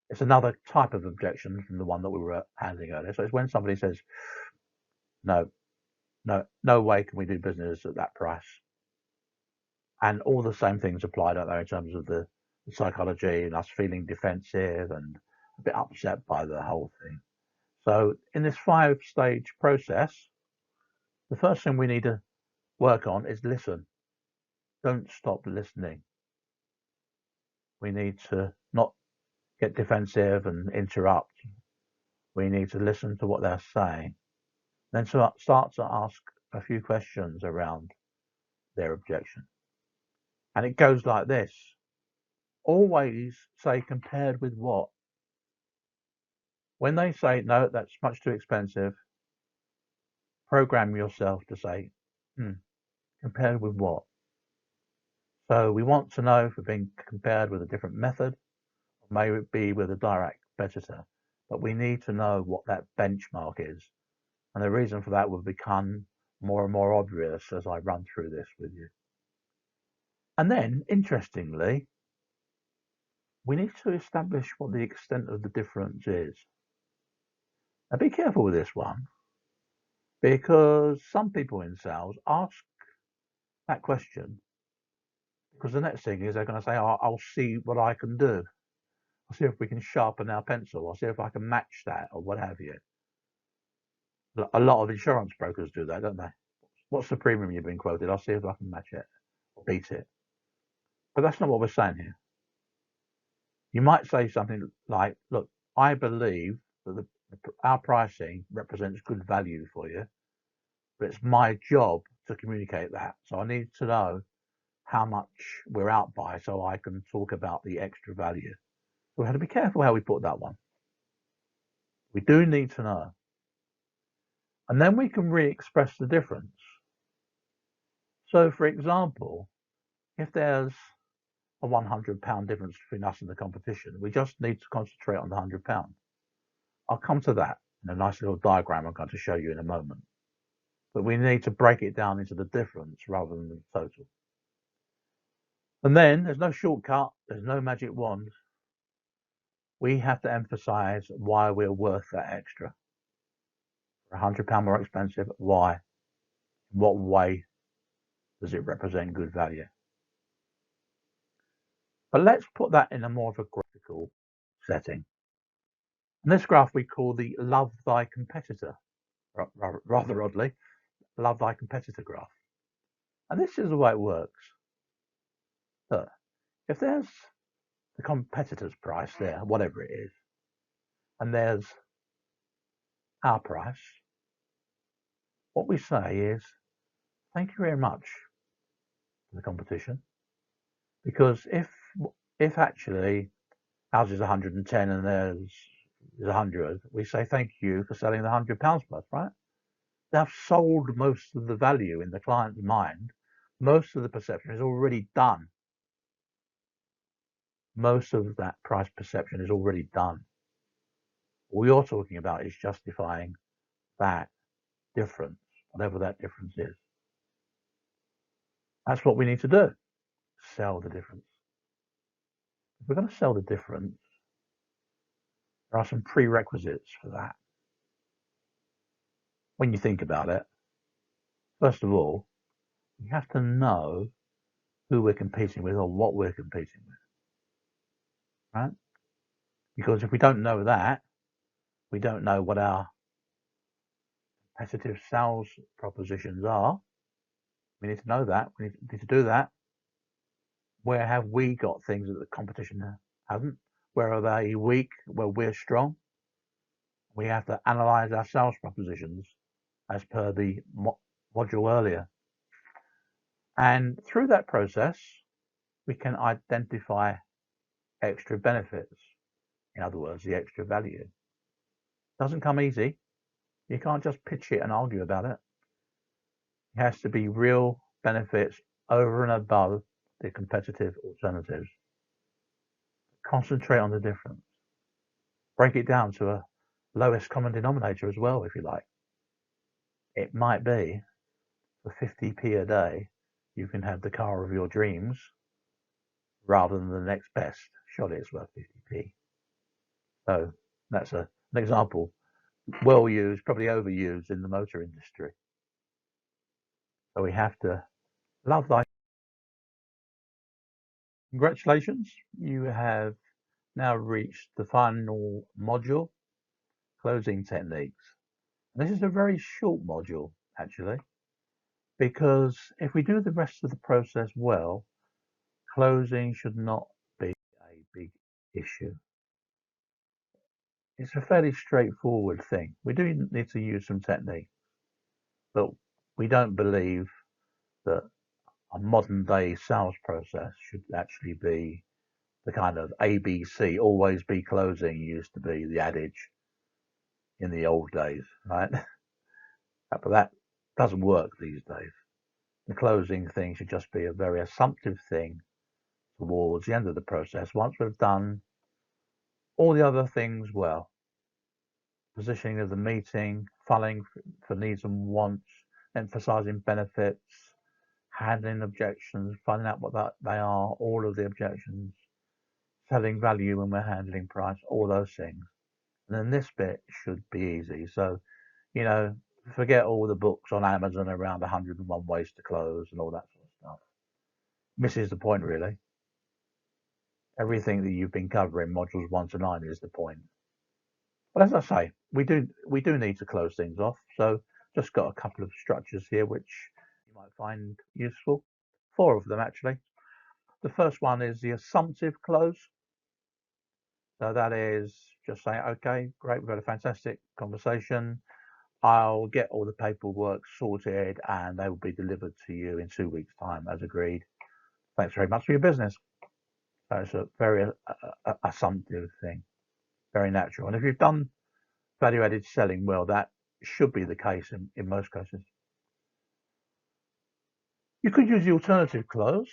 It's another type of objection from the one that we were handling earlier. So it's when somebody says, no way can we do business at that price. And all the same things apply, don't they, in terms of the psychology and us feeling defensive and a bit upset by the whole thing. So in this 5-stage process, the first thing we need to work on is listen. Don't stop listening. We need to not get defensive and interrupt. We need to listen to what they're saying. Then start to ask a few questions around their objection. And it goes like this. Always say compared with what? When they say, no, that's much too expensive, program yourself to say, compared with what? So we want to know if we're being compared with a different method, or maybe with a direct competitor, but we need to know what that benchmark is. And the reason for that will become more and more obvious as I run through this with you. And then, interestingly, we need to establish what the extent of the difference is. Now be careful with this one, because some people in sales ask that question because the next thing is they're going to say, I'll see what I can do. I'll see if we can sharpen our pencil. I'll see if I can match that or what have you. A lot of insurance brokers do that, don't they? What's the premium you've been quoted? I'll see if I can match it or beat it. But that's not what we're saying here. You might say something like, look, I believe that our pricing represents good value for you, but it's my job to communicate that. So I need to know how much we're out by so I can talk about the extra value. So we have to be careful how we put that one. We do need to know. And then we can re-express the difference. So for example, if there's a £100 difference between us and the competition, we just need to concentrate on the £100. I'll come to that in a nice little diagram I'm going to show you in a moment. But we need to break it down into the difference rather than the total. And then there's no shortcut, there's no magic wand. We have to emphasize why we're worth that extra. For £100 more expensive, why? In what way does it represent good value? But let's put that in a more of a graphical setting. And this graph we call the Love Thy Competitor, rather oddly, Love Thy Competitor graph. And this is the way it works. Look, if there's the competitor's price there, whatever it is, and there's our price, what we say is, thank you very much to the competition, because if actually ours is 110 and theirs is 100, we say thank you for selling the £100 worth, right? They've sold most of the value in the client's mind. Most of the perception is already done. Most of that price perception is already done. All you're talking about is justifying that difference, whatever that difference is. That's what we need to do. Sell the difference. If we're going to sell the difference, there are some prerequisites for that. When you think about it, first of all, we have to know who we're competing with or what we're competing with. Right? Because if we don't know that, we don't know what our competitive sales propositions are. We need to know that. We need to do that. Where have we got things that the competition hasn't? Where are they weak? Where we're strong. We have to analyze our sales propositions as per the module earlier. And through that process, we can identify extra benefits. In other words, the extra value. Doesn't come easy. You can't just pitch it and argue about it. It has to be real benefits over and above the competitive alternatives. Concentrate on the difference. Break it down to a lowest common denominator as well, if you like. It might be for 50p a day, you can have the car of your dreams rather than the next best. Surely it's worth 50p. So that's an example, well used, probably overused in the motor industry. So we have to love life. Congratulations, you have now reached the final module, closing techniques. And this is a very short module, actually, because if we do the rest of the process well, closing should not be a big issue. It's a fairly straightforward thing. We do need to use some technique, but we don't believe that a modern day sales process should actually be the kind of ABC, always be closing used to be the adage in the old days, right? But that doesn't work these days. The closing thing should just be a very assumptive thing towards the end of the process. Once we've done all the other things well, positioning of the meeting, funneling for needs and wants, emphasizing benefits, handling objections, finding out what they are, all of the objections, selling value when we're handling price, all those things. And then this bit should be easy. So, you know, forget all the books on Amazon around 101 ways to close and all that sort of stuff. Misses the point, really. Everything that you've been covering, modules 1 to 9, is the point. But as I say, we do need to close things off. So just got a couple of structures here which you might find useful. 4 of them, actually. The first one is the assumptive close. So that is just saying, okay, great, we've had a fantastic conversation. I'll get all the paperwork sorted and they will be delivered to you in 2 weeks' time, as agreed. Thanks very much for your business. So it's a very assumptive thing, very natural. And if you've done value-added selling well, that should be the case in most cases. You could use the alternative close.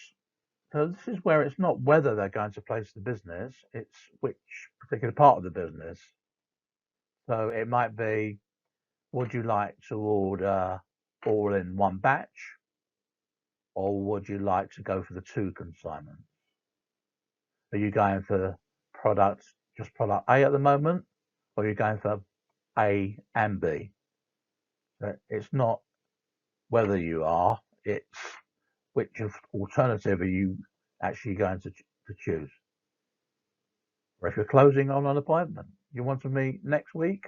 So this is where it's not whether they're going to place the business, it's which particular part of the business. So it might be, would you like to order all in one batch? Or would you like to go for the 2 consignments? Are you going for just product A at the moment? Or are you going for A and B? So it's not whether you are, it's which alternative are you actually going to choose. Or if you're closing on an appointment, you want to meet next week,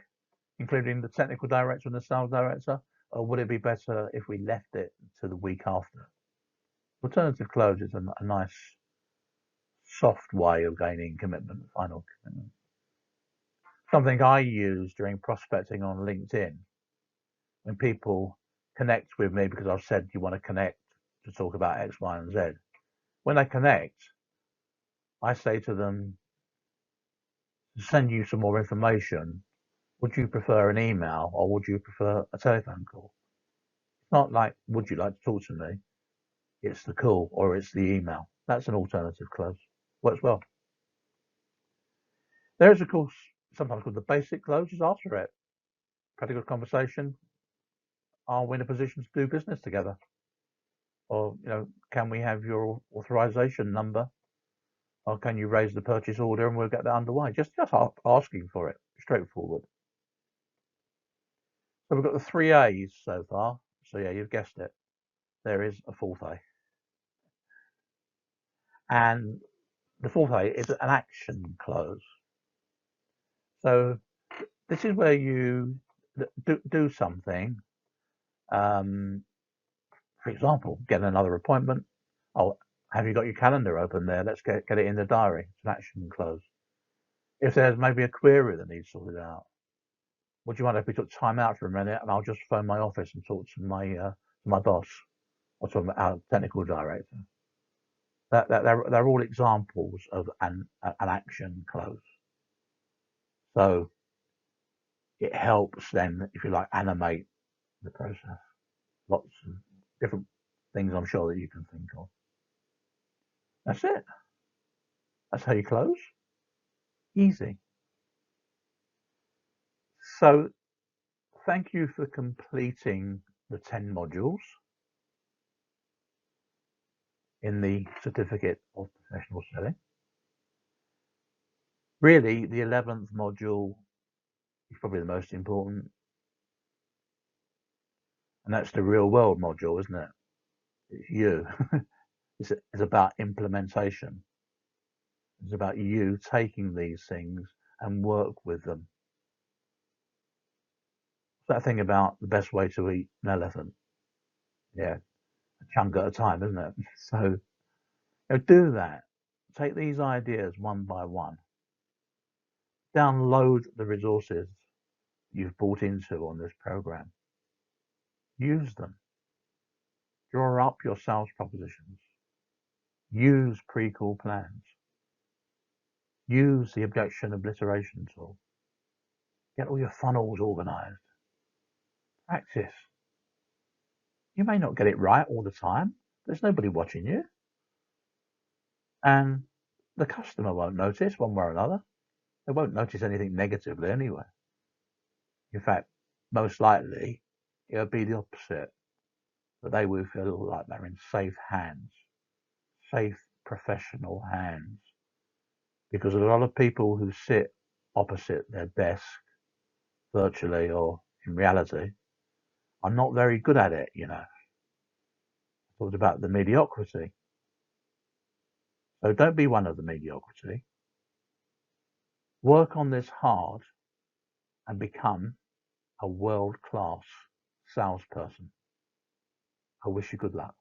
including the technical director and the sales director, or would it be better if we left it to the week after? Alternative close is a nice, soft way of gaining commitment, final commitment. Something I use during prospecting on LinkedIn, when people connect with me because I've said you want to connect to talk about X, Y, and Z. When they connect, I say to them, to send you some more information, would you prefer an email or would you prefer a telephone call? It's not like, would you like to talk to me? It's the call or it's the email. That's an alternative close. Works well. There is, of course, sometimes called the basic close, just after it. Practical conversation. Are we in a position to do business together? Or, you know, can we have your authorization number? Or can you raise the purchase order and we'll get that underway? Just asking for it, straightforward. So we've got the 3 A's so far. So yeah, you've guessed it. There is a 4th A. And the 4th A is an action close. So this is where you do something. For example, get another appointment. Oh, have you got your calendar open there? Let's get it in the diary. It's an action close. If there's maybe a query that needs sorted out, would you mind if we took time out for a minute and I'll just phone my office and talk to my boss or to our technical director? They're all examples of an action close. So it helps then, if you like, animate the process. Lots of different things I'm sure that you can think of. That's it. That's how you close. Easy. So thank you for completing the 10 modules in the Certificate of Professional Selling. Really, the 11th module is probably the most important. And that's the real world module, isn't it? It's you. It's about implementation. It's about you taking these things and work with them. It's that thing about the best way to eat an elephant. Yeah, a chunk at a time, isn't it? So do that. Take these ideas one by one. Download the resources you've bought into on this program. Use them. Draw up your sales propositions. Use pre-call plans. Use the objection obliteration tool. Get all your funnels organized. Practice. You may not get it right all the time. There's nobody watching you. And the customer won't notice one way or another. They won't notice anything negatively anyway. In fact, most likely, it'll be the opposite. That they will feel like they're in safe hands. Safe, professional hands. Because a lot of people who sit opposite their desk, virtually or in reality, are not very good at it, you know. I talked about the mediocrity. So don't be one of the mediocrity. Work on this hard and become a world-class salesperson. I wish you good luck.